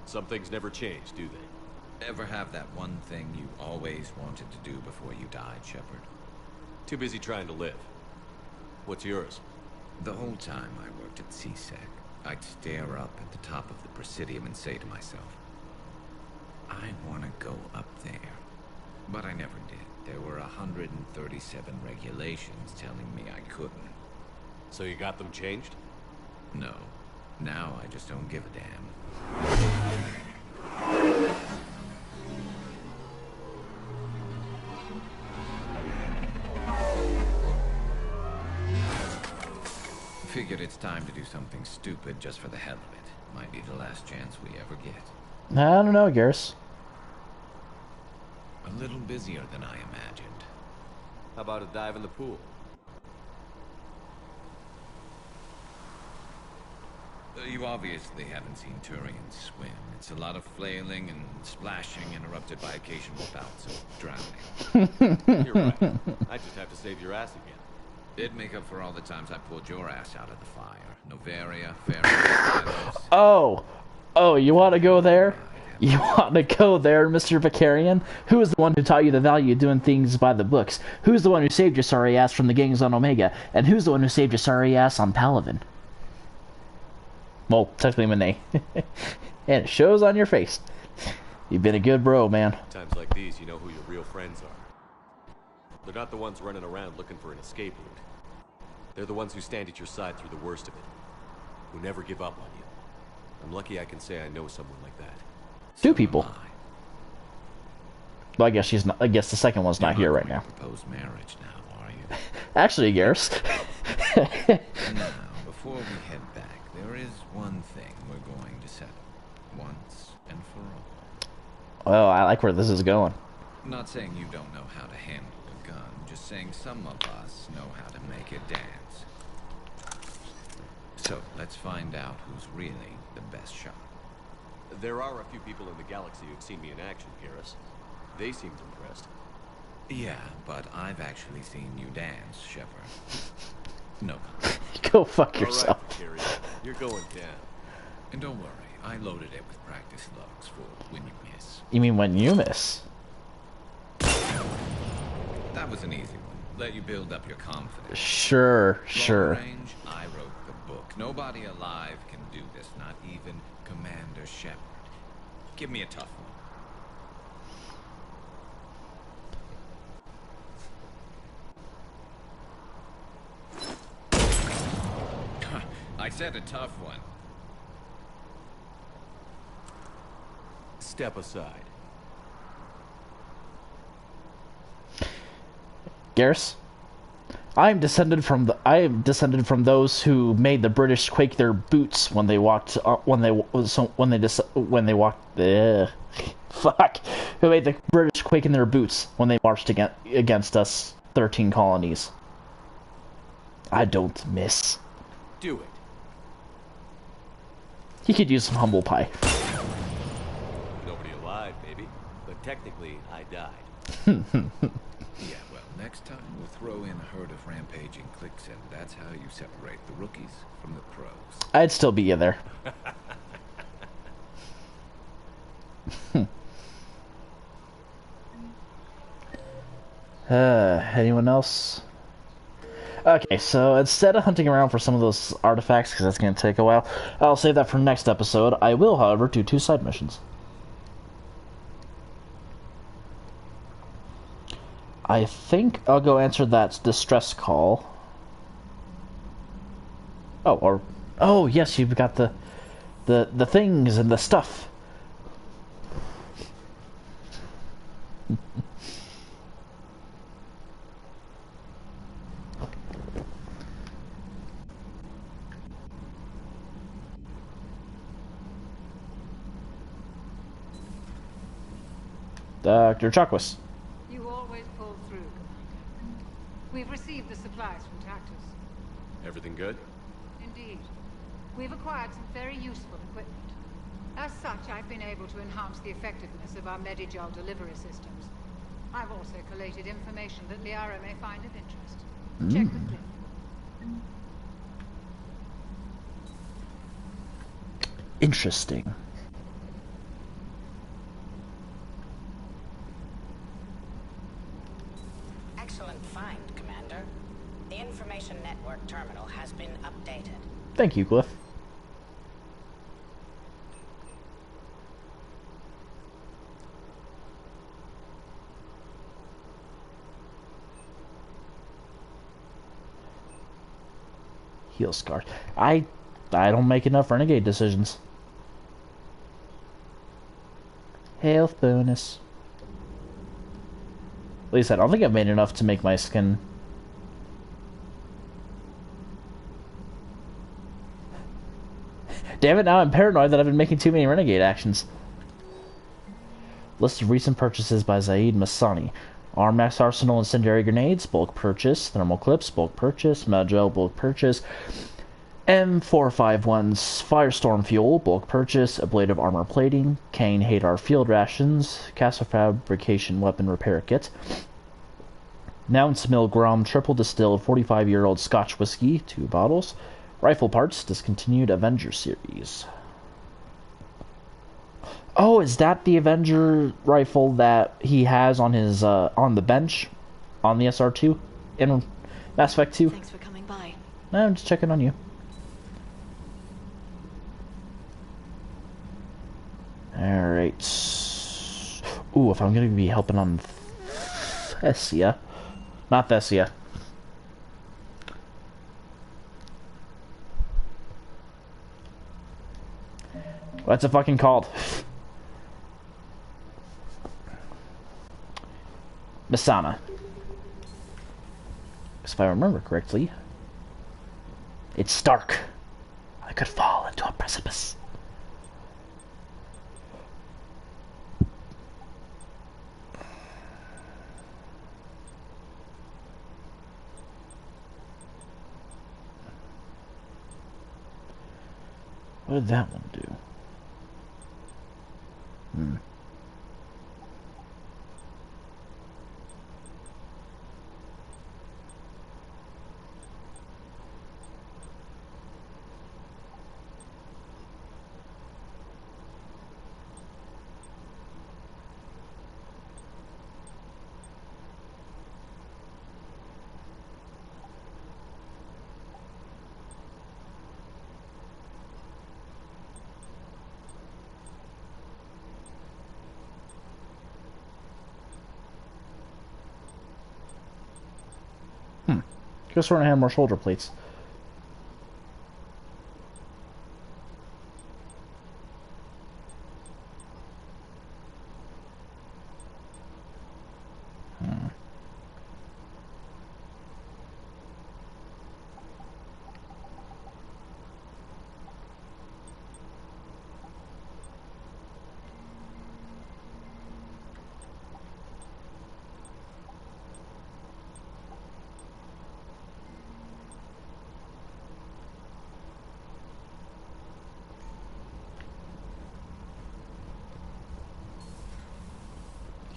Some things never change, do they? Ever have that one thing you always wanted to do before you died, Shepard? Too busy trying to live. What's yours? The whole time I worked at CSEC, I'd stare up at the top of the Presidium and say to myself, I want to go up there. But I never did. There were 137 regulations telling me I couldn't. So you got them changed? No. Now I just don't give a damn. Figured it's time to do something stupid just for the hell of it. Might be the last chance we ever get. I don't know, Garrus. A little busier than I imagined. How about a dive in the pool? You obviously haven't seen Turians swim. It's a lot of flailing and splashing, interrupted by occasional bouts of drowning. You're right. I just have to save your ass again. It'd make up for all the times I pulled your ass out of the fire. Noveria, Ferris, Oh, you want to go there? You want to go there, Mr. Vicarian? Who is the one who taught you the value of doing things by the books? Who's the one who saved your sorry ass from the gangs on Omega? And who's the one who saved your sorry ass on Palaven? Well, technically Monet. And it shows on your face. You've been a good bro, man. Times like these, you know who your real friends are. They're not the ones running around looking for an escape route. They're the ones who stand at your side through the worst of it. Who never give up on you. I'm lucky I can say I know someone like that. Two people. Well, I guess she's not. I guess the second one's not here right now. Propose marriage now, are you? Actually, Garrus. Now, before we head back, there is one thing we're going to settle. Once and for all. Well, I like where this is going. I'm not saying you don't know how to handle a gun, just saying some of us know how to make it dance. So, let's find out who's really the best shot. There are a few people in the galaxy who've seen me in action, Garrus. They seemed impressed. Yeah, but I've actually seen you dance, Shepard. No. Go fuck yourself. All right, Carrie, you're going down. And don't worry, I loaded it with practice logs for when you miss. You mean when you miss? That was an easy one. Let you build up your confidence. Sure. Long range, I wrote the book. Nobody alive can do this, not even Commander Shepard. Give me a tough one. said a tough one. Step aside. Garrus, I am descended from those who made the British quake their boots when they walked Who made the British quake in their boots when they marched against us 13 colonies. I don't miss. Do it. He could use some humble pie. Nobody alive, baby. But technically, I died. Yeah, well, next time we'll throw in a herd of rampaging cliques, and that's how you separate the rookies from the pros. I'd still be in there. Anyone else? Okay, so instead of hunting around for some of those artifacts, because that's going to take a while, I'll save that for next episode. I will, however, do 2 side missions. I think I'll go answer that distress call. Oh, yes, you've got the things and the stuff. Dr. Chakwas. You always pull through, Commander. We've received the supplies from Tactus. Everything good? Indeed. We've acquired some very useful equipment. As such, I've been able to enhance the effectiveness of our Medigel delivery systems. I've also collated information that Liara may find of interest. Check with Cliff. Interesting. Excellent find, Commander. The information network terminal has been updated. Thank you, Cliff. Heal scar. I don't make enough renegade decisions. Health bonus. At least I don't think I've made enough to make my skin. Damn it, now I'm paranoid that I've been making too many renegade actions. List of recent purchases by Zaid Masani. Armax Arsenal incendiary grenades, bulk purchase. Thermal clips, bulk purchase. Medgel, bulk purchase. M451's Firestorm fuel, bulk purchase. Ablative armor plating. Kane Hadar field rations. Castle fabrication weapon repair kit. Nance Mill Grum triple distilled 45-year-old Scotch whiskey, 2 bottles. Rifle parts, discontinued Avenger series. Oh, is that the Avenger rifle that he has on his on the bench on the SR2 in Mass Effect 2? Thanks for coming by. I'm just checking on you. Alright. Ooh, if I'm gonna be helping on Thessia. Not Thessia. What's it fucking called? Masana. If I remember correctly, it's Stark. I could fall into a precipice. What did that one do? Just want to have more shoulder plates.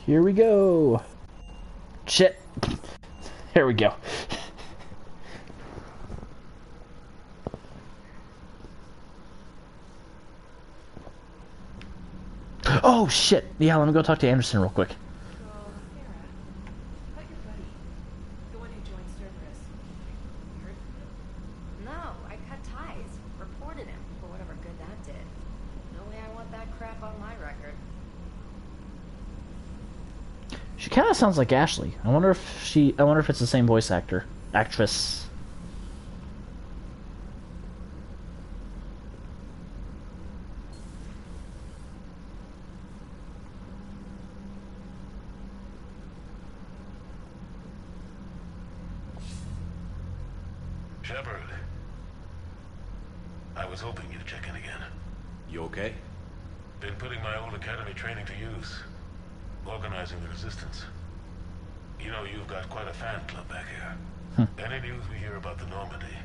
Here we go. Shit. Here we go. Oh shit. Yeah, let me go talk to Anderson real quick. No, I cut ties. Reported him for whatever good that did. No way I want that crap on my record. She kind of sounds like Ashley. I wonder if it's the same voice actress. Shepard. I was hoping you'd check in again. You okay? Been putting my old academy training to use. Organizing the resistance. You know, you've got quite a fan club back here. Any news we hear about the Normandy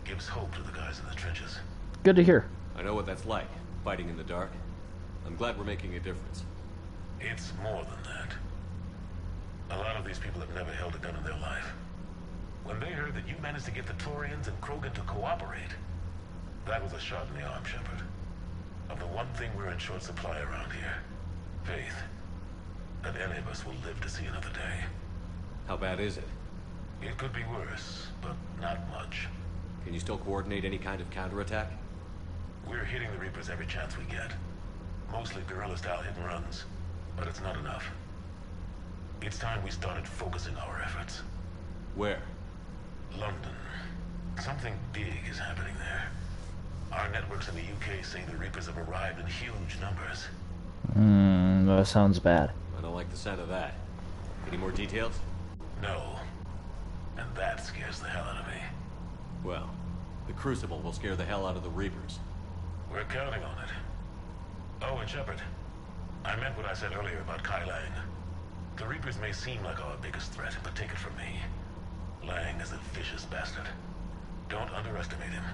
gives hope to the guys in the trenches. Good to hear. I know what that's like, fighting in the dark. I'm glad we're making a difference. It's more than that. A lot of these people have never held a gun in their life. When they heard that you managed to get the Turians and Krogan to cooperate, that was a shot in the arm, Shepard. Of the one thing we're in short supply around here, faith. That any of us will live to see another day. How bad is it? It could be worse, but not much. Can you still coordinate any kind of counterattack? We're hitting the Reapers every chance we get. Mostly guerrilla-style hit-and-runs, but it's not enough. It's time we started focusing our efforts. Where? London. Something big is happening there. Our networks in the UK say the Reapers have arrived in huge numbers. That sounds bad. I don't like the sound of that. Any more details? No. And that scares the hell out of me. Well, the Crucible will scare the hell out of the Reapers. We're counting on it. Oh, and Shepard, I meant what I said earlier about Kai Lang. The Reapers may seem like our biggest threat, but take it from me. Lang is a vicious bastard. Don't underestimate him.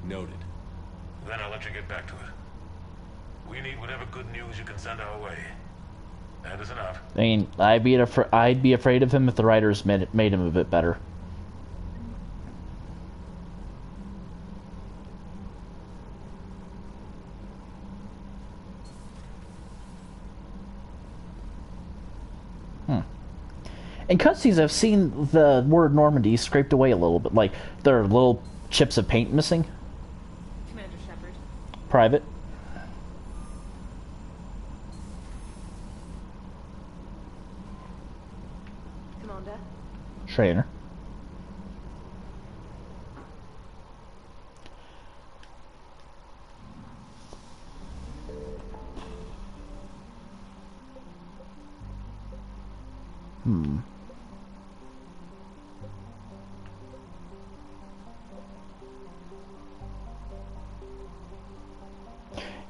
Noted. Then I'll let you get back to it. We need whatever good news you can send our way. That is enough. I mean, I'd be afraid of him if the writers made him a bit better. In cutscenes, I've seen the word Normandy scraped away a little bit. Like, there are little chips of paint missing. Commander Shepard. Private. Commander. Trainer.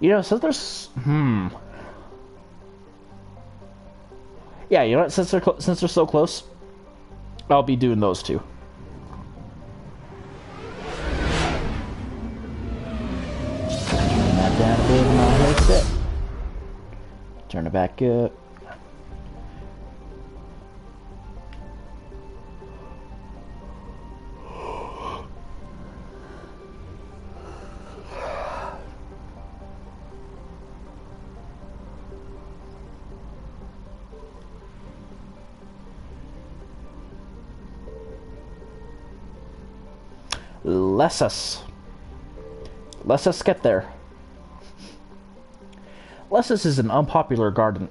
You know, since there's yeah, you know what? Since they're so close, I'll be doing those two. Turn that down a bit on my headset. Turn it back up. Let's us get there. Lessus is an unpopular garden.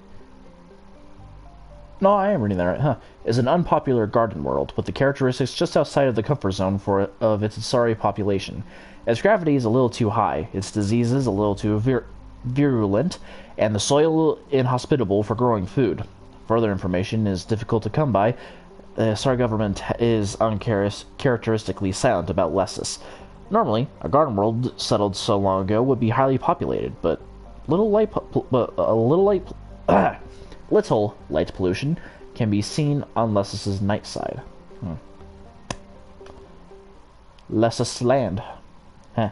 No, I am reading that right, huh? Is an unpopular garden world, with the characteristics just outside of the comfort zone of its Asari population. Its gravity is a little too high, its diseases a little too virulent, and the soil inhospitable for growing food. Further information is difficult to come by. The Asari government is uncharacteristically silent about Lessus. Normally, a garden world settled so long ago would be highly populated, but little light pollution can be seen on Lessus's night side. Lessus land. Huh.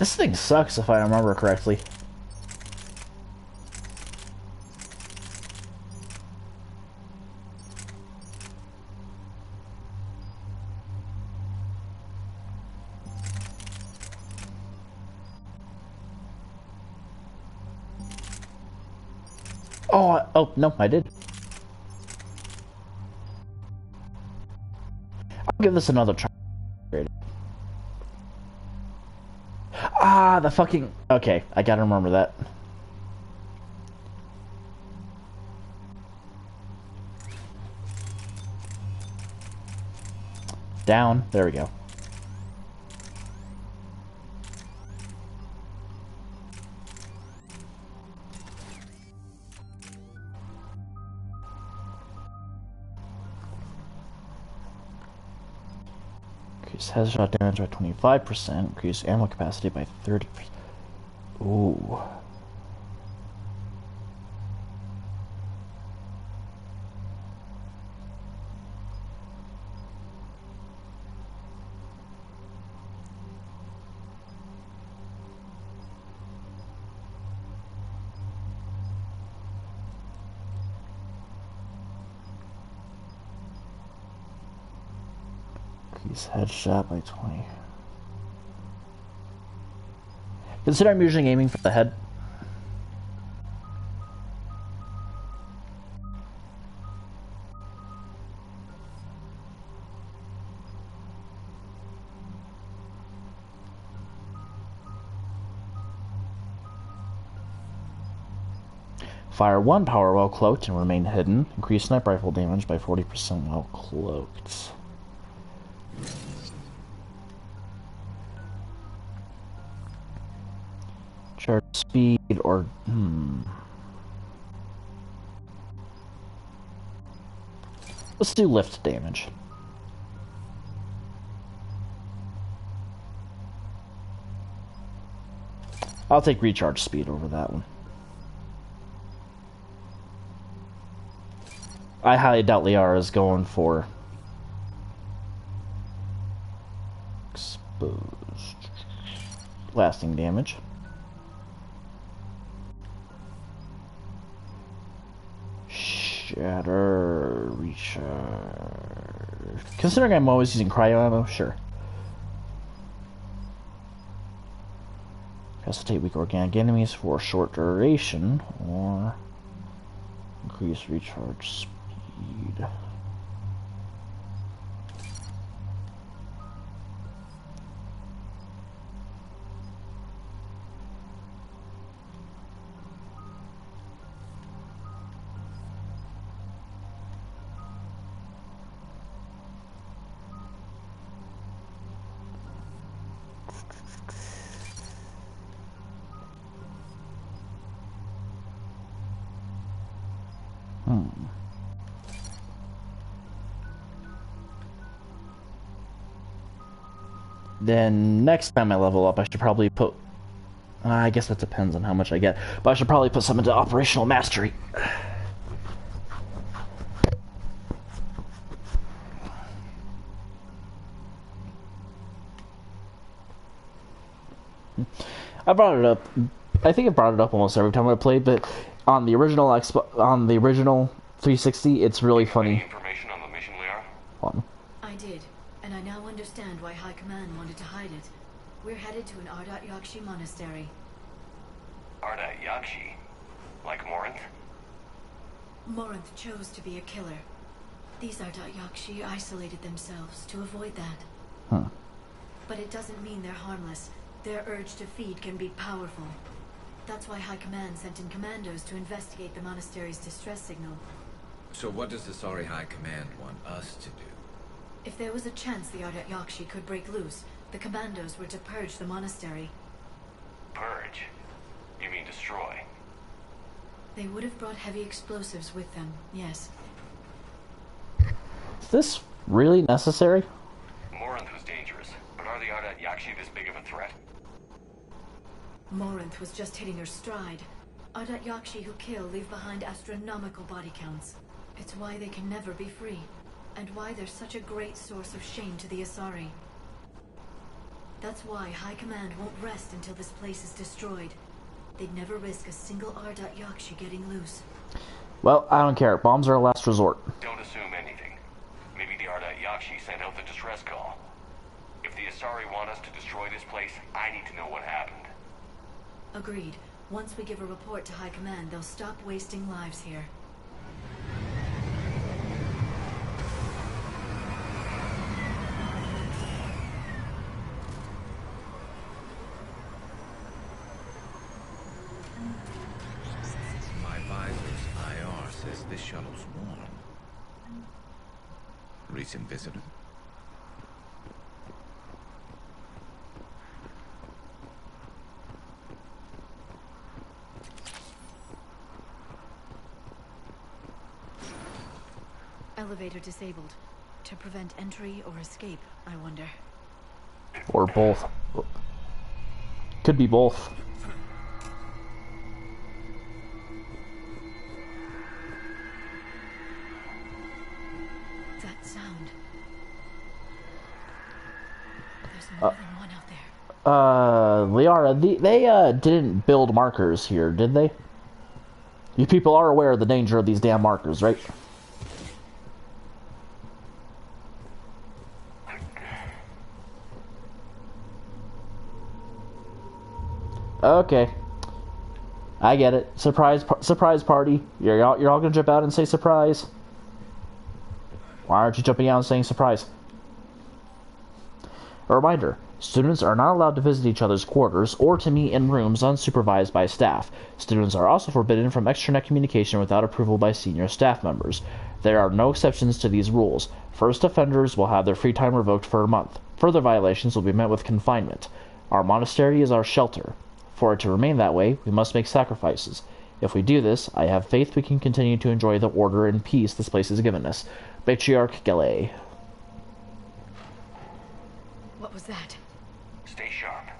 This thing sucks if I remember correctly. Oh, no, I did. I'll give this another try. Ah, the fucking... Okay, I gotta remember that. Down. There we go. Increase headshot damage by 25%. Increase ammo capacity by 30%. Ooh. Increase headshot by 20. Consider I'm usually aiming for the head. Fire 1 power while cloaked and remain hidden. Increase sniper rifle damage by 40% while cloaked. Charge speed or... Let's do lift damage. I'll take recharge speed over that one. I highly doubt Liara is going for exposed lasting damage. Shatter, recharge. Considering I'm always using cryo ammo, sure. Resuscitate weak organic enemies for a short duration, or increase recharge speed. Then next time I level up, I should probably put... I guess that depends on how much I get. But I should probably put some into operational mastery. I brought it up. I think I brought it up almost every time I played, but on the original on the original 360, it's really funny. Information on the mission, Liara? Fun. I did, and I now understand why High Command wanted to hide it. We're headed to an Ardat Yakshi monastery. Ardat Yakshi? Like Morinth? Morinth chose to be a killer. These Ardat Yakshi isolated themselves to avoid that. Huh. But it doesn't mean they're harmless. Their urge to feed can be powerful. That's why High Command sent in commandos to investigate the monastery's distress signal. So what does the Asari High Command want us to do? If there was a chance the Ardat Yakshi could break loose, the commandos were to purge the monastery. Purge? You mean destroy? They would have brought heavy explosives with them, yes. Is this really necessary? Morinth was dangerous, but are the Ardat Yakshi this big of a threat? Morinth was just hitting her stride. Ardat Yakshi who kill leave behind astronomical body counts. It's why they can never be free, and why they're such a great source of shame to the Asari. That's why High Command won't rest until this place is destroyed. They'd never risk a single Ardat Yakshi getting loose. Well, I don't care. Bombs are a last resort. Don't assume anything. Maybe the Ardat Yakshi sent out the distress call. If the Asari want us to destroy this place, I need to know what happened. Agreed. Once we give a report to High Command, they'll stop wasting lives here. My visor's IR says this shuttle's warm. Recent visitor? Elevator disabled. To prevent entry or escape, I wonder. Or both. Could be both. That sound. There's more than one out there. Liara, they didn't build markers here, did they? You people are aware of the danger of these damn markers, right? Okay, I get it. Surprise party. You're all gonna jump out and say surprise. Why aren't you jumping out and saying surprise? A reminder: students are not allowed to visit each other's quarters or to meet in rooms unsupervised by staff. Students are also forbidden from extranet communication without approval by senior staff members. There are no exceptions to these rules. First offenders will have their free time revoked for a month. Further violations will be met with confinement. Our monastery is our shelter. For it to remain that way, we must make sacrifices. If we do this, I have faith we can continue to enjoy the order and peace this place has given us. Matriarch Galay. What was that? Stay sharp.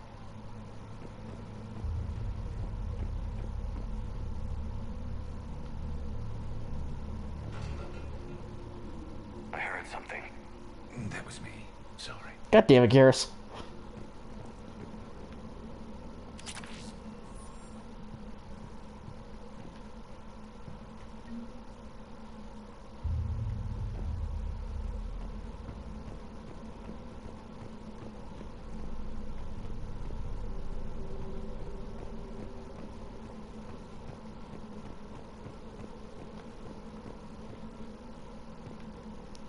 I heard something. That was me. Sorry. God damn it, Garrus.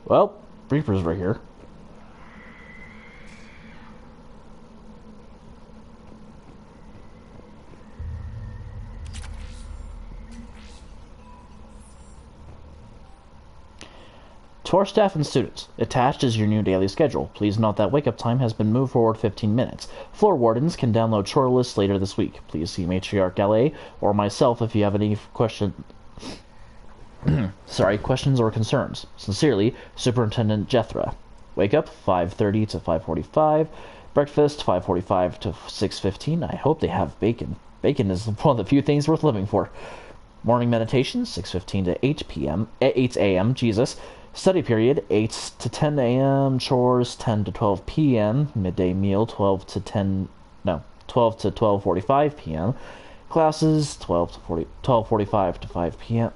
Well, Reaper's right here. To our staff and students, attached is your new daily schedule. Please note that wake-up time has been moved forward 15 minutes. Floor wardens can download chore lists later this week. Please see Matriarch Galay or myself if you have any questions or concerns. Sincerely, Superintendent Jethra. Wake up 5:30 to 5:45. Breakfast 5:45 to 6:15. I hope they have bacon. Bacon is one of the few things worth living for. Morning meditation 6:15 to 8 a.m. Jesus. Study period 8 to 10 a.m. Chores 10 to 12 p.m. Midday meal 12 to 12:45 p.m. Classes 12:45 to 5 p.m.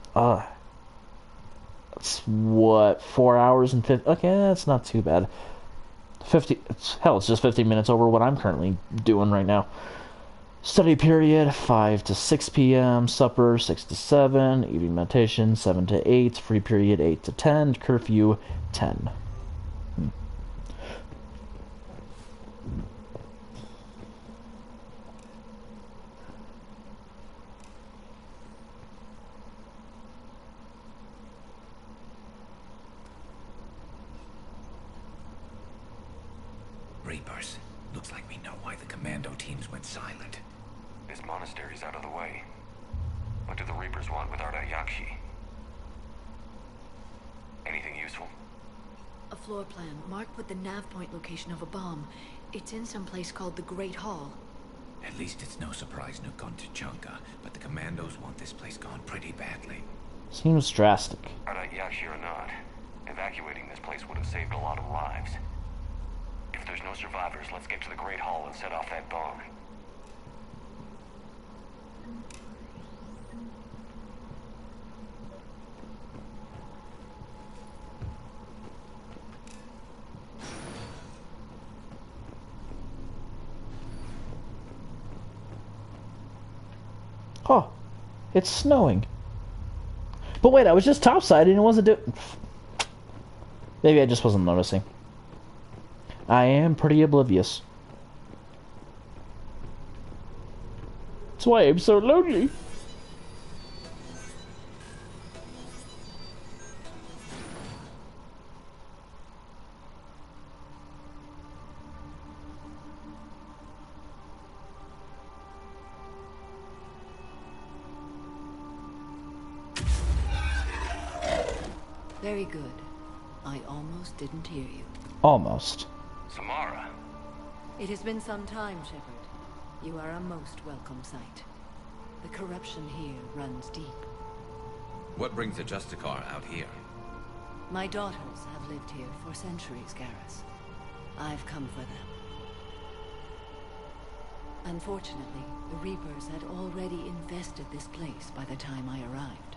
That's what, 4 hours and 50. Okay, that's not too bad. 50. It's just 15 minutes over what I'm currently doing right now. Study period 5 to 6 p.m. Supper 6 to 7. Evening meditation 7 to 8. Free period 8 to 10. Curfew 10. Reapers. Looks like we know why the commando teams went silent. This monastery's out of the way. What do the Reapers want with Ardat Yakshi? Anything useful? A floor plan marked with the nav point location of a bomb. It's in some place called the Great Hall. At least it's no surprise Nuke gone to Chunka, but the commandos want this place gone pretty badly. Seems drastic. Ardat Yakshi or not, evacuating this place would have saved a lot of lives. If If there's no survivors, let's get to the Great Hall and set off that bomb. Oh, it's snowing. But wait, I was just topside and it wasn't doing... Maybe I just wasn't noticing. I am pretty oblivious. That's why I'm so lonely. Very good. I almost didn't hear you. Almost. Samara. It has been some time, Shepard. You are a most welcome sight. The corruption here runs deep. What brings a Justicar out here? My daughters have lived here for centuries, Garrus. I've come for them. Unfortunately, the Reapers had already infested this place by the time I arrived.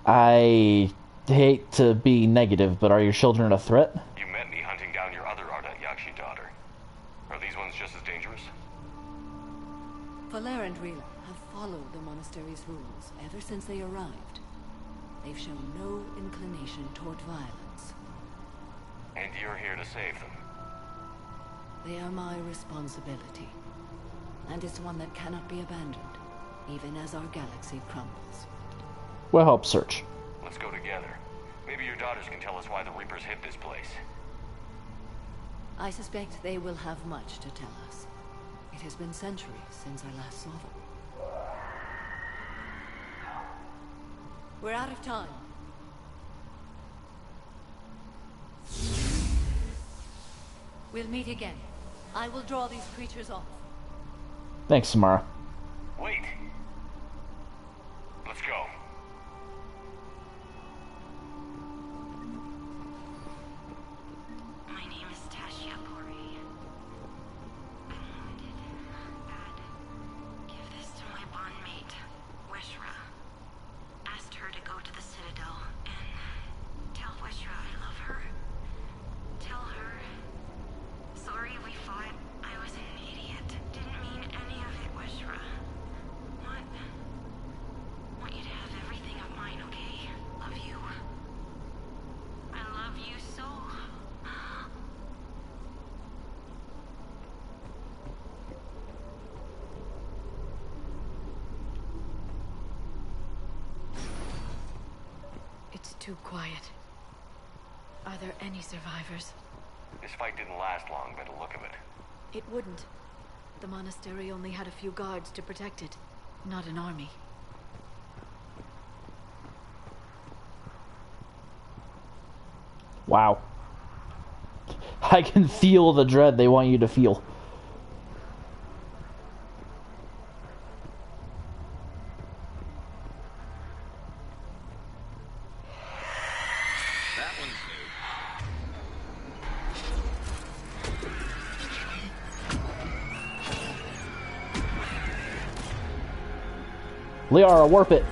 I hate to be negative, but are your children a threat? You met me hunting down your other Ardat Yakshi daughter. Are these ones just as dangerous? Falere and Rila have followed the monastery's rules ever since they arrived. They've shown no inclination toward violence. And you're here to save them? They are my responsibility. And it's one that cannot be abandoned, even as our galaxy crumbles. We'll help search. Let's go together. Maybe your daughters can tell us why the Reapers hit this place. I suspect they will have much to tell us. It has been centuries since I last saw them. We're out of time. We'll meet again. I will draw these creatures off. Thanks, Samara. Wait. Let's go. My name is Tasha Pori. I'm wounded. Bad. Give this to my bondmate, Weshra. Asked her to go to the Citadel and tell Weshra I love her. Tell her. Sorry we fought. I was an idiot. Didn't mean any of it, Weshra. Want you to have everything of mine, okay? Love you. I love you so. It's too quiet. Are there any survivors? This fight didn't last long by the look of it. It wouldn't. The monastery only had a few guards to protect it, not an army. Wow. I can feel the dread they want you to feel. That one's new. Liara, warp it.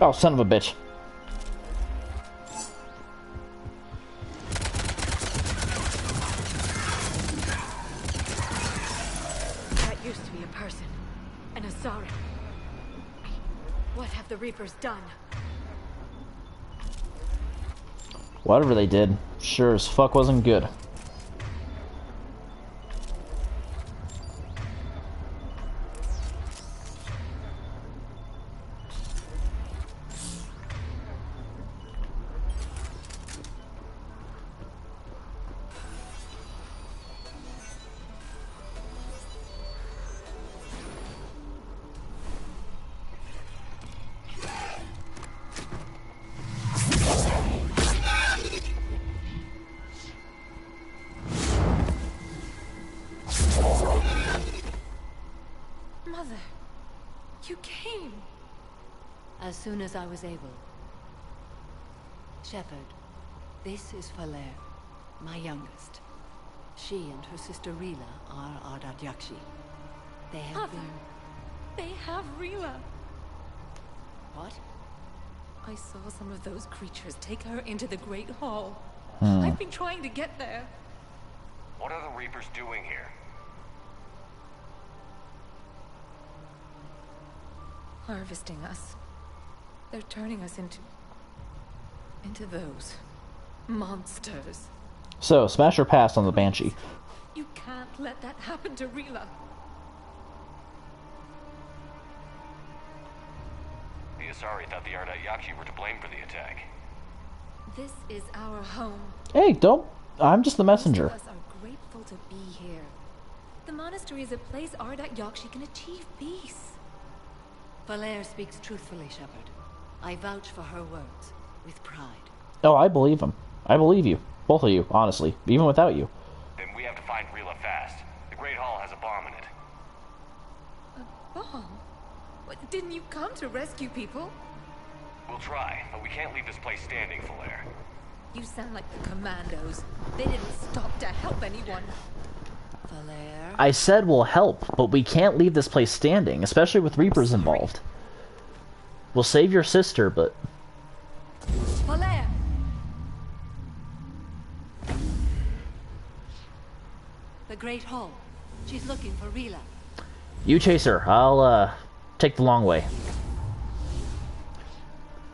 Oh, son of a bitch. That used to be a person. An Asari. What have the Reapers done? Whatever they did, sure as fuck wasn't good. Mother, you came. As soon as I was able. Shepard, this is Falere, my youngest. She and her sister Rila are Ardat Yakshi. They have been... They have Rila. What? I saw some of those creatures take her into the Great Hall. Hmm. I've been trying to get there. What are the Reapers doing here? Harvesting us. They're turning us into those monsters. So, Smasher passed on the Banshee. You can't let that happen to Rila. The Asari thought the Ardat Yakshi were to blame for the attack. This is our home. Hey, don't... I'm just the messenger. Most of us are grateful to be here. The monastery is a place Ardat Yakshi can achieve peace. Falere speaks truthfully, Shepard. I vouch for her words, with pride. Oh, I believe him. I believe you. Both of you, honestly. Even without you. Then we have to find Rila fast. The Great Hall has a bomb in it. A bomb? What, didn't you come to rescue people? We'll try, but we can't leave this place standing, Falere. You sound like the commandos. They didn't stop to help anyone. Falere? I said we'll help, but we can't leave this place standing, especially with Reapers involved. We'll save your sister, but... Falere! The Great Hall. She's looking for Rila. You chase her. I'll, take the long way.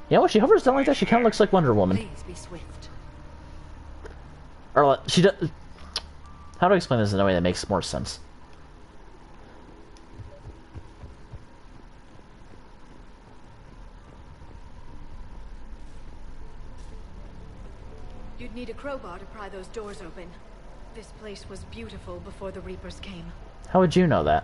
You know, when she hovers down like that, she kind of looks like Wonder Woman. Please be swift. Or, she does... How do I explain this in a way that makes more sense? You'd need a crowbar to pry those doors open. This place was beautiful before the Reapers came. How would you know that?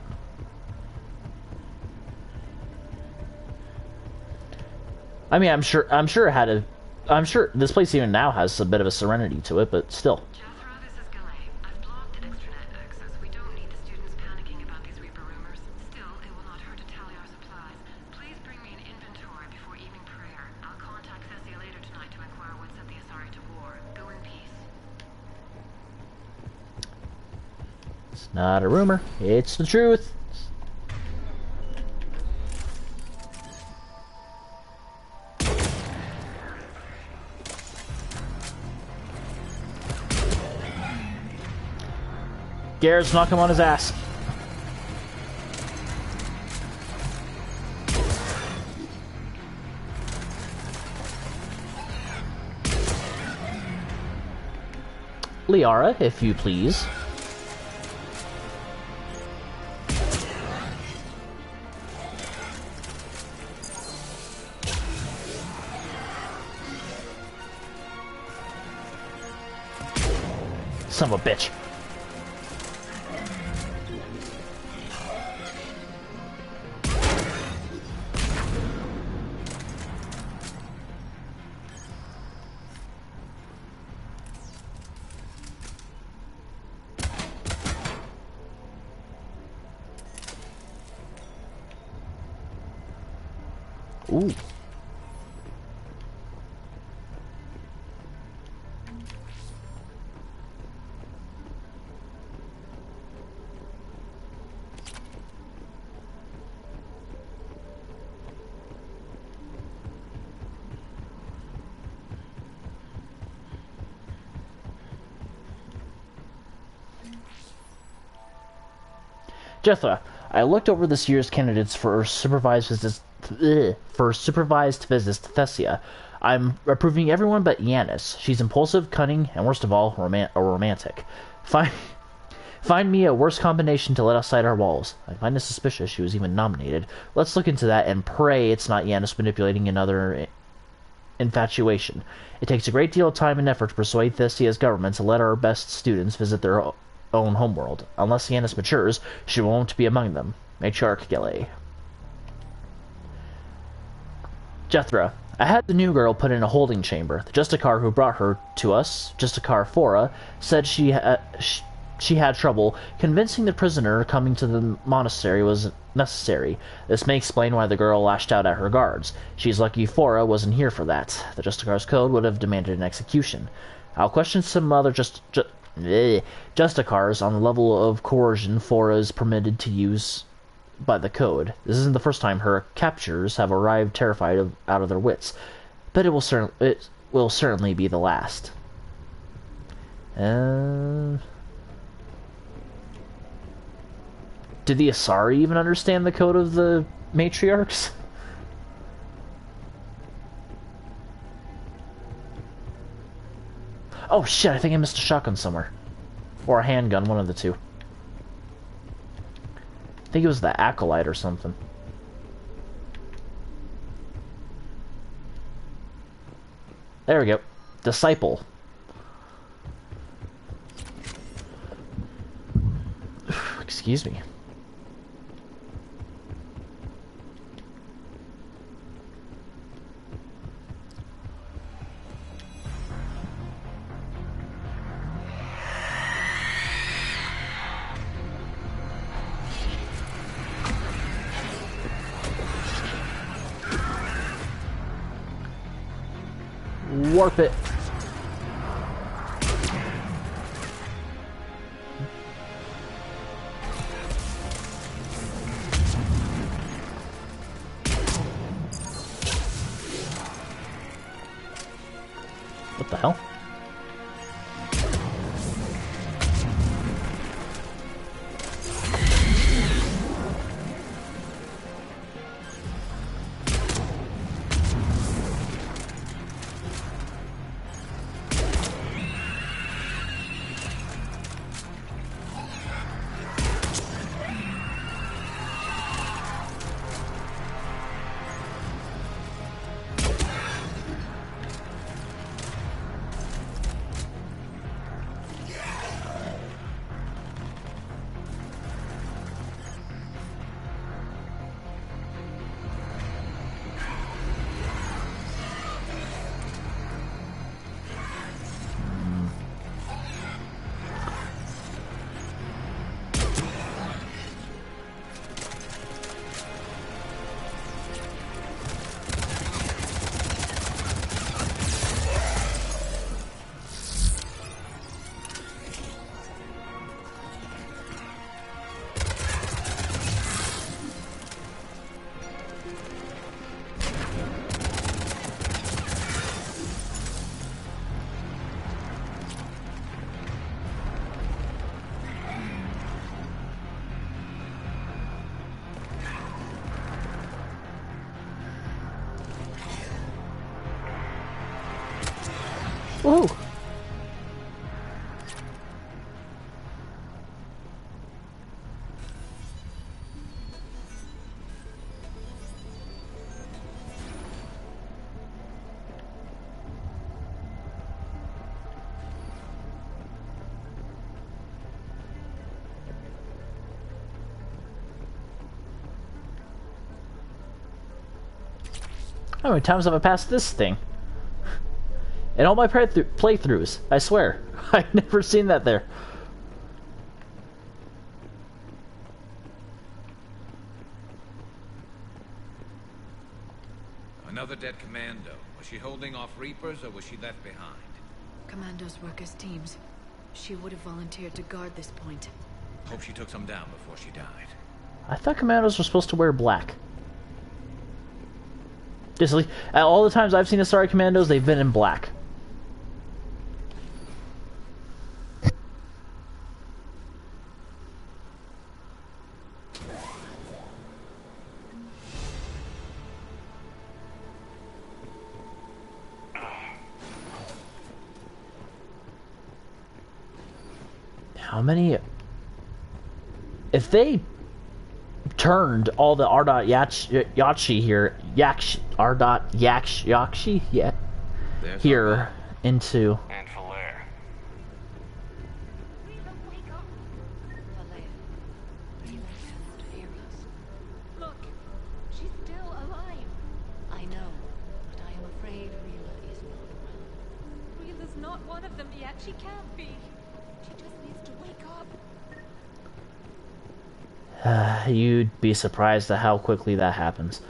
I mean, I'm sure it had a... I'm sure this place even now has a bit of a serenity to it, but still. Jethro, this is Galay. I've blocked the extranet access. We don't need the students panicking about these Reaper rumors. Still, it will not hurt to tally our supplies. Please bring me an inventory before evening prayer. I'll contact Cessia later tonight to inquire what set the Asari to war. Go in peace. It's not a rumor. It's the truth. Garrett's knock him on his ass. Liara, if you please. Son of a bitch. Ooh. Jethra, I looked over this year's candidates for supervised visits to Thessia. I'm approving everyone but Yanis. She's impulsive, cunning, and worst of all, a romantic. Find me a worse combination to let outside our walls. I find it suspicious she was even nominated. Let's look into that and pray it's not Yanis manipulating another infatuation. It takes a great deal of time and effort to persuade Thessia's government to let our best students visit their own homeworld. Unless Yanis matures, she won't be among them. Matriarch Gilly. Jethra, I had the new girl put in a holding chamber. The Justicar who brought her to us, Justicar Fora, said she had trouble convincing the prisoner coming to the monastery was necessary. This may explain why the girl lashed out at her guards. She's lucky Fora wasn't here for that. The Justicar's code would have demanded an execution. I'll question some other Justicars on the level of coercion Fora is permitted to use by the code. This isn't the first time her captures have arrived terrified out of their wits, but it will certainly be the last. Did the Asari even understand the code of the matriarchs? Oh shit, I think I missed a shotgun somewhere. Or a handgun, one of the two. I think it was the Acolyte or something. There we go. Disciple. Excuse me. Warp it. What the hell? Whoa! How many times have I passed this thing? In all my playthroughs, I swear. I've never seen that there. Another dead commando. Was she holding off Reapers or was she left behind? Commandos work as teams. She would have volunteered to guard this point. Hope she took some down before she died. I thought commandos were supposed to wear black. Just like, all the times I've seen Asari commandos, they've been in black. How many... If they turned all the Yachi here... Yachi? Yeah. Here into... And Valaire. Look, she's still alive. I know, but I am afraid Rila is not well. Rila's not one of them yet. She can't be. She just needs to wake up. You'd be surprised at how quickly that happens.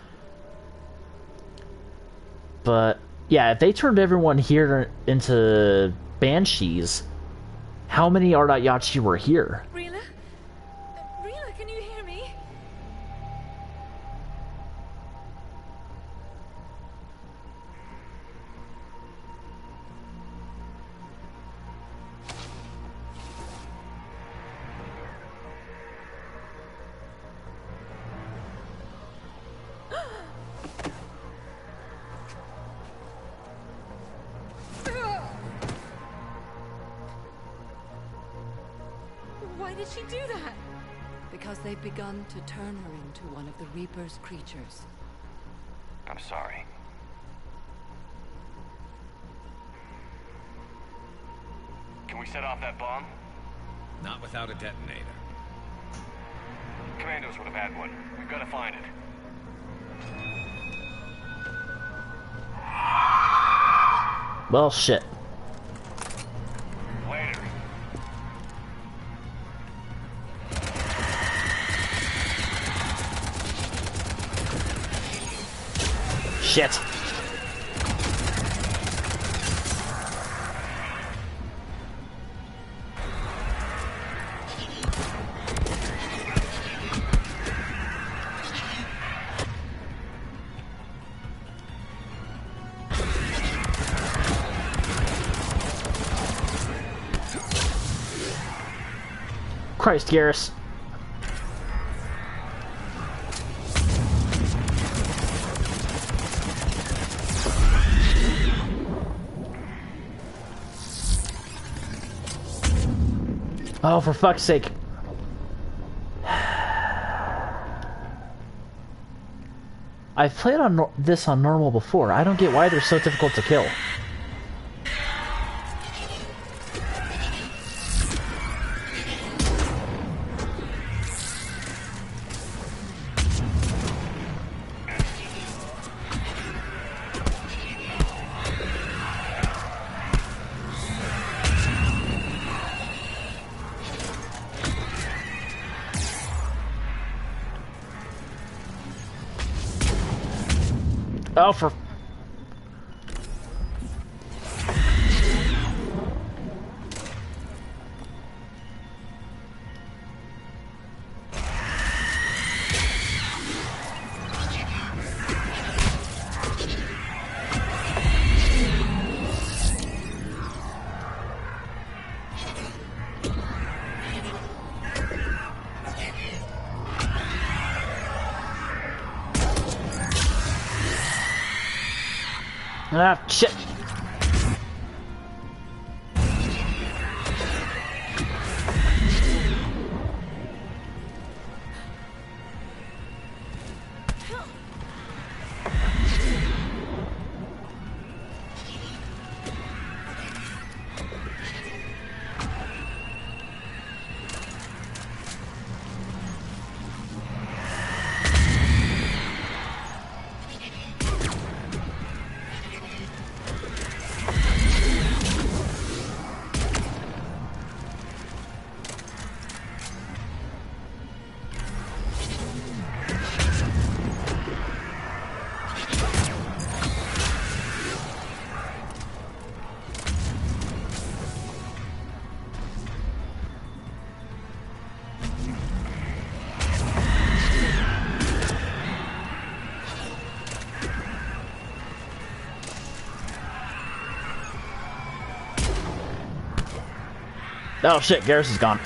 But, yeah, if they turned everyone here into Banshees, how many Ardat Yachi were here? Rila? Rila, can you hear me? Why did she do that? Because they've begun to turn her into one of the Reaper's creatures. I'm sorry. Can we set off that bomb? Not without a detonator. Commandos would have had one. We've got to find it. Well, shit. Later. Shit. Christ, Garrus. Oh, for fuck's sake. I've played on this on normal before. I don't get why they're so difficult to kill. Oh, for... Ah, shit. Oh shit, Garrus is gone.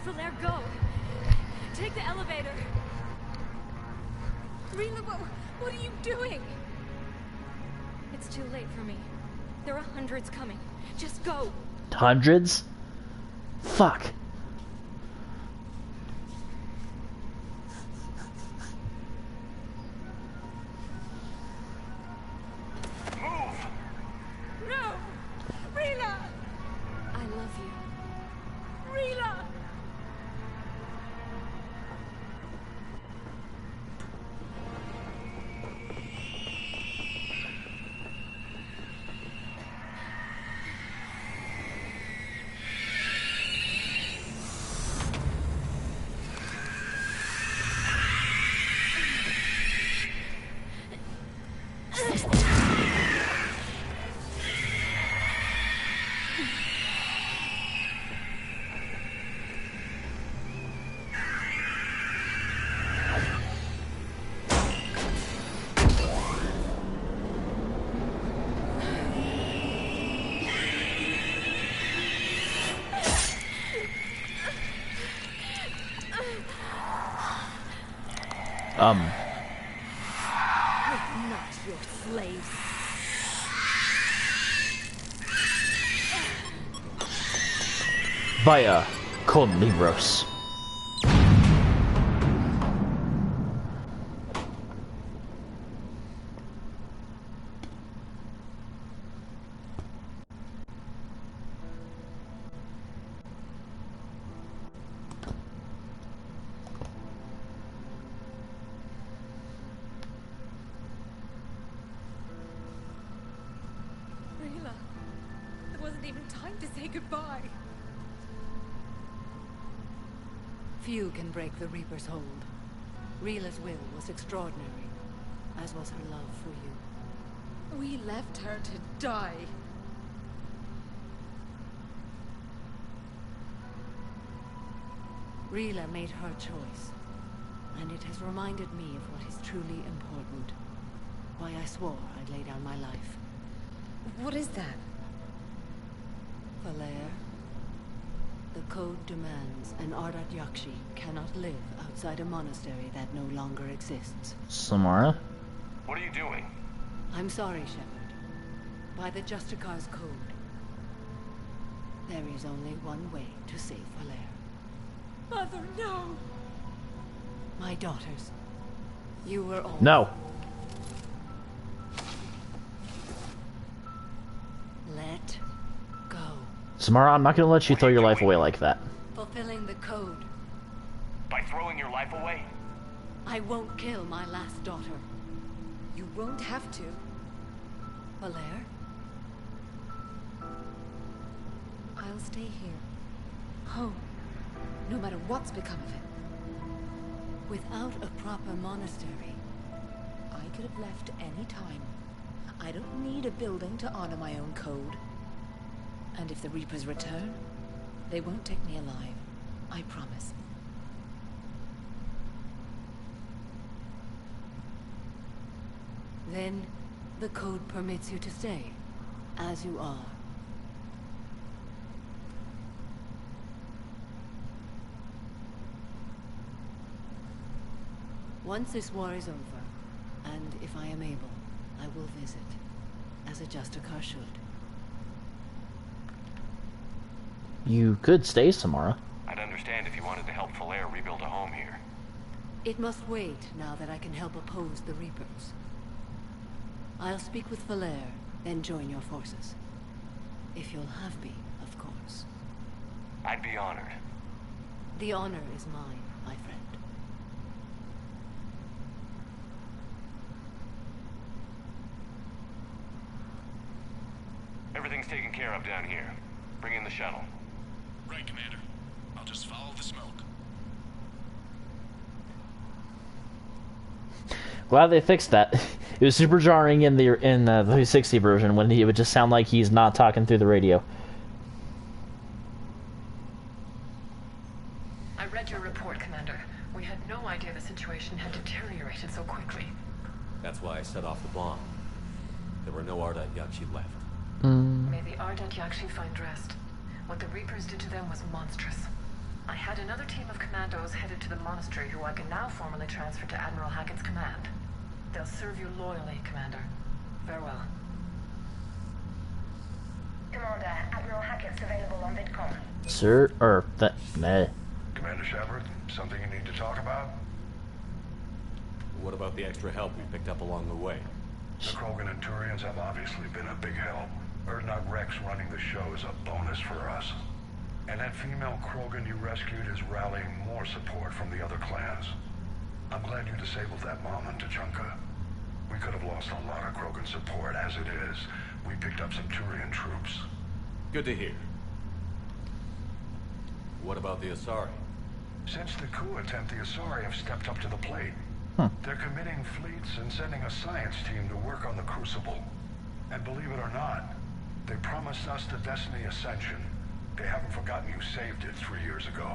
Valere, go! Take the elevator! Rila, what are you doing? It's too late for me. There are hundreds coming. Just go! Hundreds? Fuck. No! Rila! I love you. Rila! We're not your slaves. Via con libros. Rila, there wasn't even time to say goodbye. Few can break the Reaper's hold. Rila's will was extraordinary, as was her love for you. We left her to die. Rila made her choice, and it has reminded me of what is truly important. Why I swore I'd lay down my life. What is that? Valere, the code demands an Ardat Yakshi cannot live outside a monastery that no longer exists. Samara? What are you doing? I'm sorry, Shepard. By the Justicar's code, there is only one way to save Valere. Mother, no! My daughters, you were all... No. Let go. Samara, I'm not gonna let you throw your life away like that. Fulfilling the code. By throwing your life away? I won't kill my last daughter. You won't have to. Valere? I'll stay here. Home. No matter what's become of it. Without a proper monastery, I could have left any time. I don't need a building to honor my own code. And if the Reapers return, they won't take me alive. I promise. Then, the code permits you to stay, as you are. Once this war is over, and if I am able, I will visit, as a Justicar should. You could stay, Samara. I'd understand if you wanted to help Valere rebuild a home here. It must wait now that I can help oppose the Reapers. I'll speak with Valere, then join your forces. If you'll have me, of course. I'd be honored. The honor is mine, my friend. Everything's taken care of down here. Bring in the shuttle. Right, Commander. I'll just follow the smoke. Glad they fixed that. It was super jarring in the 360 version when it would just sound like he's not talking through the radio. I read your report, Commander. We had no idea the situation had deteriorated so quickly. That's why I set off the bomb. There were no Ardat Yakshi left. May the Ardat Yakshi find rest. What the Reapers did to them was monstrous. I had another team of commandos headed to the monastery who I can now formally transfer to Admiral Hackett's command. They'll serve you loyally, Commander. Farewell. Commander, Admiral Hackett's available on VidCom. Sir, or that, meh. Commander Shepard, something you need to talk about? What about the extra help we picked up along the way? The Krogan and Turians have obviously been a big help. Urdnot Rex running the show is a bonus for us. And that female Krogan you rescued is rallying more support from the other clans. I'm glad you disabled that bomb on Tuchanka. We could have lost a lot of Krogan support. As it is, we picked up some Turian troops. Good to hear. What about the Asari? Since the coup attempt, the Asari have stepped up to the plate. They're committing fleets and sending a science team to work on the Crucible. And believe it or not, they promised us the Destiny Ascension. They haven't forgotten you saved it 3 years ago.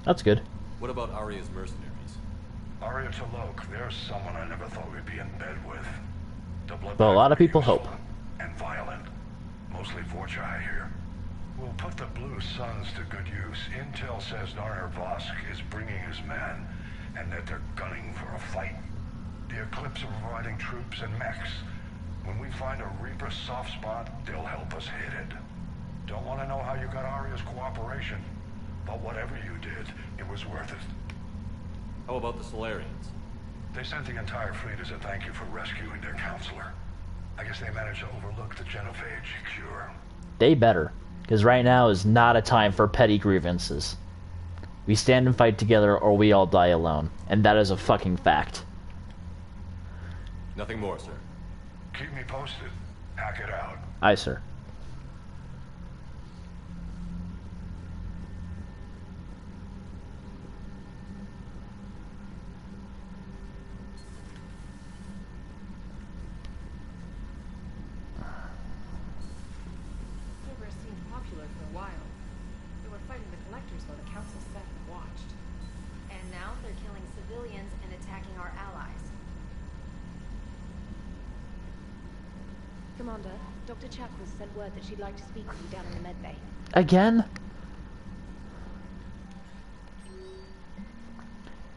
That's good. What about Arya's mercenaries? Arya T'Loak, there's someone I never thought we'd be in bed with. But a lot of people hope. And violent. Mostly Vorcha, I hear. We'll put the Blue Suns to good use. Intel says Narner Vosk is bringing his men, and that they're gunning for a fight. The Eclipse are providing troops and mechs. When we find a Reaper soft spot, they'll help us hit it. Don't want to know how you got Arya's cooperation, but whatever you did, it was worth it. How about the Solarians? They sent the entire fleet as a thank you for rescuing their counselor. I guess they managed to overlook the genophage cure. They better, because right now is not a time for petty grievances. We stand and fight together, or we all die alone. And that is a fucking fact. Nothing more, sir. Keep me posted. Hack it out. Aye, sir. Cerberus seemed popular for a while. They were fighting the Collectors while the Council sat and watched. And now they're killing civilians and attacking our allies. Commander, Dr. Chapels sent word that she'd like to speak with you down in the medbay. Again?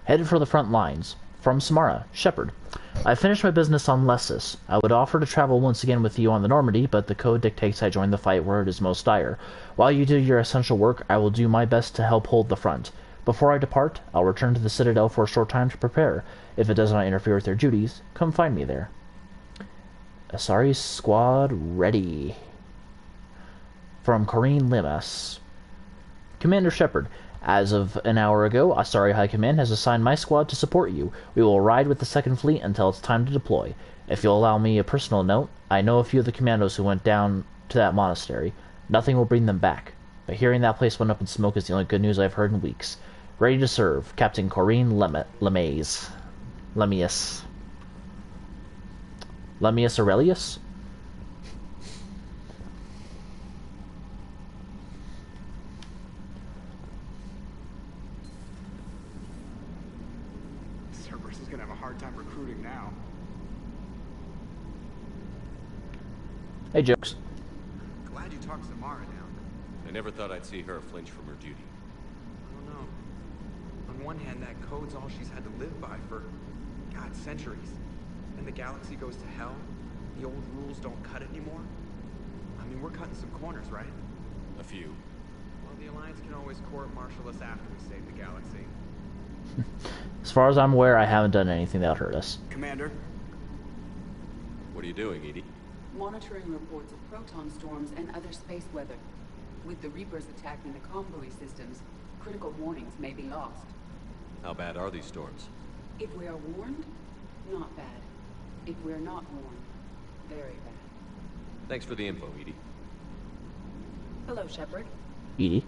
Headed for the front lines. From Samara, Shepard. I finished my business on Lessus. I would offer to travel once again with you on the Normandy, but the code dictates I join the fight where it is most dire. While you do your essential work, I will do my best to help hold the front. Before I depart, I'll return to the Citadel for a short time to prepare. If it does not interfere with your duties, come find me there. Asari squad ready. From Corrine Limas. Commander Shepard, as of an hour ago, Asari High Command has assigned my squad to support you. We will ride with the 2nd Fleet until it's time to deploy. If you'll allow me a personal note, I know a few of the commandos who went down to that monastery. Nothing will bring them back. But hearing that place went up in smoke is the only good news I've heard in weeks. Ready to serve, Captain Corrine Lemius. Lemmius Aurelius? Cerberus is gonna have a hard time recruiting now. Hey, Jokes. Glad you talked Samara down. I never thought I'd see her flinch from her duty. I don't know. On one hand, that code's all she's had to live by for, God, centuries. And the galaxy goes to hell. The old rules don't cut anymore. I mean, we're cutting some corners, right? A few. Well, the Alliance can always court-martial us after we save the galaxy. As far as I'm aware, I haven't done anything that would hurt us. Commander? What are you doing, Edie? Monitoring reports of proton storms and other space weather. With the Reapers attacking the convoy systems, critical warnings may be lost. How bad are these storms? If we are warned, not bad. If we're not warned, very bad. Thanks for the info, Edie. Hello, Shepard. Edie.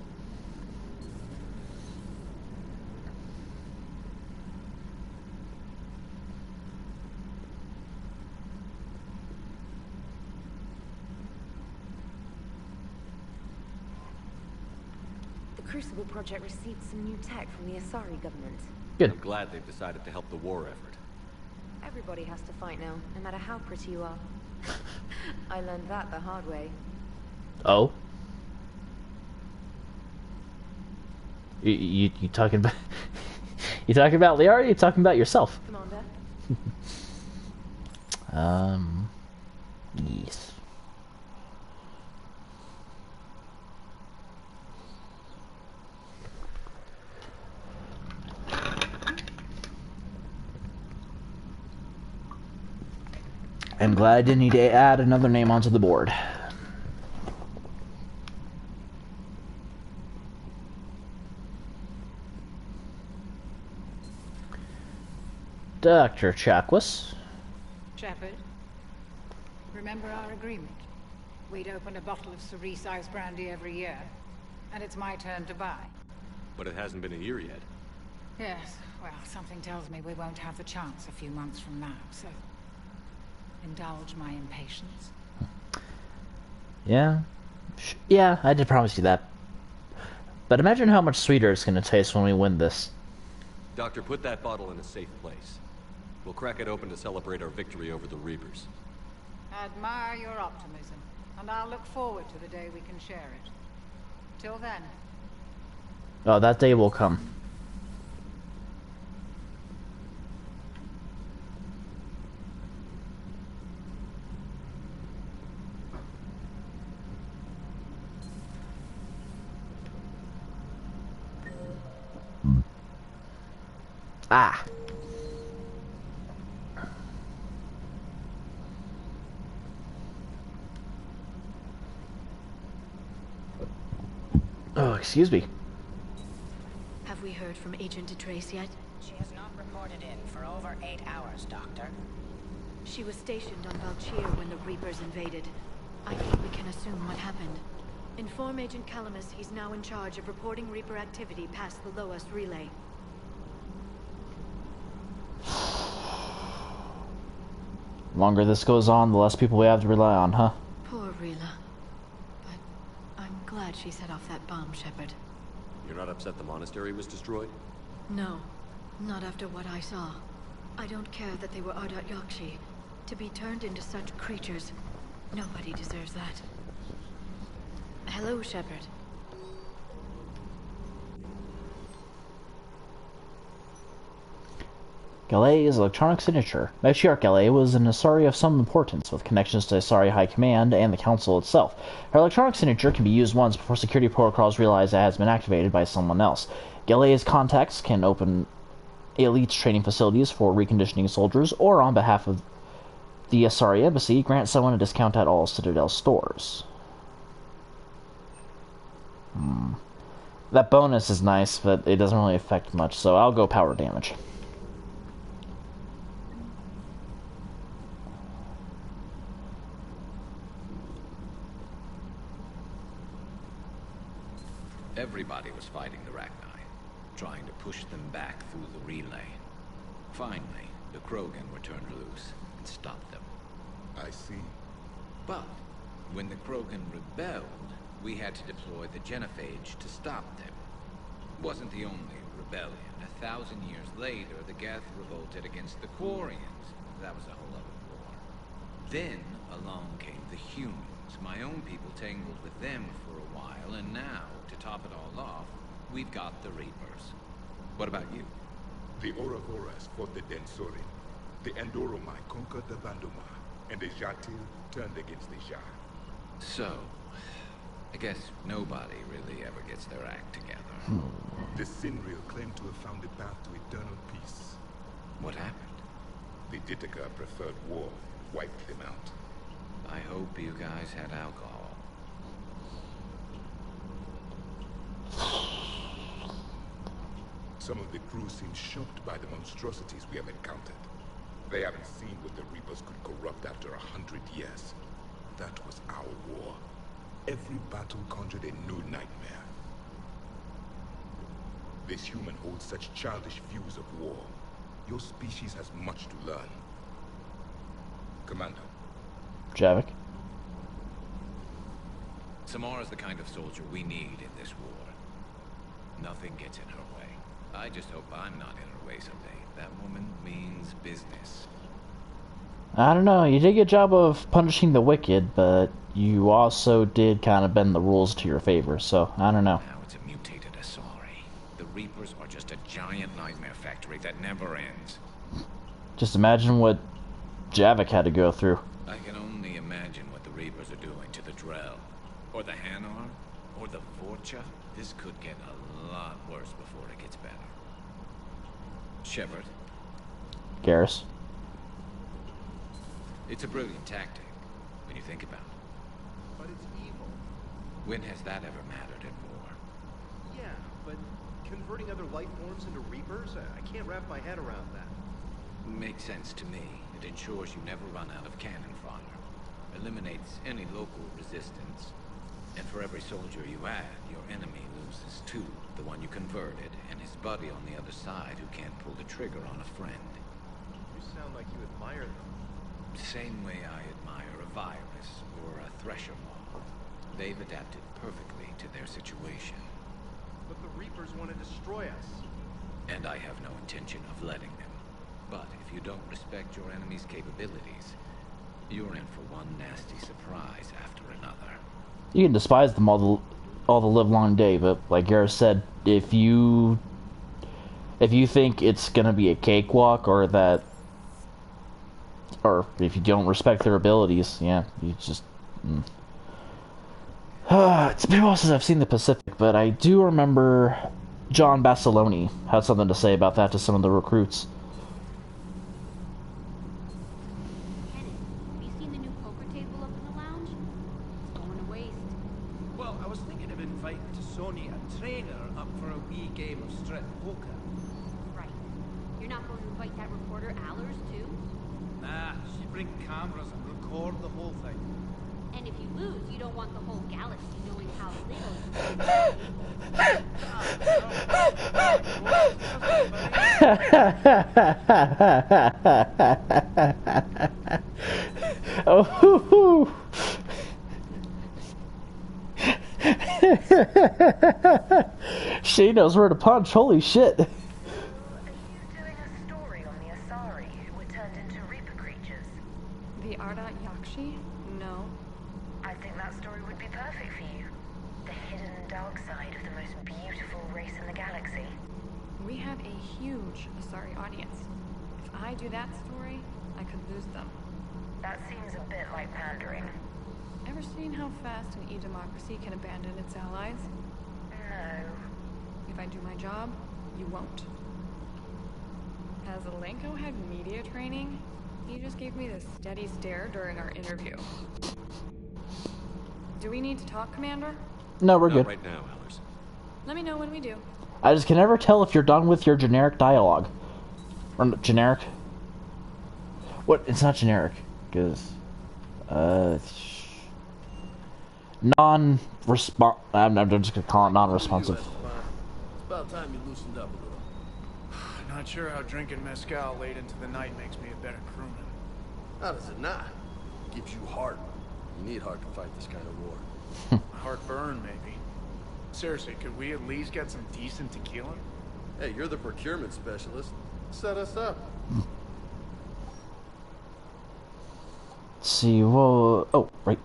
The Crucible Project received some new tech from the Asari government. Good. I'm glad they've decided to help the war effort. Everybody has to fight now, no matter how pretty you are. I learned that the hard way. Oh? You talking about you talking about Liara? Or you talking about yourself? Commander? Yes. I'm glad I didn't need to add another name onto the board. Dr. Chakwas. Shepard, remember our agreement? We'd open a bottle of Cerise Ice Brandy every year, and it's my turn to buy. But it hasn't been a year yet. Yes, well, something tells me we won't have the chance a few months from now, so indulge my impatience. Yeah. Yeah, I did promise you that. But imagine how much sweeter it's going to taste when we win this. Doctor, put that bottle in a safe place. We'll crack it open to celebrate our victory over the Reapers. I admire your optimism, and I'll look forward to the day we can share it. Till then. Oh, that day will come. Ah. Oh, excuse me. Have we heard from Agent DeTrace yet? She has not reported in for over 8 hours, Doctor. She was stationed on Valchir when the Reapers invaded. I think we can assume what happened. Inform Agent Calamus he's now in charge of reporting Reaper activity past the Loas relay. The longer this goes on, the less people we have to rely on, huh? Poor Rila. But I'm glad she set off that bomb, Shepard. You're not upset the monastery was destroyed? No, not after what I saw. I don't care that they were Ardat Yakshi. To be turned into such creatures, nobody deserves that. Hello, Shepard. Galley's electronic signature. Matriarch Galley was an Asari of some importance, with connections to Asari High Command and the Council itself. Her electronic signature can be used once before security protocols realize it has been activated by someone else. Galley's contacts can open elite training facilities for reconditioning soldiers, or on behalf of the Asari Embassy, grant someone a discount at all Citadel stores. That bonus is nice, but it doesn't really affect much, so I'll go power damage. Everybody was fighting the Rachni, trying to push them back through the relay. Finally, the Krogan were turned loose and stopped them. I see. But when the Krogan rebelled, we had to deploy the Genophage to stop them. It wasn't the only rebellion. 1,000 years later, the Geth revolted against the Quarians. That was a whole other war. Then along came the humans. My own people tangled with them for a while, and now, to top it all off, we've got the Reapers. What about you? The Ouroboros fought the Densorin. The Endoromai conquered the Vandoma, and the Jatil turned against the Shah. So, I guess nobody really ever gets their act together. The Sinriel claimed to have found the path to eternal peace. What happened? The Ditaka preferred war, wiped them out. I hope you guys had alcohol. Some of the crew seem shocked by the monstrosities we have encountered. They haven't seen what the Reapers could corrupt after 100 years. That was our war. Every battle conjured a new nightmare. This human holds such childish views of war. Your species has much to learn. Commander. Javik. Samara's the kind of soldier we need in this war. Nothing gets in her way. I just hope I'm not in her way someday. That woman means business. I don't know, you did a good job of punishing the wicked, but you also did kind of bend the rules to your favor, so I don't know. Now it's a mutated Asari. Reapers are just a giant nightmare factory that never ends. Just imagine what Javik had to go through. I can only imagine what the Reapers are doing to the Drell, or the Hanar, or the Vorcha. This could get a lot worse before it gets better. Shepard. Garrus. It's a brilliant tactic, when you think about it. But it's evil. When has that ever mattered in war? Yeah, but converting other life forms into Reapers? I can't wrap my head around that. Makes sense to me. It ensures you never run out of cannon fodder. Eliminates any local resistance. And for every soldier you add, your enemy loses two. The one you converted, and his buddy on the other side who can't pull the trigger on a friend. You sound like you admire them. Same way I admire a virus or a thresher moth. They've adapted perfectly to their situation. But the Reapers want to destroy us. And I have no intention of letting them. But if you don't respect your enemy's capabilities, you're in for one nasty surprise after another. You can despise them all the livelong day, but like Garrus said, if you think it's gonna be a cakewalk, or if you don't respect their abilities, yeah, you just. It's been a while since I've seen the Pacific, but I do remember John Basiloni had something to say about that to some of the recruits. Oh, she knows where to punch. Holy shit! Are you doing a story on the Asari who were turned into Reaper creatures? The Ardat Yakshi? No. I think that story would be perfect for you. The hidden dark side of the most beautiful race in the galaxy. We have a huge Asari audience. If I do that story, I could lose them. That seems a bit like pandering. Ever seen how fast an e-democracy can abandon its allies? No. If I do my job, you won't. As Alenko had media training, he just gave me this steady stare during our interview. Do we need to talk, Commander? No, we're good. Not right now, Alice. Let me know when we do. I just can never tell if you're done with your generic dialogue. Or generic? What? It's not generic, because I'm just gonna call it non-responsive. It's about time you loosened up a little. Not sure how drinking mezcal late into the night makes me a better crewman. How does it not? It gives you heart. You need heart to fight this kind of war. Heartburn, maybe. Seriously, could we at least get some decent tequila? Hey, you're the procurement specialist. Set us up. Let's see, well, oh, right.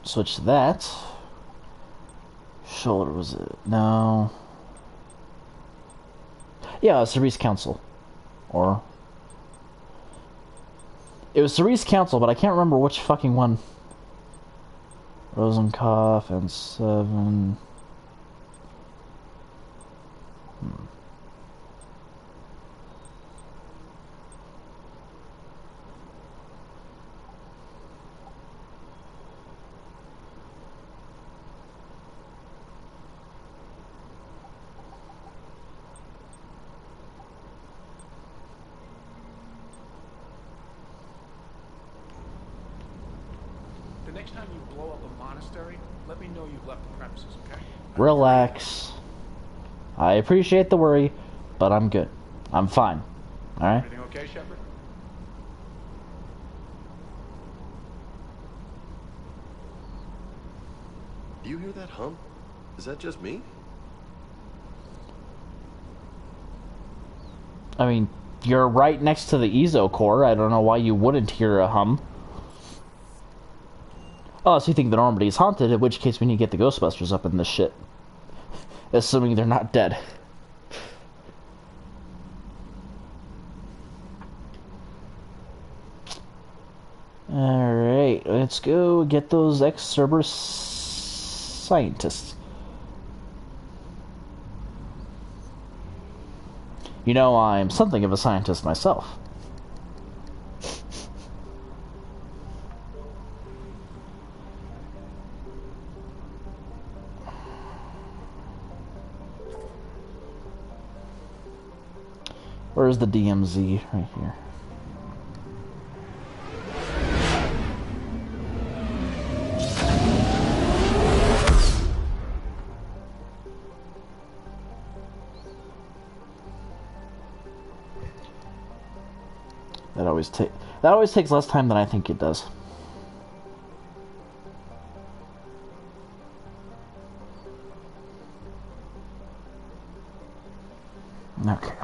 Switch to that. Shoulder, was it? No. Yeah, Cerise Council. Or... It was Cerise Council, but I can't remember which fucking one. Rosenkopf and 7... The next time you blow up a monastery, let me know you've left the premises, okay? Relax. I appreciate the worry, but I'm good. I'm fine. Alright? Everything okay, Shepard? Do you hear that hum? Is that just me? I mean, you're right next to the Ezo core. I don't know why you wouldn't hear a hum. Unless you think the Normandy is haunted, in which case we need to get the Ghostbusters up in this shit. Assuming they're not dead. Alright, let's go get those ex-Cerberus scientists. You know, I'm something of a scientist myself. Where's the DMZ? Right here. That always takes less time than I think it does. Okay.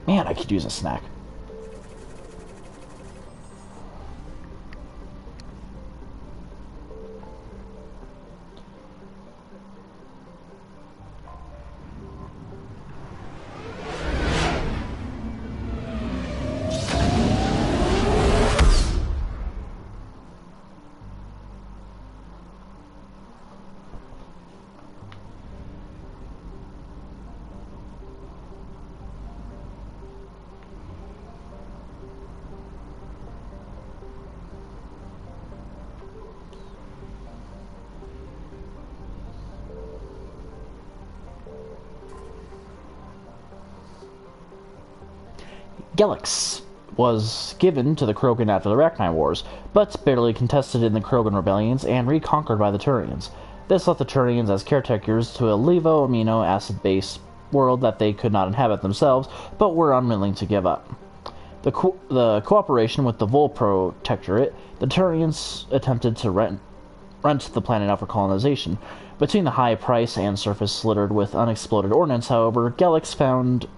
Man, I could use a snack. Gelix was given to the Krogan after the Rachni Wars, but barely contested in the Krogan rebellions and reconquered by the Turians. This left the Turians as caretakers to a levo amino acid-based world that they could not inhabit themselves, but were unwilling to give up. The cooperation with the Vol Protectorate, the Turians attempted to rent the planet out for colonization. Between the high price and surface littered with unexploded ordnance, however, Gelix found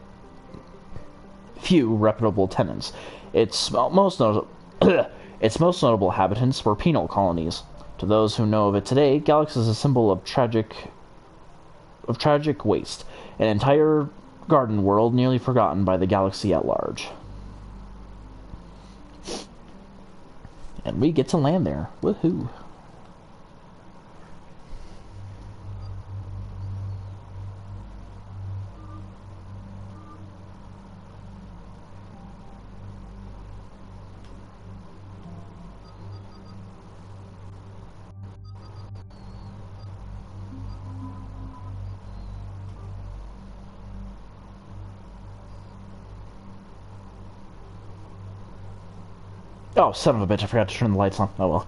few reputable tenants. Its most notable inhabitants were penal colonies. To those who know of it today, Gelix is a symbol of tragic waste, an entire garden world nearly forgotten by the galaxy at large. And we get to land there. Woohoo! Oh, son of a bitch, I forgot to turn the lights on. Oh well.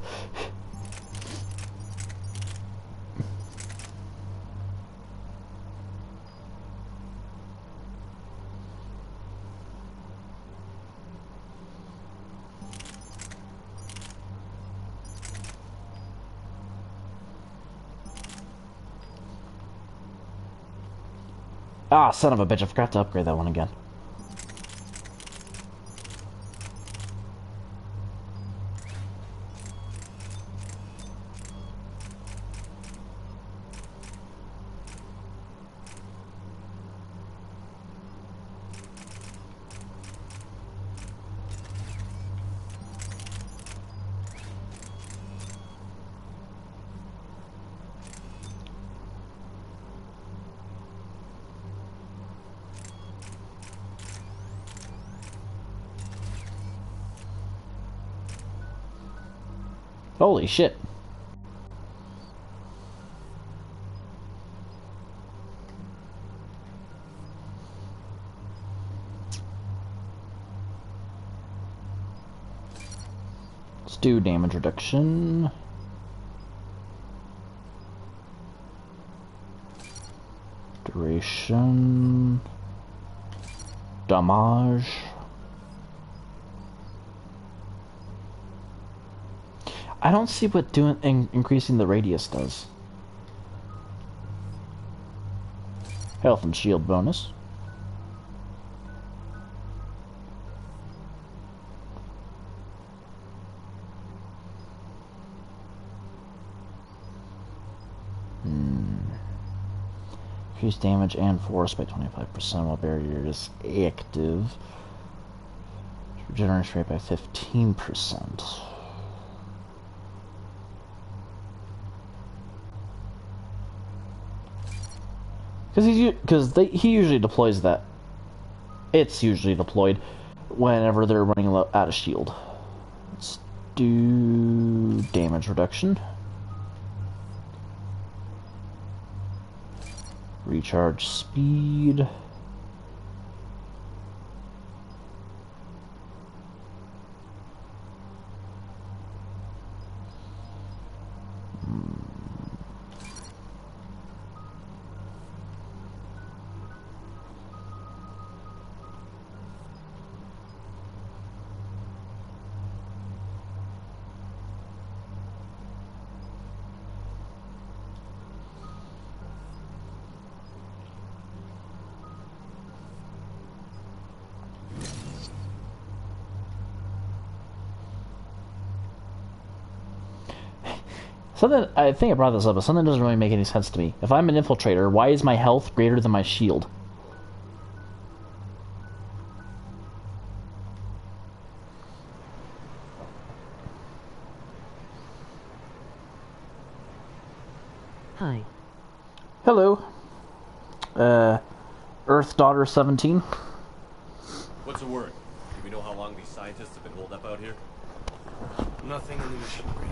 Ah, son of a bitch, I forgot to upgrade that one again. Holy shit. Let's do damage reduction. Duration. Damage. I don't see what increasing the radius does. Health and shield bonus. Increase damage and force by 25% while barrier is active. Regeneration rate by 15%. Because he usually deploys that. It's usually deployed whenever they're running out of shield. Let's do damage reduction. Recharge speed. Something, I think I brought this up, but something doesn't really make any sense to me. If I'm an infiltrator, why is my health greater than my shield? Hi. Hello. Earth Daughter 17. What's the word? Do we know how long these scientists have been holed up out here? Nothing in the mission brief.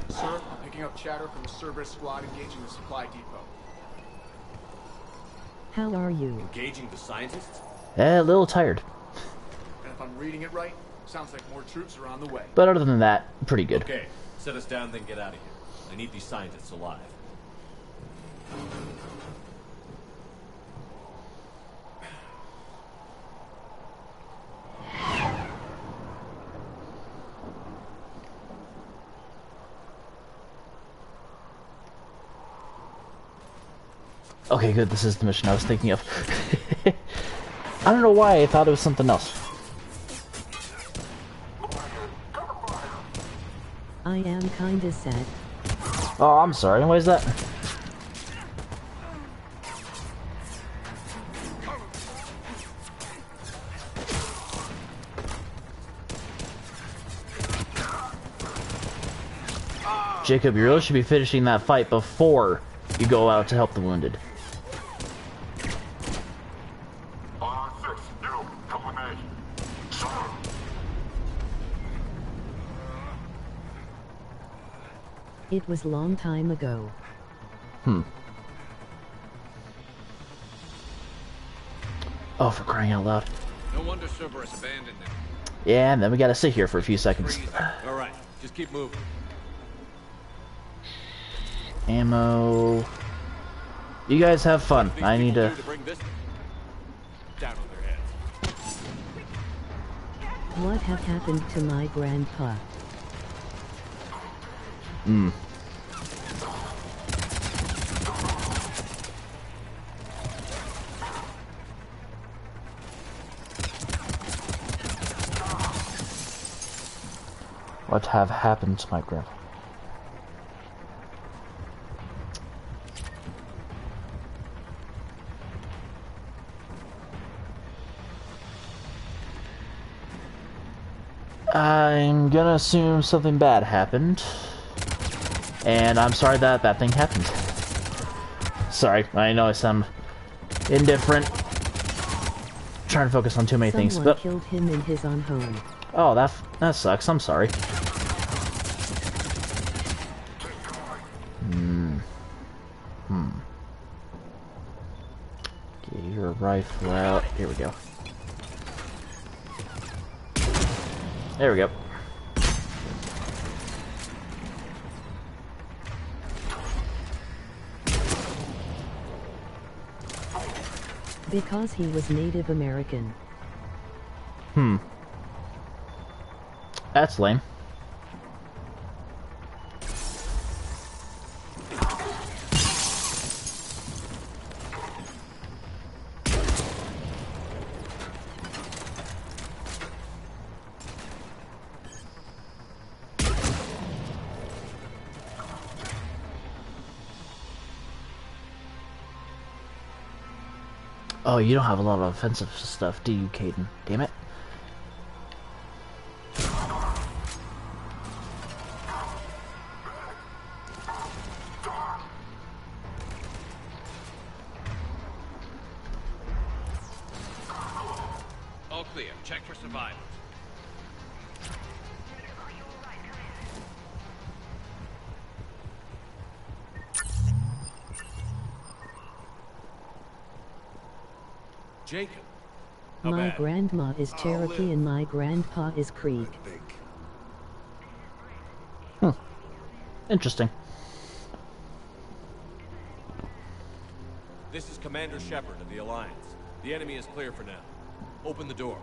Sir, picking up chatter from the Cerberus squad engaging the supply depot. How are you? Engaging the scientists? A little tired. And if I'm reading it right, sounds like more troops are on the way. But other than that, pretty good. Okay, set us down, then get out of here. I need these scientists alive. Okay, good, this is the mission I was thinking of. I don't know why I thought it was something else. I am kinda sad. Oh, I'm sorry, why is that? Jacob, you really should be finishing that fight before you go out to help the wounded. It was long time ago. Oh, for crying out loud. No wonder Cerberus abandoned them. Yeah, and then we gotta sit here for a few seconds. Alright, just keep moving. Ammo. You guys have fun. I need to... Bring this down on their heads. What have happened to my grandpa? What have happened to my grandpa? I'm gonna assume something bad happened. And I'm sorry that that thing happened. Sorry, I know I sound indifferent. Trying to focus on too many things, Someone but... killed him in his own home. Oh, that sucks. I'm sorry. Get your rifle out. Here we go. There we go. Because he was Native American. That's lame. Oh, you don't have a lot of offensive stuff, do you, Caden? Damn it. All clear. Check for survivors. Jacob. How My bad? grandma is Cherokee and my grandpa is Creek. Interesting. This is Commander Shepard of the Alliance. The enemy is clear for now. Open the door.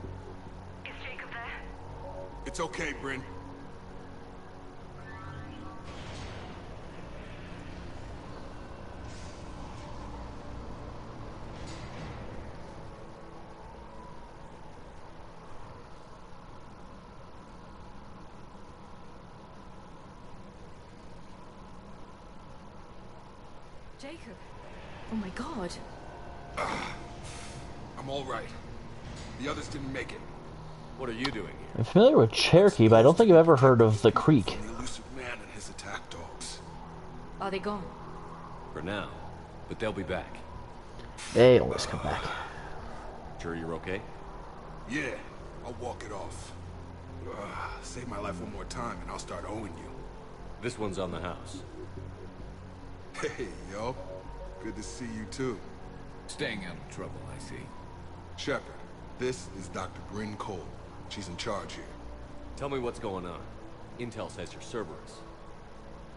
Is Jacob there? It's okay, Bryn. Jacob. Oh my god. I'm all right. The others didn't make it. What are you doing here? I'm familiar with Cherokee, but I don't think I've ever heard of the Creek. The elusive man and his attack dogs. Are they gone? For now. But they'll be back. They always come back. Sure you're okay? Yeah, I'll walk it off. Save my life one more time and I'll start owing you. This one's on the house. Hey, yo. Good to see you too. Staying out of trouble, I see. Shepard, this is Dr. Bryn Cole. She's in charge here. Tell me what's going on. Intel says you're Cerberus.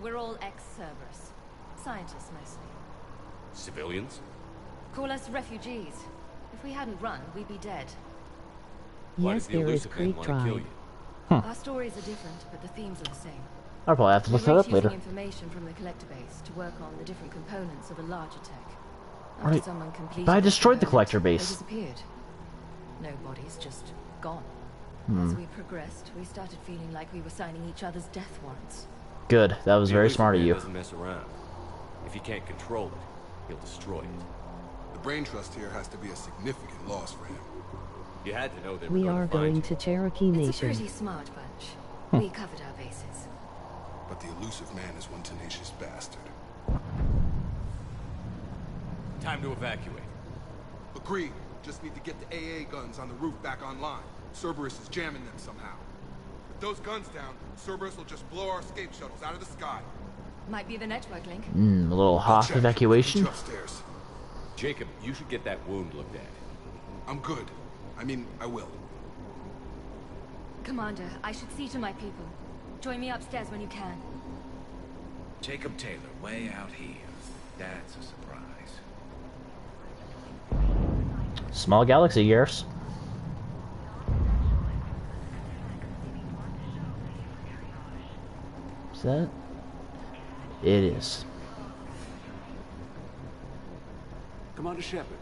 We're all ex-Cerberus. Scientists, mostly. Civilians? Call us refugees. If we hadn't run, we'd be dead. Yes, there is Creek Drive. Our stories are different, but the themes are the same. I'll probably have to look that up later. Using information from the collector base to work on the different components of a larger tech. After Right. someone completed But I the destroyed the component, collector base. They disappeared. No bodies, just gone. Hmm. As we progressed, we started feeling like we were signing each other's death warrants. Good. That was The very elusive smart of man you. doesn't mess around. If he can't control it, he'll destroy it. The brain trust here has to be a significant loss for him. You had to know they were We going are to find going you. to Cherokee It's a Nation. pretty smart bunch. We covered our bases. But the elusive man is one tenacious bastard. Time to evacuate. Agreed. Just need to get the AA guns on the roof back online. Cerberus is jamming them somehow. With those guns down, Cerberus will just blow our escape shuttles out of the sky. Might be the network link. A little Hoth evacuation. Upstairs. Jacob, you should get that wound looked at. I'm good. I mean, I will. Commander, I should see to my people. Join me upstairs when you can. Jacob Taylor, way out here. That's a surprise. Small galaxy, yes. Is that? It is. Commander Shepard,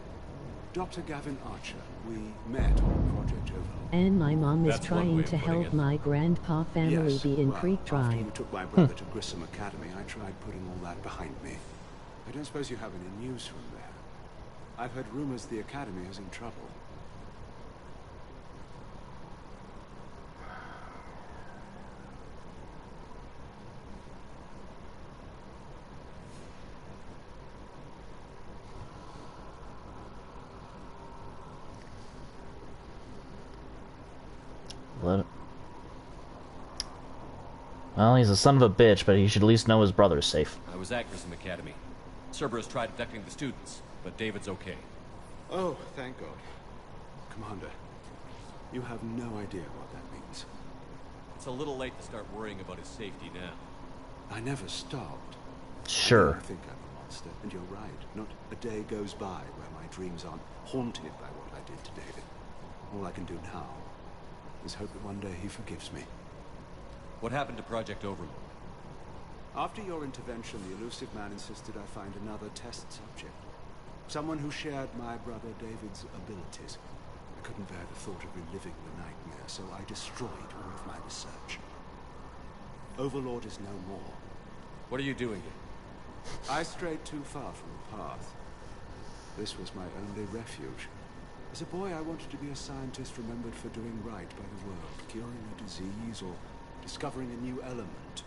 Dr. Gavin Archer. We met on Project Overlord. And my mom is That's one way trying of to putting help it. my grandpa family Yes, be in well, Creek after Drive. you took my brother to Grissom Academy, I tried putting all that behind me. I don't suppose you have any news from there. I've heard rumors the Academy is in trouble. Well, he's a son of a bitch, but he should at least know his brother's safe. I was at Grissom Academy. Cerberus tried abducting the students, but David's okay. Oh, thank God. Commander, you have no idea what that means. It's a little late to start worrying about his safety now. I never stopped. Sure. I think I'm a monster, and you're right. Not a day goes by where my dreams aren't haunted by what I did to David. All I can do now is hope that one day he forgives me. What happened to Project Overlord? After your intervention, the elusive man insisted I find another test subject. Someone who shared my brother David's abilities. I couldn't bear the thought of reliving the nightmare, so I destroyed all of my research. Overlord is no more. What are you doing here? I strayed too far from the path. This was my only refuge. As a boy, I wanted to be a scientist remembered for doing right by the world, curing a disease or discovering a new element.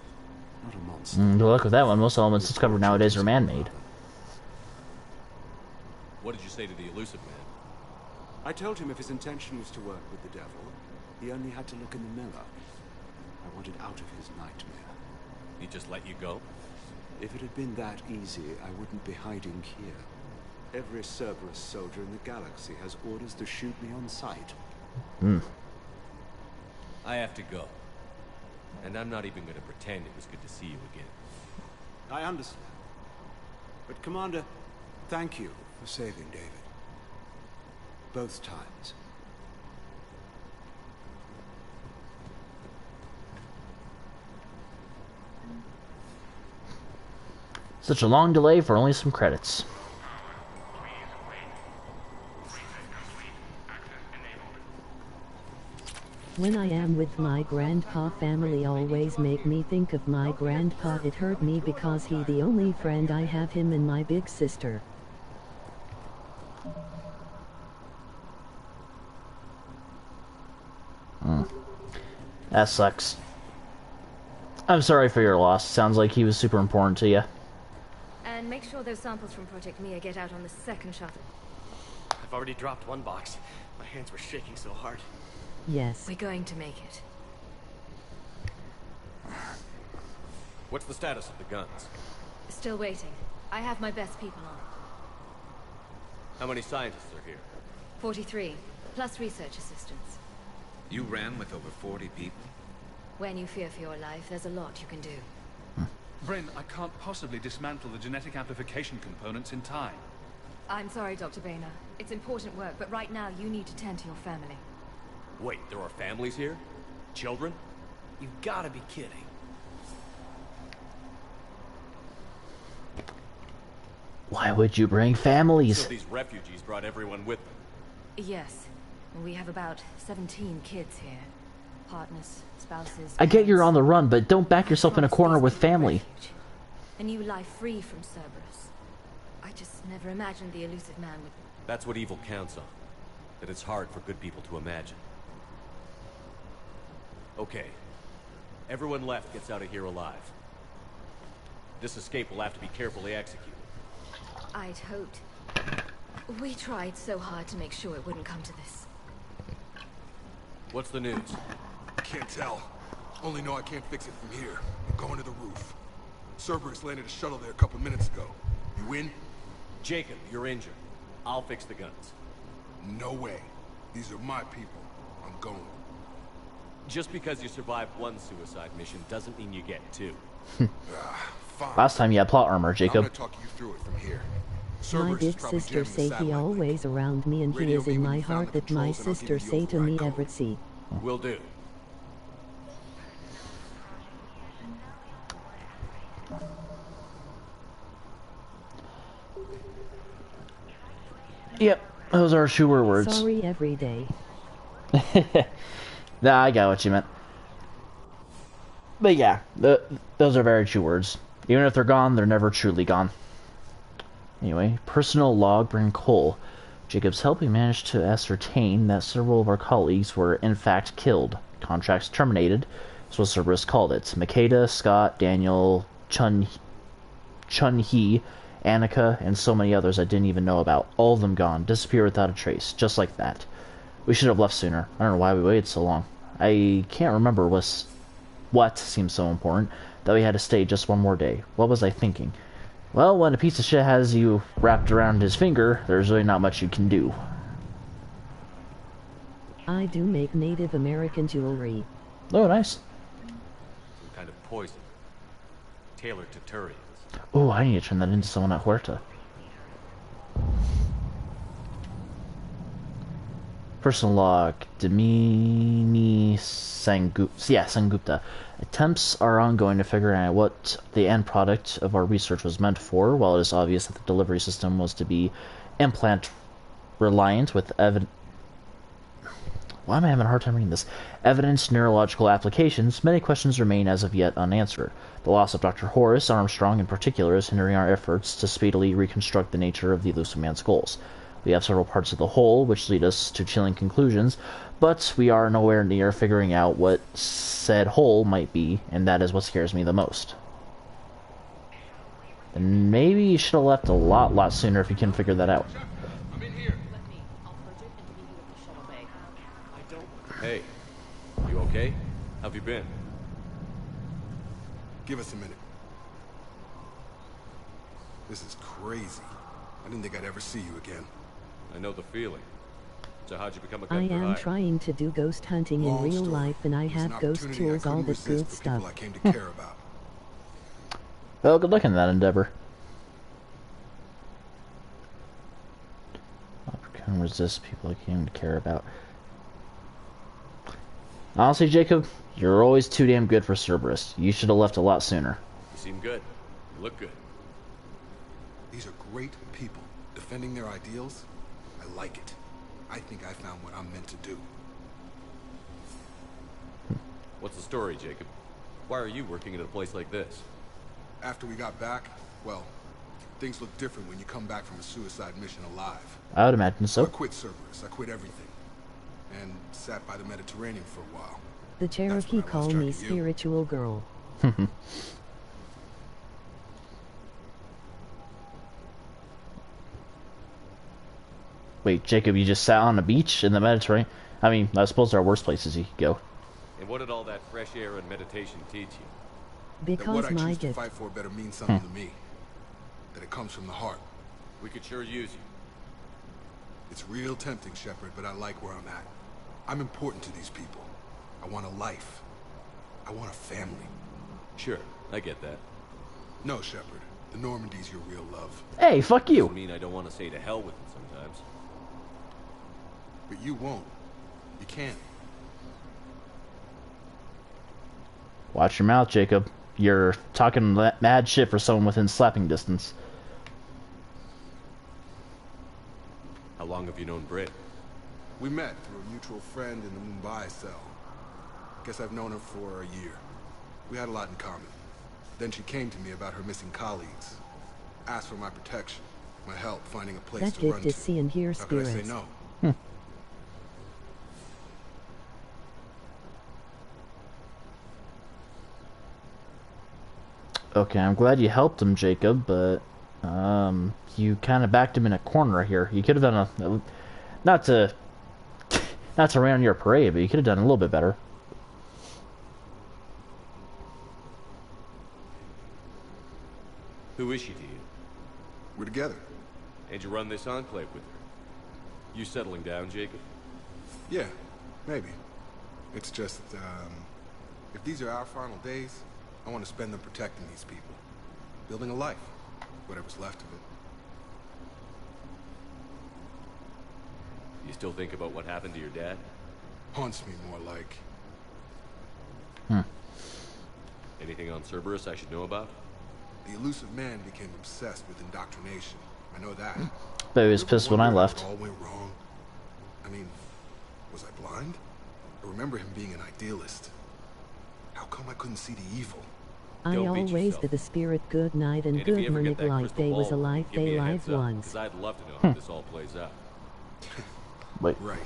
Not a monster. Good luck with that one. Most elements discovered nowadays are man-made. What did you say to the elusive man? I told him if his intention was to work with the devil, he only had to look in the mirror. I wanted out of his nightmare. He just let you go? If it had been that easy, I wouldn't be hiding here. Every Cerberus soldier in the galaxy has orders to shoot me on sight. I have to go. And I'm not even going to pretend it was good to see you again. I understand. But Commander, thank you for saving David. Both times. Such a long delay for only some credits. When I am with my grandpa, family always make me think of my grandpa. It hurt me because he the only friend I have, him and my big sister. That sucks. I'm sorry for your loss. Sounds like he was super important to you. And make sure those samples from Project Mia get out on the second shuttle. I've already dropped one box. My hands were shaking so hard. Yes. We're going to make it. What's the status of the guns? Still waiting. I have my best people on. How many scientists are here? 43, plus research assistants. You ran with over 40 people? When you fear for your life, there's a lot you can do. Bryn, I can't possibly dismantle the genetic amplification components in time. I'm sorry, Dr. Boehner. It's important work, but right now you need to tend to your family. Wait, there are families here? Children? You've gotta be kidding. Why would you bring families? So these refugees brought everyone with them? Yes. We have about 17 kids here. Partners, spouses... I get you're on the run, but don't back yourself in a corner with family. A new life free from Cerberus. I just never imagined the elusive man would... That's what evil counts on. That it's hard for good people to imagine. Okay. Everyone left gets out of here alive. This escape will have to be carefully executed. I'd hoped. We tried so hard to make sure it wouldn't come to this. What's the news? Can't tell. Only know I can't fix it from here. I'm going to the roof. Cerberus landed a shuttle there a couple minutes ago. You in? Jacob, you're injured. I'll fix the guns. No way. These are my people. I'm going. Just because you survived one suicide mission doesn't mean you get two. Fine. Last time you had plot armor, Jacob. I'm gonna talk you through it from here. My big sister say he always around me, and he is in my heart. That my sister say to me every see. Will do. Yep, those are truer words. Sorry every day. Nah, I got what you meant. But yeah, those are very true words. Even if they're gone, they're never truly gone. Anyway, personal log, Bryn Cole. Jacob's help, we managed to ascertain that several of our colleagues were in fact killed. Contracts terminated, is what Cerberus called it. Makeda, Scott, Daniel, Chun-Hee, Annika, and so many others I didn't even know about. All of them gone, disappeared without a trace, just like that. We should have left sooner. I don't know why we waited so long. I can't remember what seemed so important that we had to stay just one more day. What was I thinking? Well, when a piece of shit has you wrapped around his finger, there's really not much you can do. I do make Native American jewelry. Oh, nice. Some kind of poison. Tailored to Turians. Oh, I need to turn that into someone at Huerta. Personal log, Damini Sengupta. Attempts are ongoing to figure out what the end product of our research was meant for. While it is obvious that the delivery system was to be implant reliant with why am I having a hard time reading this? Evidence neurological applications, many questions remain as of yet unanswered. The loss of Dr. Horace Armstrong in particular is hindering our efforts to speedily reconstruct the nature of the elusive man's goals. We have several parts of the whole, which lead us to chilling conclusions, but we are nowhere near figuring out what said whole might be, and that is what scares me the most. And maybe you should have left a lot sooner if you can figure that out. Hey, you okay? How have you been? Give us a minute. This is crazy. I didn't think I'd ever see you again. I know the feeling. So how'd you become a I gun for am hire? trying to do ghost hunting in real life, and I have ghost tools, all the good stuff. I came to care about. Well, good luck in that endeavor. I can resist people I came to care about. Honestly, Jacob, you're always too damn good for Cerberus. You should have left a lot sooner. You seem good. You look good. These are great people, defending their ideals. I like it. I think I found what I'm meant to do. What's the story, Jacob? Why are you working at a place like this? After we got back, well, things look different when you come back from a suicide mission alive. I would imagine so. I quit Cerberus. I quit everything. And sat by the Mediterranean for a while. The Cherokee call me spiritual girl. Wait, Jacob, you just sat on a beach in the Mediterranean? I mean, I suppose there are worse places you could go. And what did all that fresh air and meditation teach you? Because that what I my choose to gift. fight for better means something to me. That it comes from the heart. We could sure use you. It's real tempting, Shepard, but I like where I'm at. I'm important to these people. I want a life. I want a family. Sure, I get that. No, Shepard. The Normandy's your real love. Hey, fuck you! Doesn't mean I don't want to say to hell with it sometimes. But you won't. You can't. Watch your mouth, Jacob. You're talking mad shit for someone within slapping distance. How long have you known Britt? We met through a mutual friend in the Mumbai cell. Guess I've known her for a year. We had a lot in common. Then she came to me about her missing colleagues. Asked for my protection, my help finding a place That to run gift is to. see and hear How could I say spirits. no? Okay, I'm glad you helped him, Jacob, but you kind of backed him in a corner here. You could have done a not to rain on your parade, but you could have done a little bit better. Who is she to you? We're together. And you run this enclave with her? You settling down, Jacob? Yeah, maybe. It's just, if these are our final days, I want to spend them protecting these people. Building a life. Whatever's left of it. You still think about what happened to your dad? Haunts me more like. Anything on Cerberus I should know about? The elusive man became obsessed with indoctrination. I know that. But he was pissed when I left. It all went wrong. I mean, was I blind? I remember him being an idealist. How come I couldn't see the evil? I always did the spirit good night and good morning like they was alive, they live once. Because I'd love to know how this all plays out. Wait. Right.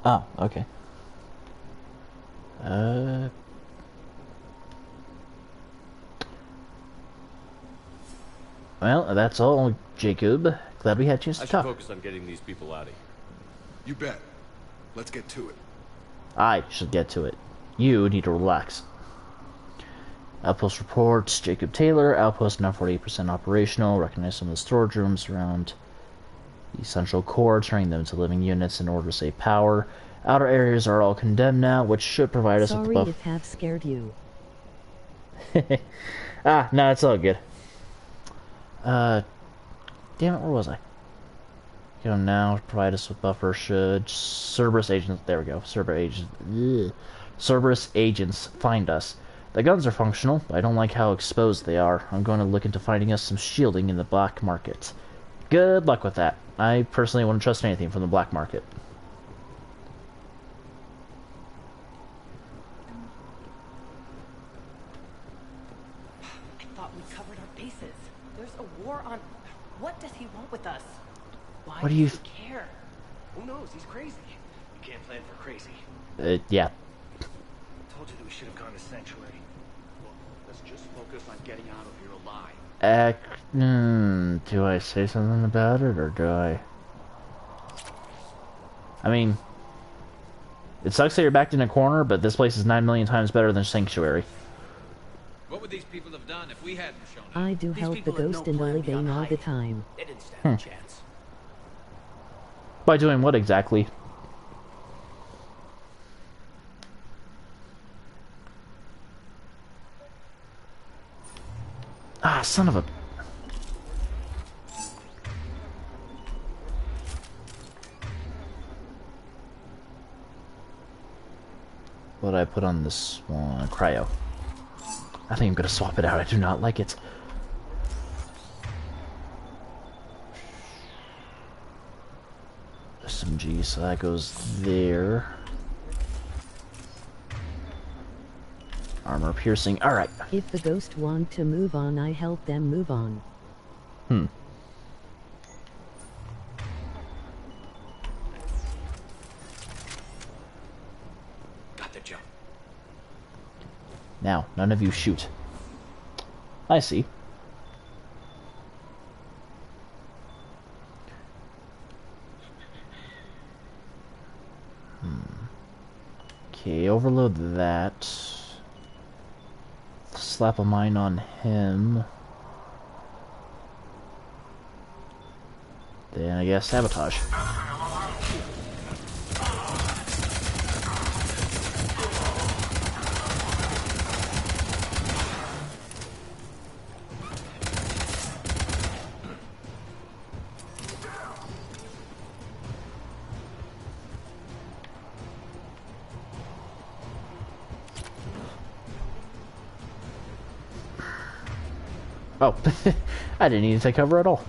Ah, okay. Well, that's all, Jacob. Glad we had a chance I to should talk. focus on getting these people out of here. You bet. Let's get to it. I should get to it. You need to relax. Outpost reports, Jacob Taylor. Outpost now 48% operational. Recognize some of the storage rooms around the central core, turning them into living units in order to save power. Outer areas are all condemned now, which should provide us with Sorry buff. if have scared you. Ah, no, it's all good. Damn it, where was I? You know, now provide us with buffer should Cerberus agents. There we go. Cerberus agents find us. The guns are functional, but I don't like how exposed they are. I'm going to look into finding us some shielding in the black market. Good luck with that. I personally wouldn't trust anything from the black market. I thought we covered our bases. There's a war on. What does he want with us? Why What do you does he care? Who knows? He's crazy. You can't plan for crazy. Yeah. Told you that we should have gone to Sanctuary. Look, let's just focus on getting out of here alive. Do I say something about it, or do I? I mean, it sucks that you're backed in a corner, but this place is 9 million times better than Sanctuary. What would these people have done if we hadn't shown up? I do help the ghost in the living all the time. They didn't stand a chance. By doing what exactly? Ah, son of a... What did I put on this one? Cryo. I think I'm gonna swap it out. I do not like it. SMG, so that goes there. Armor piercing. Alright. If the ghost want to move on, I help them move on. Got the jump. Now, none of you shoot. I see. Okay, overload that. Slap a mine on him. Then I guess sabotage. Oh, I didn't need to take cover at all.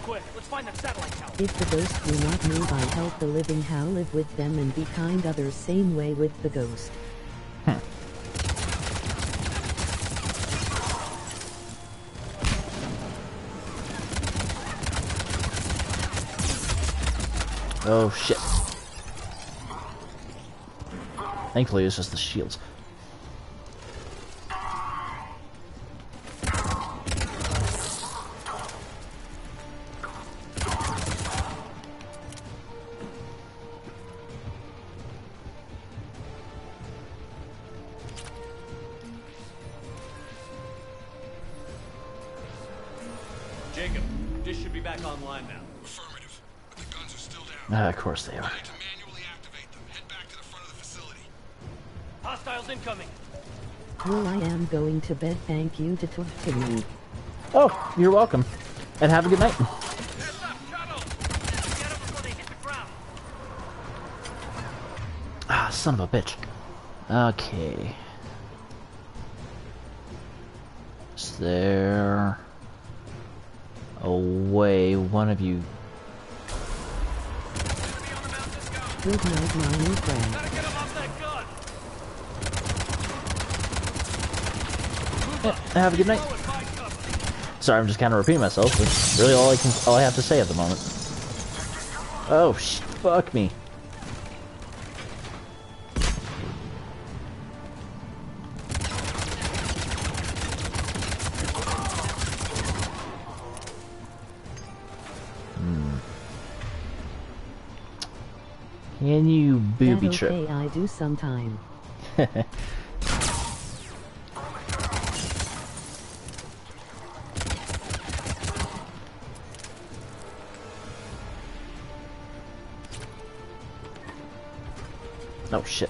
Quick, let's find that satellite tower. If the ghost do not move, I help the living how live with them and be kind others same way with the ghost. Oh shit. Thankfully it's just the shields. Jacob, dish should be back online now. Affirmative. But the guns are still down. Of course they are. I need to manually activate them. Head back to the front of the facility. Hostiles incoming. Well, I am going to bed. Thank you to talk to me. Oh, you're welcome. And have a good night. Ah, son of a bitch. Okay. Is there a way one of you... Good night, my new friend. Have a good night. Sorry, I'm just kind of repeating myself. It's really all I have to say at the moment. Oh, fuck me. Can you booby trip? Okay, I do sometime. Oh shit.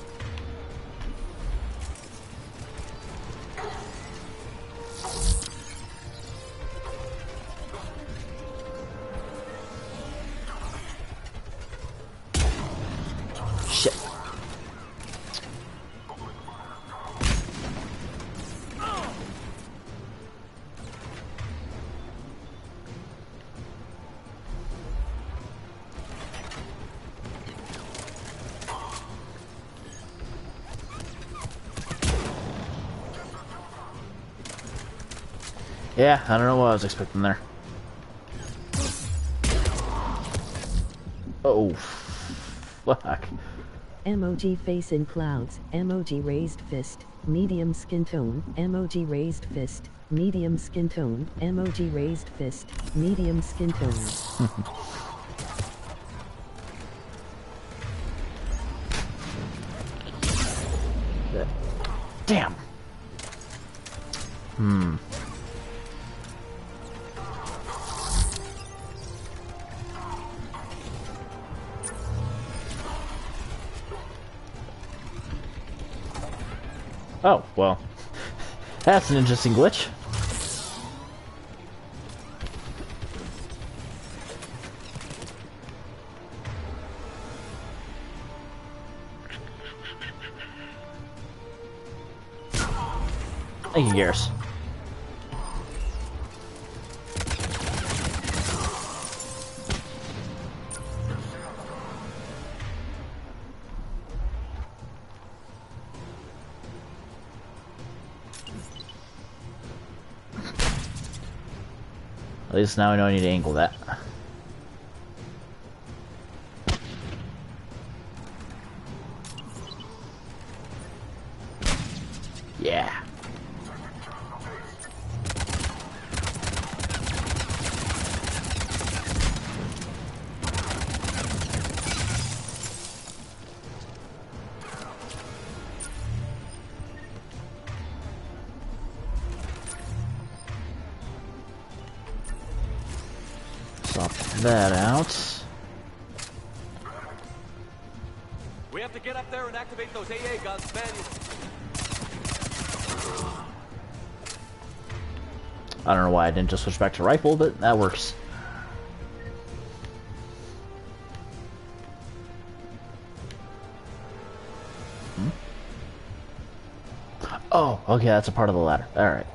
Shit. Yeah, I don't know what I was expecting there. Oh, fuck. Emoji face in clouds, emoji raised fist, medium skin tone, emoji raised fist, medium skin tone, emoji raised fist, medium skin tone. Damn. Oh, well. That's an interesting glitch. Thank you, Garrus. At least now I know I need to angle that. Yeah. Swap that out. We have to get up there and activate those AA guns manually. I don't know why I didn't just switch back to rifle, but that works. Oh, okay, that's a part of the ladder. Alright.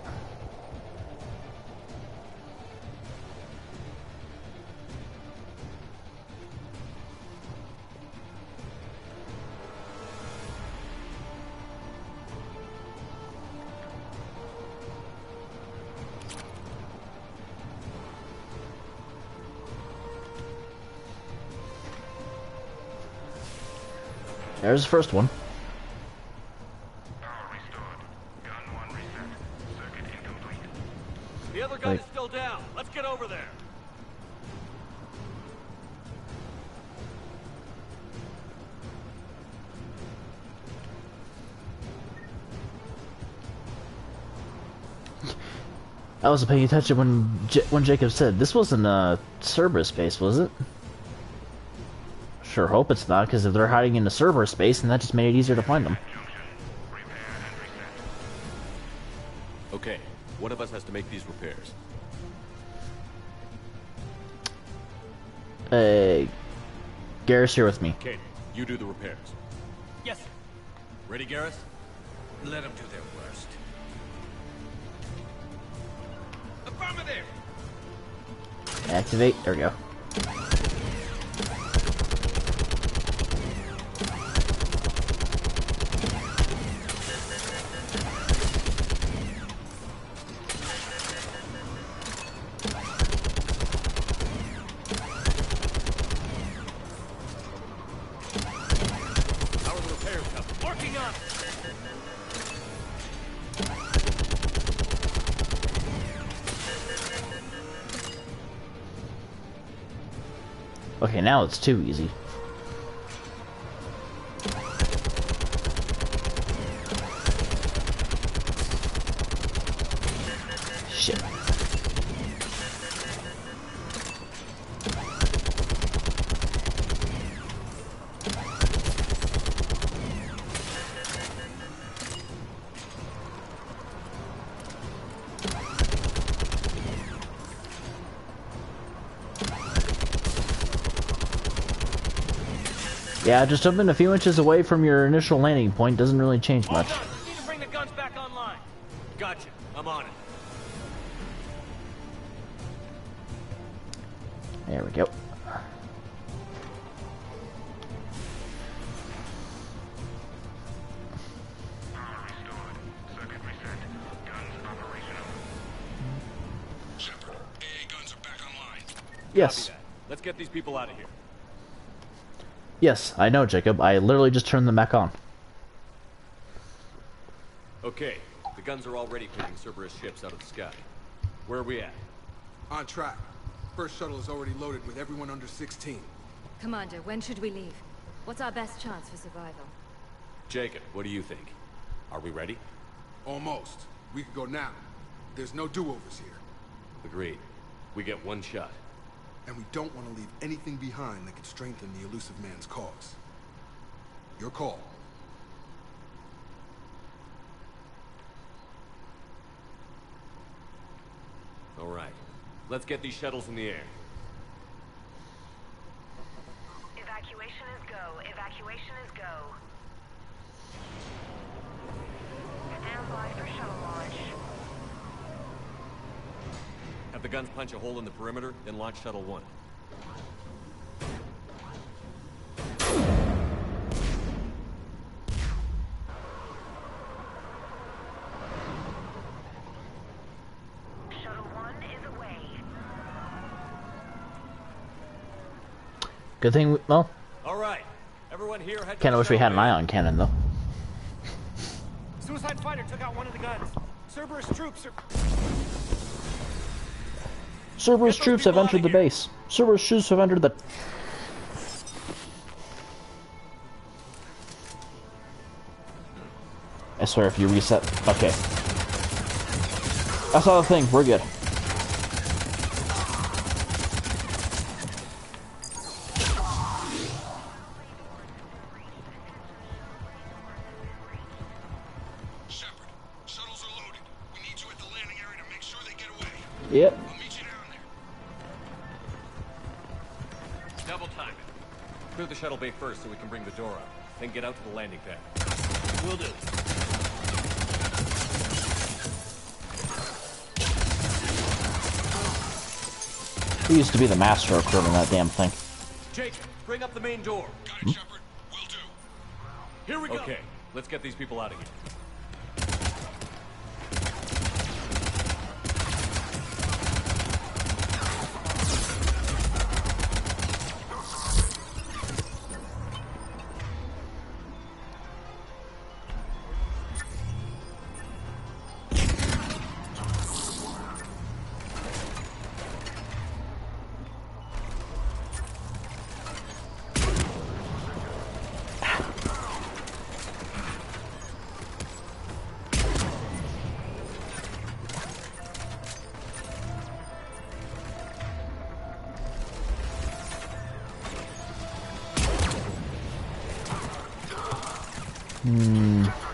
There's the first one. The other gun is still down. Let's get over there. I wasn't paying attention when Jacob said this wasn't a Cerberus base, was it? Sure hope it's not, because if they're hiding in the Cerberus base, then that just made it easier to find them. Okay, one of us has to make these repairs. Garrus, here with me. Kate, you do the repairs. Yes, sir. Ready, Garrus? Let them do their worst. Affirmative! Activate. There we go. Okay, now it's too easy. Shit. Yeah, just jumping a few inches away from your initial landing point doesn't really change much. Hold on. We need to bring the guns back online. Gotcha. I'm on it. There we go. Yes. Copy that. Let's get these people out of here. Yes, I know, Jacob. I literally just turned them back on. Okay, the guns are already clearing Cerberus ships out of the sky. Where are we at? On track. First shuttle is already loaded with everyone under 16. Commander, when should we leave? What's our best chance for survival? Jacob, what do you think? Are we ready? Almost. We could go now. There's no do-overs here. Agreed. We get one shot. And we don't want to leave anything behind that could strengthen the elusive man's cause. Your call. All right. Let's get these shuttles in the air. Evacuation is go. Evacuation is go. Stand by for shuttle launch. Have the guns punch a hole in the perimeter, then launch Shuttle 1. Shuttle 1 is away. Good thing, well... All right. Everyone here head to Kinda the wish we had an shuttle bay. ion cannon, though. Suicide fighter took out one of the guns. Cerberus troops are... Cerberus troops have entered the base. Cerberus troops have entered the... I swear if you reset... Okay. I saw the thing. We're good. Yep. Double time it. Clear the shuttle bay first so we can bring the door up. Then get out to the landing pad. Will do. Who used to be the master of curving that damn thing? Jake, bring up the main door. Got it, Shepard. Will do. Here we go. Okay, let's get these people out of here.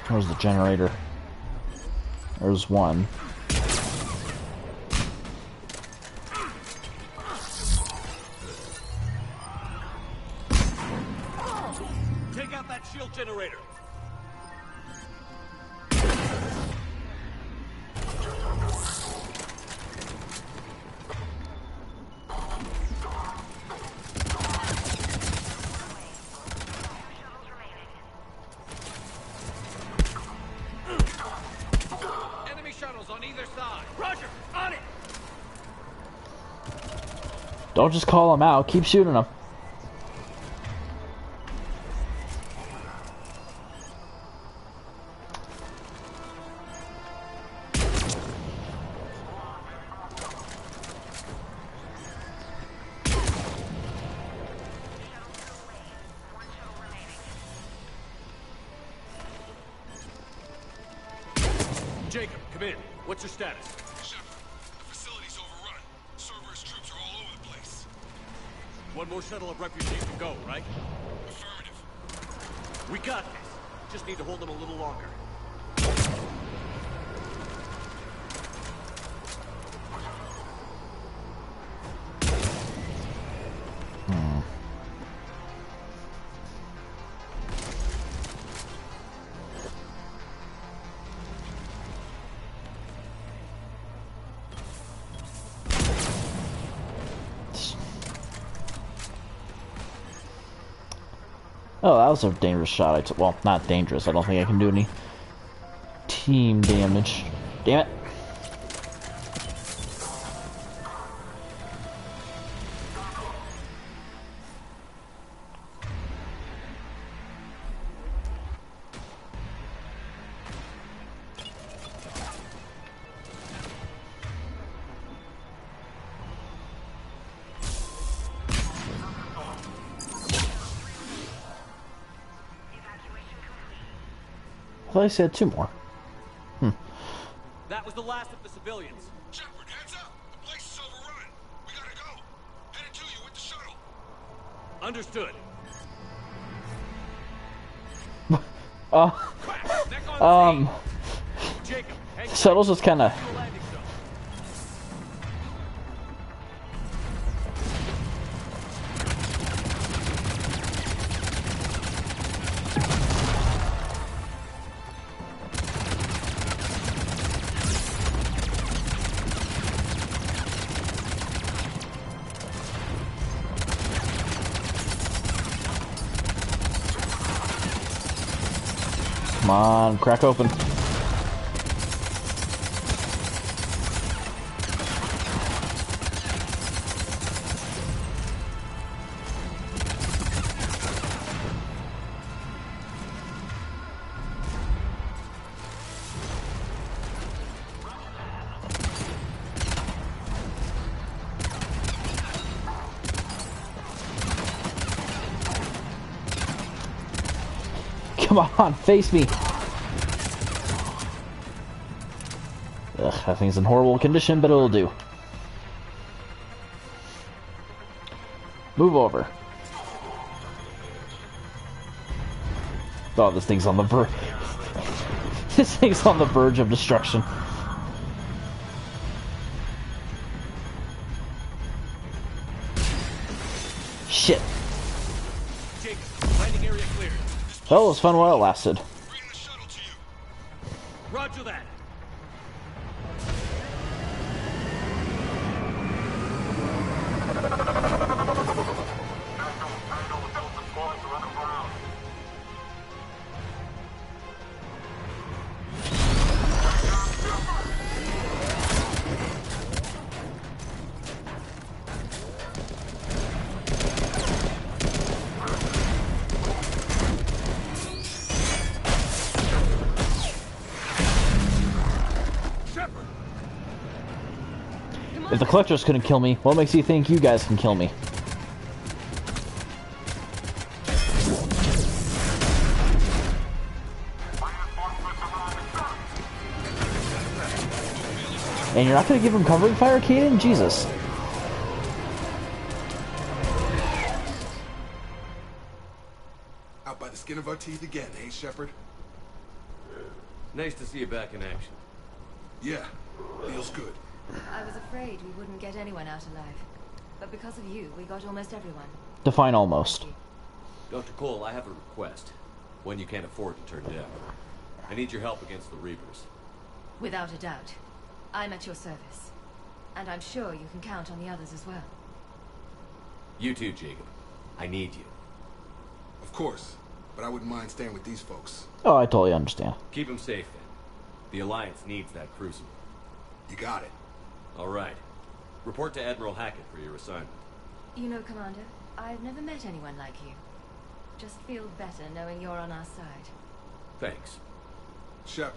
Where's the generator? There's one. Take out that shield generator. Enemy shuttles on either side. Roger, on it. Don't just call them out. Keep shooting them. Jacob, come in. What's your status? Shepard, the facility's overrun. Cerberus troops are all over the place. One more shuttle of refugees to go, right? Affirmative. We got this. Just need to hold them a little longer. Oh, that was a dangerous shot. Well, not dangerous. I don't think I can do any team damage. Damn it. thought he said 2 more. That was the last of the civilians. Shepard, heads up! The place is overrun. We gotta go. Headed to you with the shuttle. Understood. Shuttle's just kind of. Come on, crack open. Come on, face me. Ugh, that thing's in horrible condition, but it'll do. Move over. Oh, this thing's on the verge. This thing's on the verge of destruction. Shit. Well, it was fun while it lasted. Roger that. If the collectors couldn't kill me, what makes you think you guys can kill me? And you're not gonna give him covering fire, Kaden? Jesus. Out by the skin of our teeth again, eh, Shepard? Nice to see you back in action. Yeah, feels good. I was afraid we wouldn't get anyone out alive. But because of you, we got almost everyone. Define almost. Dr. Cole, I have a request. One you can't afford to turn down. I need your help against the Reapers. Without a doubt. I'm at your service. And I'm sure you can count on the others as well. You too, Jacob. I need you. Of course. But I wouldn't mind staying with these folks. Oh, I totally understand. Keep them safe, then. The Alliance needs that crucible. You got it. All right. Report to Admiral Hackett for your assignment. You know, Commander, I've never met anyone like you. Just feel better knowing you're on our side. Thanks. Shepard,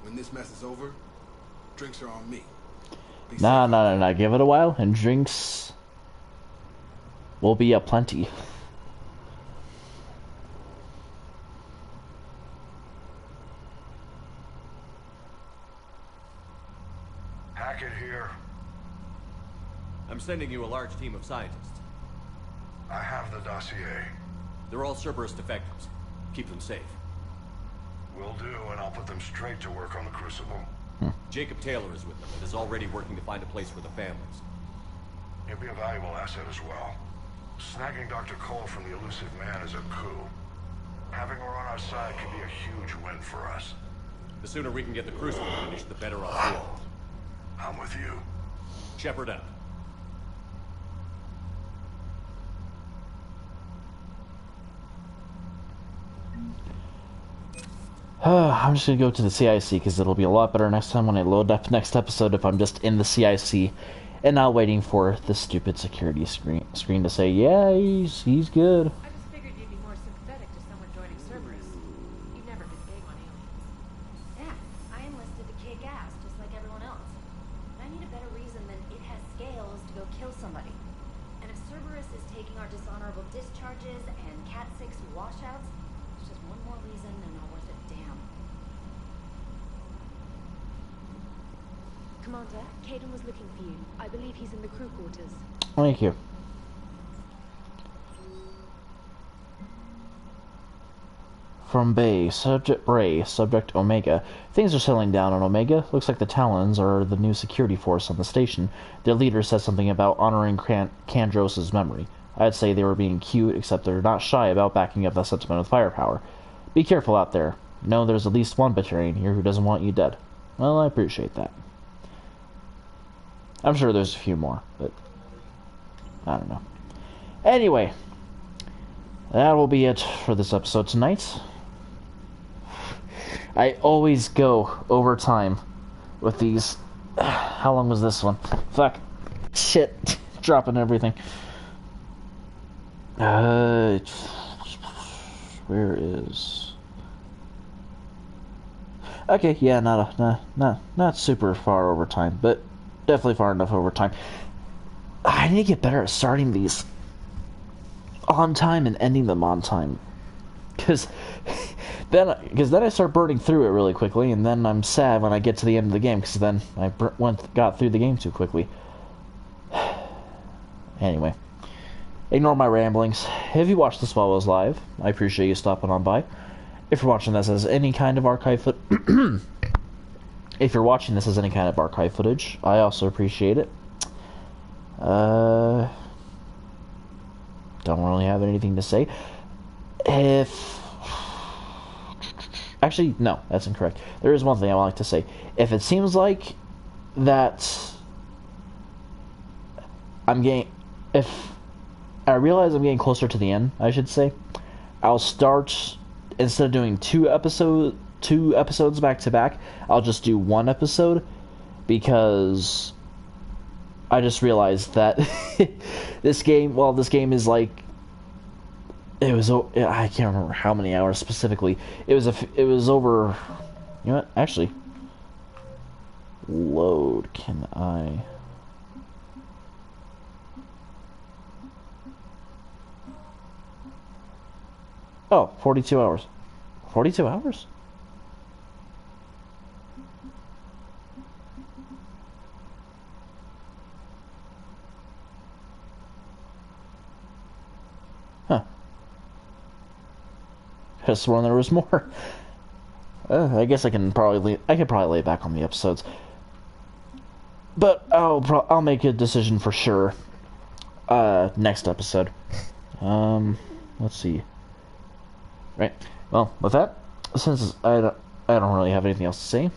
when this mess is over, drinks are on me. Nah. Give it a while, and drinks will be aplenty. Hackett here. I'm sending you a large team of scientists. I have the dossier. They're all Cerberus defectors. Keep them safe. Will do, and I'll put them straight to work on the Crucible. Jacob Taylor is with them and is already working to find a place for the families. He'll be a valuable asset as well. Snagging Dr. Cole from the Elusive Man is a coup. Having her on our side could be a huge win for us. The sooner we can get the Crucible finished, the better off we'll. I'm with you. Shepard out. I'm just gonna go to the CIC because it'll be a lot better next time when I load up next episode if I'm just in the CIC and not waiting for the stupid security screen to say, yeah, he's good. I just figured you'd be more sympathetic to someone joining Cerberus. You've never been big on aliens. Yeah, I enlisted to kick ass just like everyone else. But I need a better reason than it has scales to go kill somebody. And if Cerberus is taking our dishonorable discharges and Cat 6 washouts, it's just one more reason they're not worth a damn. Commander, Caden was looking for you. I believe he's in the crew quarters. Thank you. From Bray, subject Omega. Things are settling down on Omega. Looks like the Talons are the new security force on the station. Their leader said something about honoring Kandros' memory. I'd say they were being cute, except they're not shy about backing up that sentiment with firepower. Be careful out there. Know there's at least one Batarian here who doesn't want you dead. Well, I appreciate that. I'm sure there's a few more, but I don't know. Anyway, that will be it for this episode tonight. I always go over time with these. How long was this one? Fuck. Shit. Dropping everything. Where is... Okay, yeah, not super far over time, but definitely far enough over time. I need to get better at starting these on time and ending them on time, because then I start burning through it really quickly, and then I'm sad when I get to the end of the game, because then I got through the game too quickly. Anyway, ignore my ramblings. If you watched this while I was live, I appreciate you stopping on by. If you're watching this as any kind of archive if you're watching this as any kind of archive footage, I also appreciate it. Don't really have anything to say. Actually, no, that's incorrect. There is one thing I would like to say. If it seems like that if I realize I'm getting closer to the end, I should say, I'll start, instead of doing two episodes back to back, I'll just do one episode, because I just realized that this game is like, I can't remember how many hours specifically. It was over, you know what, actually, load, can I... Oh, 42 hours. 42 hours? Huh. I could have sworn there was more. I guess I could probably lay back on the episodes. But I'll make a decision for sure. Next episode. Let's see. Right. Well, with that, since I don't really have anything else to say,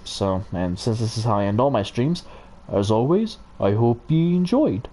and since this is how I end all my streams, as always, I hope you enjoyed.